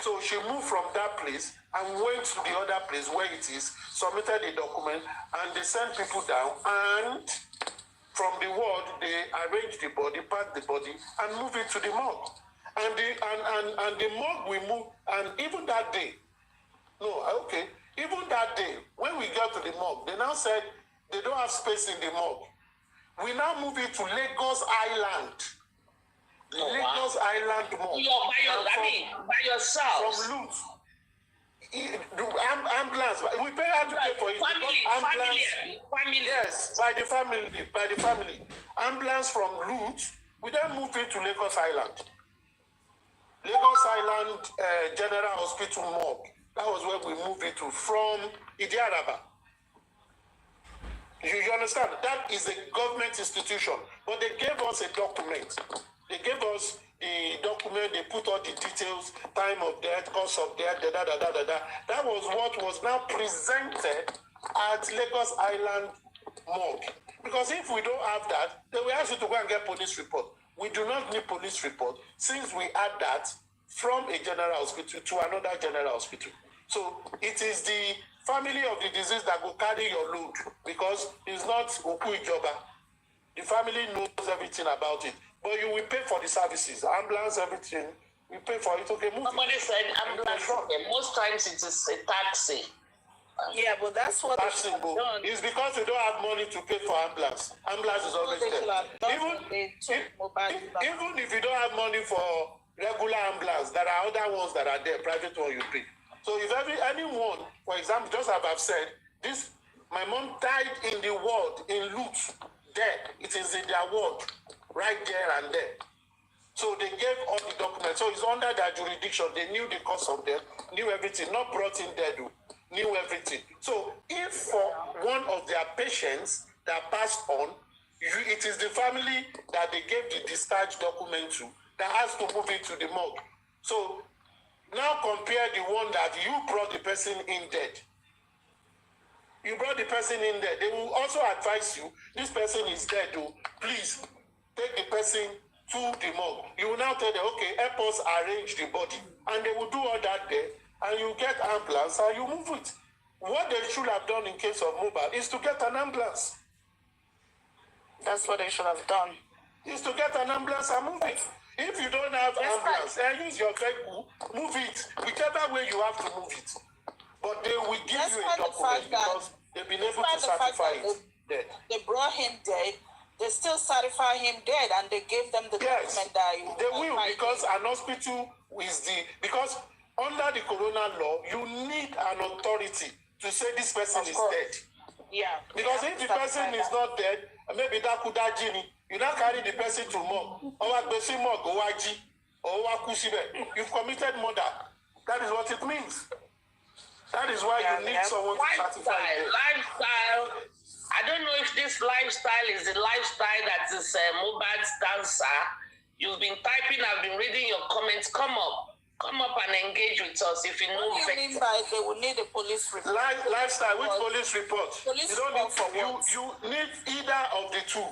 So she moved from that place and went to the other place where it is, submitted the document, and they sent people down, and from the ward, they arranged the body, packed the body, and moved it to the morgue. And the morgue we moved, and even that day, even that day, when we got to the morgue, they now said they don't have space in the morgue. We now move it to Lagos Island. Lagos Island morgue. By yourself. From Lutz. Ambulance. We pay how to pay for it. Family. Yes, by the family. Ambulance from Lutz, we then move it to Lagos Island. Lagos Island General Hospital morgue. That was where we moved it to from Idiaraba. You understand? That is a government institution. But they gave us a document. They gave us the document, they put all the details, time of death, cause of death, That was what was now presented at Lagos Island morgue. Because if we don't have that, then we ask you to go and get police report. We do not need police report since we add that from a general hospital to another general hospital. So it is the family of the disease that will carry your load because it's not Oku Ijoba. The family knows everything about it. But you will pay for the services, ambulance, everything. We pay for it. Okay, move. Somebody said ambulance. Most times it is a taxi. Yeah, but that's what taxi go. It's because you don't have money to pay for ambulance. Ambulance is always there. Even if you don't have money for regular ambulance, there are other ones that are there, private one you pay. So if anyone, for example, just as I've said, my mom died in the ward in Lutz, dead. It is in their ward, right there and there. So they gave all the documents. So it's under their jurisdiction. They knew the cause of death, knew everything, not brought in dead, knew everything. So if for one of their patients that passed on, it is the family that they gave the discharge document to that has to move it to the morgue. So now compare the one that you brought the person in dead. You brought the person in there. They will also advise you, this person is dead, please take the person to the morgue. You will now tell them, okay, help us arrange the body. And they will do all that there, and you get ambulance and you move it. What they should have done in case of MOHBAD is to get an ambulance. That's what they should have done. Is to get an ambulance and move it. If you don't have ambulance, then use your vehicle, move it, whichever way you have to move it. But they will give you a document because they've been able to certify it dead. They brought him dead. They still certify him dead, and they gave them the document that they will, because an hospital is because under the corona law, you need an authority to say this person is dead. Yeah. Because if the person is not dead, maybe that could have Jimmy. You now carry the person to morgue. You've committed murder. That is what it means. That is why you need someone to certify it. Lifestyle. I don't know if this lifestyle is the lifestyle that is MOHBAD's dancer, you've been typing, I've been reading your comments. Come up and engage with us if you know. What do you mean by they will need a police report? Lifestyle, which police report? Police you don't report for need, what? you need either of the two.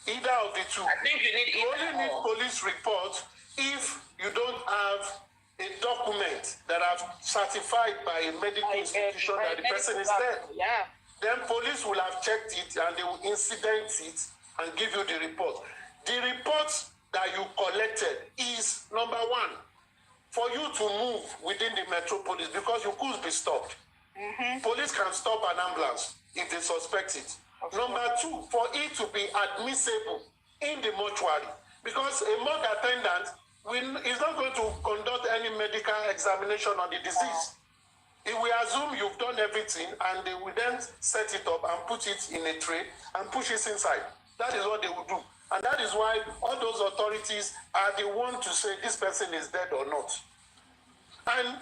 Either of the two. I think you need You only need police report if you don't have a document that have certified by a medical institution that the person is dead. Yeah. Then police will have checked it and they will incident it and give you the report. The report that you collected is number one, for you to move within the metropolis because you could be stopped. Police can stop an ambulance if they suspect it. Number two, for it to be admissible in the mortuary because a morgue attendant is not going to conduct any medical examination on the disease. If we assume you've done everything and they will then set it up and put it in a tray and push it inside. That is what they will do. And that is why all those authorities are the ones to say this person is dead or not. And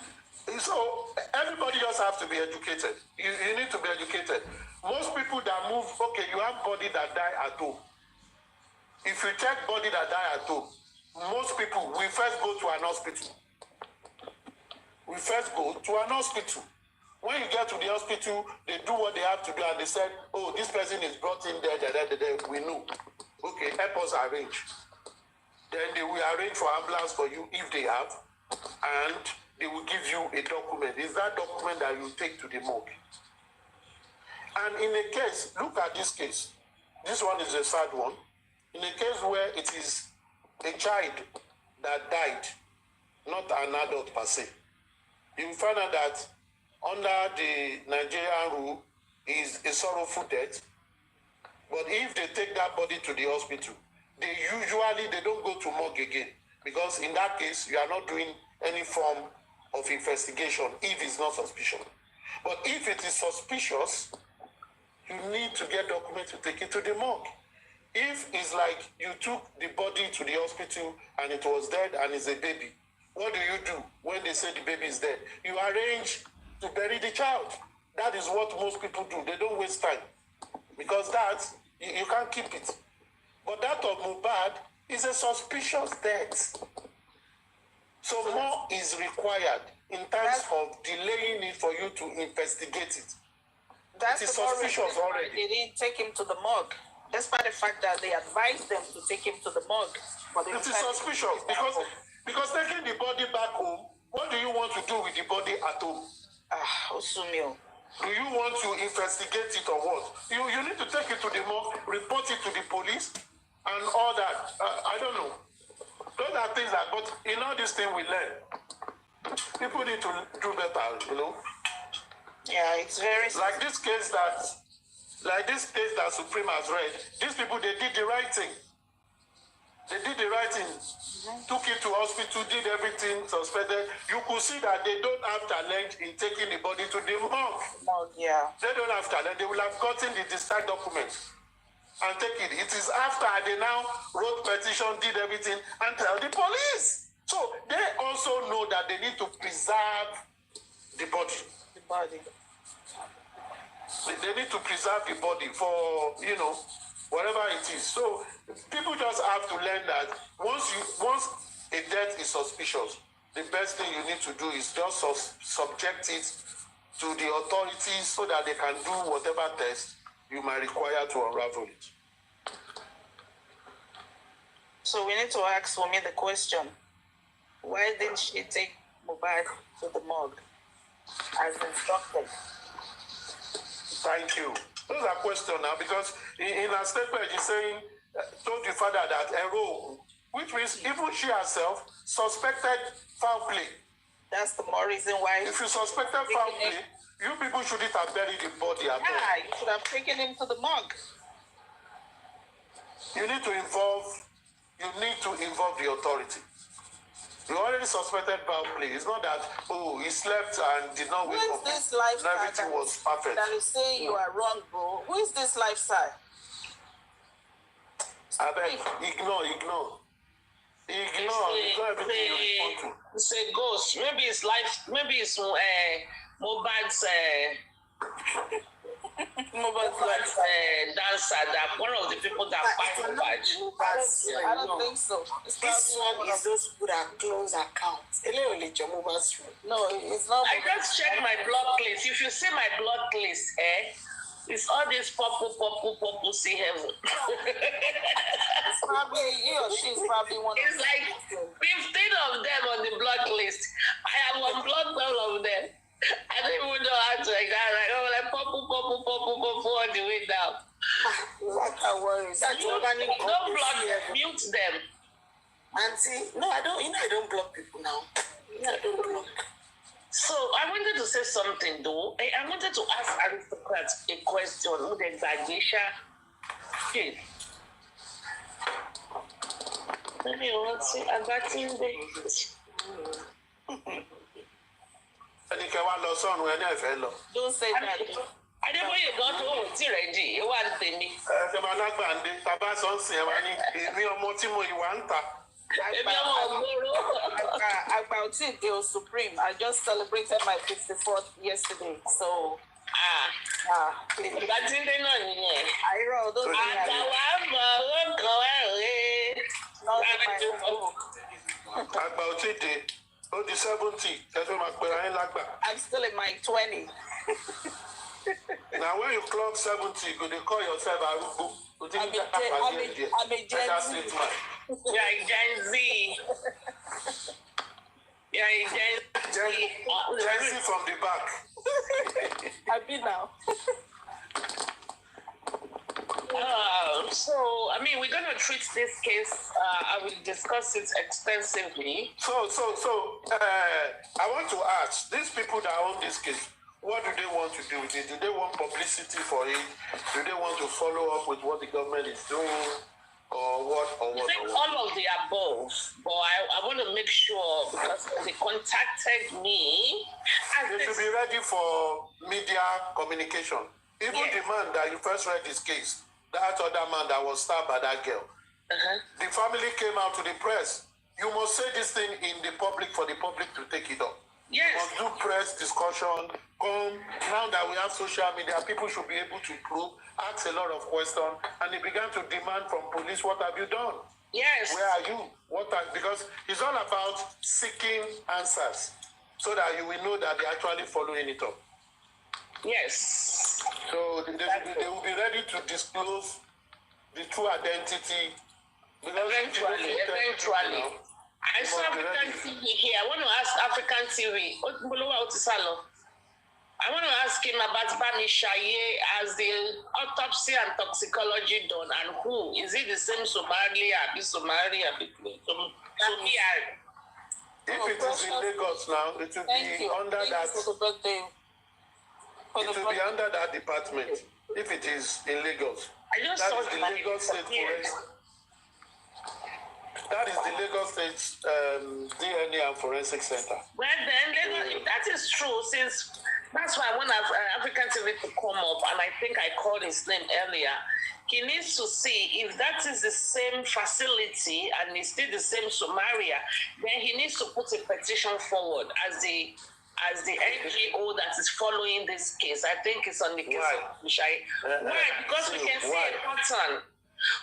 so everybody just have to be educated. You need to be educated. Most people that move, okay, you have body that die at home. If you check body that die at home, most people will first go to an hospital. We first go to an hospital. When you get to the hospital, they do what they have to do and they said, oh, this person is brought in there, we know. Okay, help us arrange. Then they will arrange for ambulance for you if they have, and they will give you a document. It's that document that you take to the morgue. And in a case, look at this case. This one is a sad one. In a case where it is a child that died, not an adult per se, you will find out that under the Nigerian rule is a sorrowful death. But if they take that body to the hospital, they don't go to morgue again. Because in that case, you are not doing any form of investigation if it's not suspicious. But if it is suspicious, you need to get documents to take it to the morgue. If it's like you took the body to the hospital and it was dead and it's a baby, what do when they say the baby is dead? You arrange to bury the child. That is what most people do. They don't waste time. Because that, you can't keep it. But that of MOHBAD is a suspicious death. So more is required in terms of delaying it for you to investigate it. That's it is the more suspicious reason why already. they didn't take him to the morgue. Despite the fact that they advised them to take him to the morgue. But it is suspicious because taking the body back home, what do you want to do with the body at home? Osumio. Do you want to investigate it or what? You need to take it to the morgue, report it to the police, and all that. I don't know. Those are things that, but in all this thing we learn. People need to do better, you know. Yeah, it's very like this case that Supreme has read. These people, they did the right thing. They did the right thing. Took it to hospital, did everything, suspected. You could see that they don't have talent in taking the body to the morgue. Yeah. They don't have talent. They will have gotten the discharge documents and take it. It is after they now wrote petition, did everything, and tell the police. So they also know that they need to preserve the body. The body. They need to preserve the body for, whatever it is. So people just have to learn that once a death is suspicious, the best thing you need to do is just subject it to the authorities so that they can do whatever test you might require to unravel it. So we need to ask Wunmi the question, why didn't she take MOHBAD to the morgue as instructed? Thank you. Those are questions now because in her statement she's saying, told the father that which means even she herself suspected foul play. That's the more reason why. If you suspected foul play, you people shouldn't have buried the body at all. Yeah, you should have taken him to the morgue. You need to involve the authority. You already suspected foul play. It's not that, he slept and did not wake up. Who is this lifestyle everything was perfect. that is saying you are wrong, bro? Who is this lifestyle? I beg, ignore everything you respond to. It's a ghost. Maybe it's MOHBAD's MOHBAD's dance that one of the people that fight Mohbad. I don't think so. This one is those people that close accounts. No, it's not. I just checked my block list. If you see my block list, it's all this purple, see heaven. It's probably he or she's probably one. It's like 15 of them on the block list. I have unblocked all of them. I don't even know how to like purple all the way down. What a worry. Don't block them, mute them. Auntie, no, I don't. I don't block people now. I don't block. So I wanted to say something though. I wanted to ask aristocrats a question. Who the Zagisha? Okay. Let me see. I got in there. Don't say that. I don't know you got home. It's ready. You want me? About it, they were supreme. I just celebrated my 54th yesterday, so. Please. That's in the I wrote those About it, the 70. I'm still in my 20s. Now, when you clock 70, you could call yourself a Rubu. I'm a Gen Z. Yeah, Gen Z. Yeah, Gen Z from the back. I've been now. So, I mean, we're going to treat this case. I will discuss it extensively. So, I want to ask, these people that own this case, what do they want to do with it? Do they want publicity for it? Do they want to follow up with what the government is doing? Or what? I think all of the above, but I want to make sure because they contacted me. You should be ready for media communication. Even the man that you first read his case, that other man that was stabbed by that girl, the family came out to the press. You must say this thing in the public for the public to take it up. Yes. You must do press discussion. Now that we have social media, people should be able to probe, ask a lot of questions, and they began to demand from police, what have you done? Yes. Where are you? Because it's all about seeking answers so that you will know that they're actually following it up. Yes. So they will be ready to disclose the true identity. Eventually. I saw African TV here. I want to ask African TV. I want to ask him about Bami Shaye as the autopsy and toxicology done, and who is it? The same Somalia? If it is in Lagos now, it will be under that. It will be under that department. If it is in Lagos, that is the Lagos State Forensic. That is the Lagos State DNA and Forensic Center. Well, then, if that is true, since that's why I want African TV to come up, and I think I called his name earlier. He needs to see if that is the same facility and it's still the same Somalia, then he needs to put a petition forward as the NGO that is following this case. I think it's on the case of Mishai. Why? Because we can see a pattern.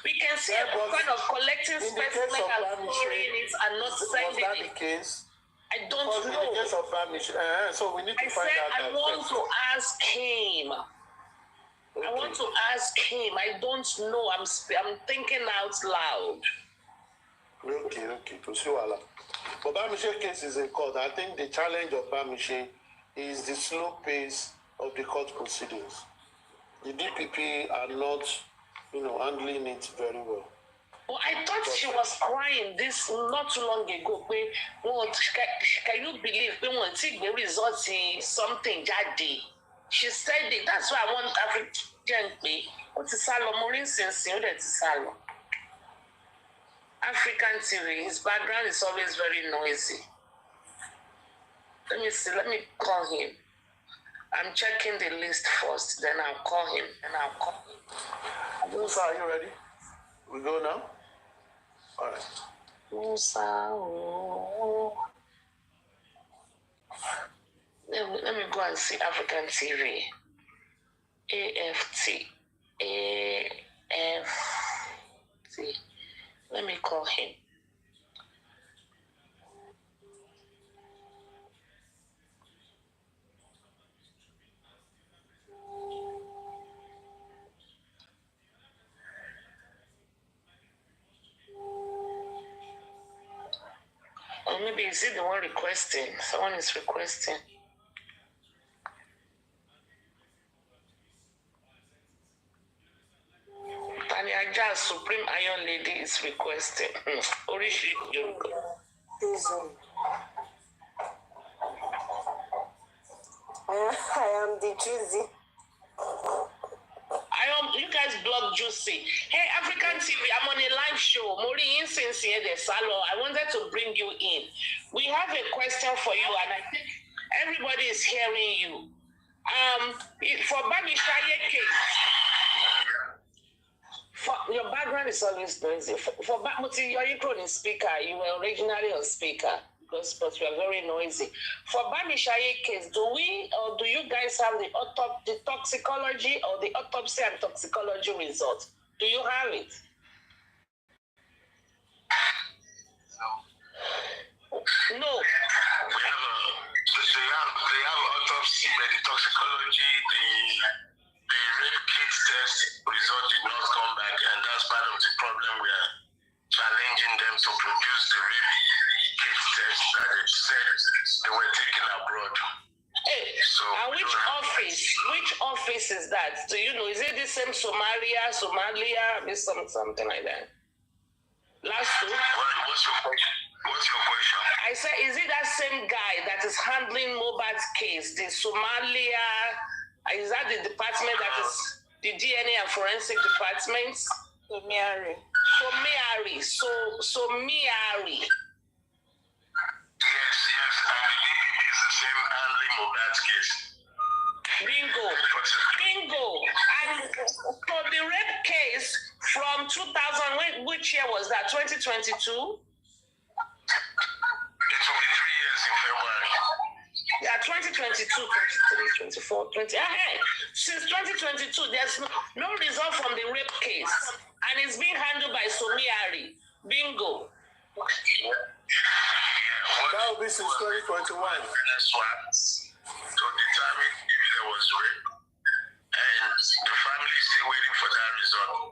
We can see a pattern of collecting specimens and storing it and not sending it. Was that the case? I don't know. In the case of Bamish, so we need to find out. I want to ask him. Okay. I want to ask him. I don't know. I'm thinking out loud. Okay. But Bamiche case is in court. I think the challenge of Bamiche is the slow pace of the court proceedings. The DPP are not, handling it very well. Well, I thought she was crying this not too long ago. Can you believe when take the results in something daddy? She said it. That's why I want African pay. What is Salom? Maureen Sensi, that is Salom. African TV, his background is always very noisy. Let me see, let me call him. I'm checking the list first, then I'll call him, Musa, are you ready? We go now? All right. Musa, let me go and see African TV. AFT. maybe is it the one requesting? Someone is requesting. Tanya Aja, Supreme Iron Lady is requesting. Orishi, I am the Juicy. You guys blog Juicy. Hey, African TV, I'm on a live show. Mori Insincere de Salo. I wanted to bring you in. We have a question for you, and I think everybody is hearing you. For Babi Shaye case, your background is always noisy. For Babi, you're a speaker. You were originally a speaker. But we are very noisy. For Babi Shaye case, do you guys have the toxicology or the autopsy and toxicology results? Do you have it? No. They have autopsy, but the toxicology, the rape kit test result did not come back, and that's part of the problem. We are challenging them to produce the rape kit test that they said they were taken abroad. Hey, so and which office is that? Do you know? Is it the same Somalia, something like that? Last two. What's your question? I said, is it that same guy that is handling MOHBAD's case? The Somalia, is that the department that is the DNA and forensic departments? Somiari. Yes, and the DPP is the same handling MOHBAD's case. Bingo. And so the rape case from 2000, which year was that? 2022? It will be 3 years in February. Yeah, 2022, 23, 24, 20. Since 2022, there's no result from the rape case. And it's being handled by Somiari. Bingo. That will be since 2021. To determine if there was rape. And the family is still waiting for that result.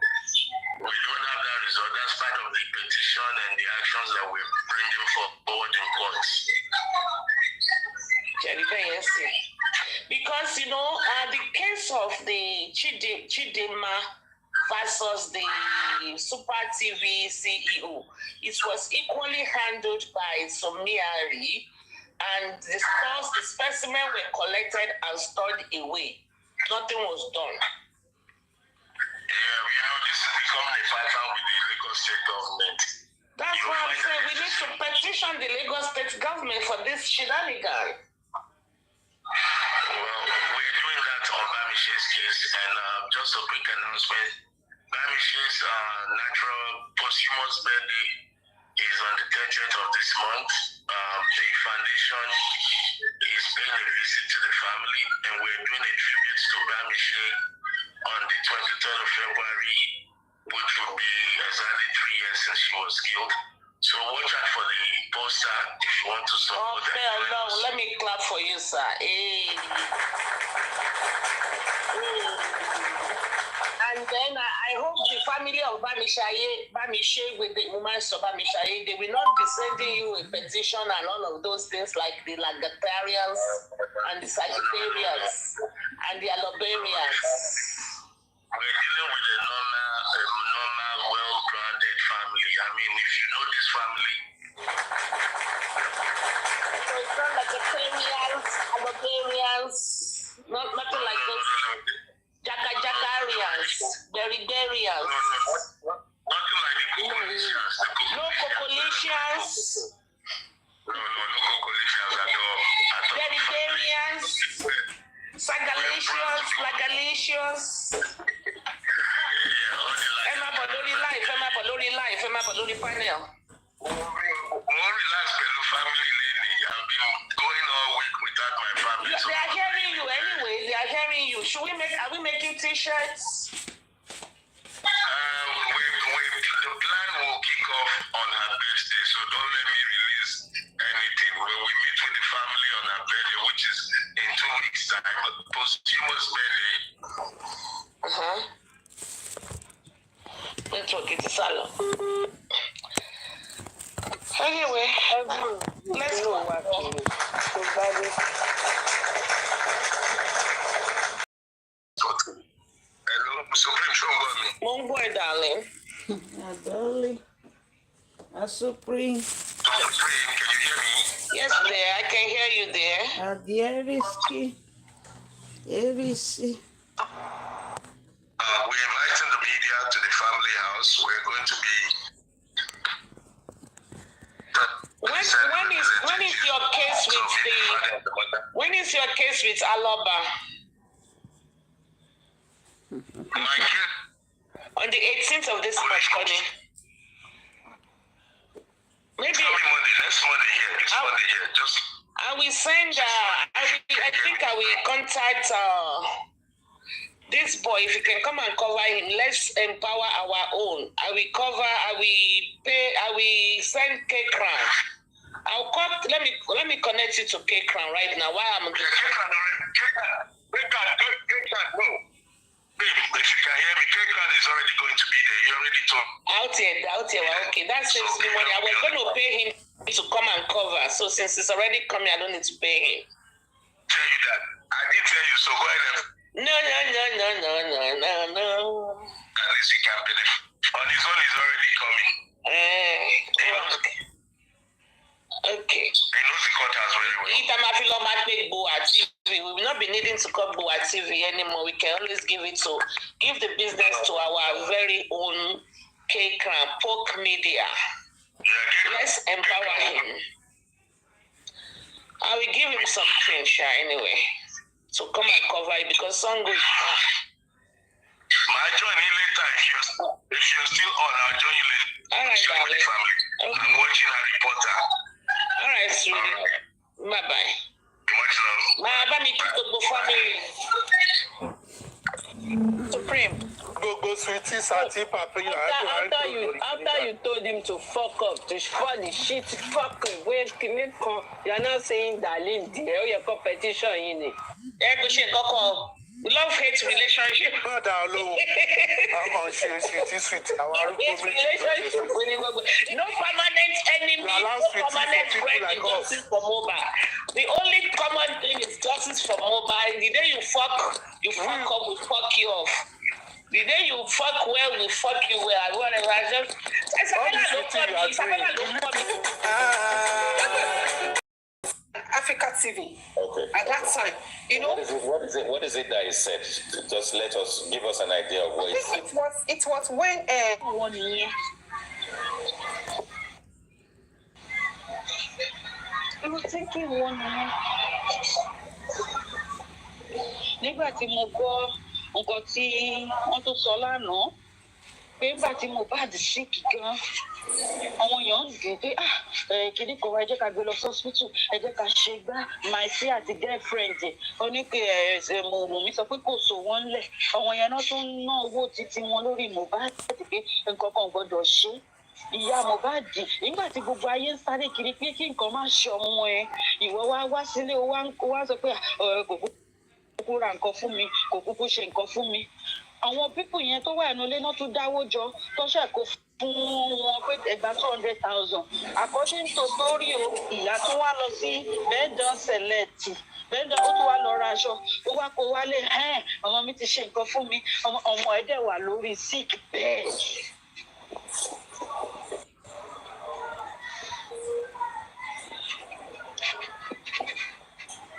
We don't have that result. That's part of the petition and the actions that we're bringing forward in court. Because, the case of the Chidima versus the Super TV CEO, it was equally handled by Somiari, and the specimen were collected and stored away. Nothing was done. Yeah, this is becoming a pattern with the Lagos state government. That's why I'm saying we need to petition the Lagos state government for this shenanigan. Well, we're doing that on Bamishe's case, and just a quick announcement. Bamishe's natural posthumous birthday is on the 30th of this month. The foundation is paying a visit to the family, and we're doing a tribute to Bamishe on the 23rd of February, which will be exactly 3 years since she was killed. So watch out for the poster if you want to support that. No, let me clap for you, sir. Hey. And then I hope the family of Bamishe with the woman of Bamishaye, they will not be sending you a petition and all of those things like the Lagatarians and the Sagittarians and the Alobarians. We're dealing with a normal, well-grounded family. I mean, if you know this family. So it's not like the Premians, Alobarians, nothing like those. Jagarians, Beriberians. Nothing like the Cocolicians. No Cocolicians. No Cocolicians at all. Beriberians, Sagalicians, Lagalicians. Emma Bodori panel. More relaxed fellow family lady. I've been going all week without my family. They are hearing you anyway. They are hearing you. Are we making t-shirts? The plan will kick off on her birthday, so don't let me release anything. When we meet with the family on her birthday, which is in 2 weeks' time, posthumous birthday. Network, it's a salon. Anyway, let's go. Hello, Supreme Show me. Boy, darling. Darling. Supreme. Supreme, can you hear me? Yes, dear, I can hear you there. Deariski. Erisi. We're inviting the media to the family house. We're going to be. When is your case with when is your case with Aloba? My kid. On the 18th of this month, honey. Maybe next Monday here. This Monday here. Just. I will send. I think I will contact this boy. If you can come and cover him, let's empower our own. I will cover. I will pay. I will send K-Crown. I'll call. Let me connect you to K-Crown right now. Why I'm. K-Crown. If you can hear me, K-Crown is already going to be there. You already told. Out here. Okay, that saves me money. I was going to pay him to come and cover. So since it's already coming, I don't need to pay him. Tell you that. I did tell you, so go ahead. No. At least he can benefit. On his own, he's already coming. Okay. He knows the courthouse very well. We will not be needing to call Boa TV anymore. We can always give the business to our very own K-Crown, Poke Media. Let's empower him. I will give him something, anyway, to come and cover it because Songo is I'll join you later if you're still on. I'll join you later. All right, darling. Okay. I'm watching a reporter. All right, sweetie. Bye-bye. Supreme. Go sweetie, Sati, Papa. After you told him to fuck up, to fuck the shit, fuck away, you're not saying darling, dear, your competition in it. Love-hate relationship. No. Permanent enemy, no permanent friend in justice for mobile. The only common thing is justice for mobile. The day you fuck up, we fuck you off. The day you fuck well, we fuck you well. Whatever. Africa TV. Okay. At that time, you know. What is it that he said? Just give us an idea of what he said. It was when 1 year. It was taking 1 year. Nígbà tí mo gbọ́ nǹkan tí wọ́n tó sọ lánàá, pé nígbà tí MOHBAD sick gan, àwọn èèyàn ń dùn pé kìíní kan wá ẹ jẹ́ ká gbé lọ hospital, ẹ jẹ́ ká ṣe gbá myc àti girlfriend ó ní pé Mùmí sọ pé kò so wọ́n lẹ̀, àwọn yẹn náà tún ná owó títí wọn lórí MOHBAD pé nǹkan kan gbọ́dọ̀ ṣe. Ìyá MOHBAD nígbà tí gbogbo ayé ń sáré kiri pé kí nǹkan má ṣe ọmọ ẹ, ìwọ wá sílé ó wá sọ pé kò kúkú ra nǹkan fún mi, kò kúkú ṣe nǹkan fún mi. Àwọn pípù yẹn tó wà nínú ilé náà tún dáwó jọ tó ṣàkó fún wọn pé ẹgbàá 200,000. According to story o, ìyá tó wá lọ sí bẹ́ẹ̀dán sẹ̀lẹ̀tì bẹ́ẹ̀dán ó tún wá lọ ra aṣọ ó wá kó wálé ọmọ mi ti ṣe nǹkan fún mi, ọmọ ẹ̀ dẹ̀ wà lórí sick bed.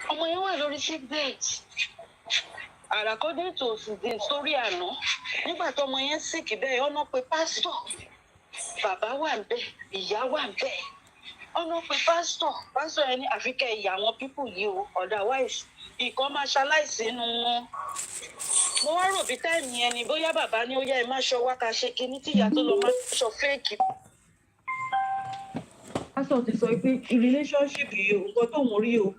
Ọmọ yẹn wà lórí sick bed. According to the story àná, nígbà tó ọmọ yẹn sick bẹ́ẹ̀ ọ̀nà pé pásítọ̀, bàbá wà ń bẹ̀, ìyá wà ń bẹ̀, ọ̀nà pé pásítọ̀ yẹn ní àfikẹ́ ìyá àwọn pípù yìí o, otherwise ìkan máa ṣaláìsí inú wọn. Mo wá rò bí táìmì yẹn ni bóyá bàbá ní ó yá ẹ má ṣọ wá ká ṣe kinní tí ìyá tó lọ má ṣọ fẹ́ẹ̀kì. Pásítọ̀ ti sọ pé relationship yìí o, nǹkan tó ń rí o,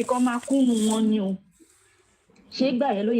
ìkan máa kún wọn ni o. Ṣé gbà yẹn ló yẹ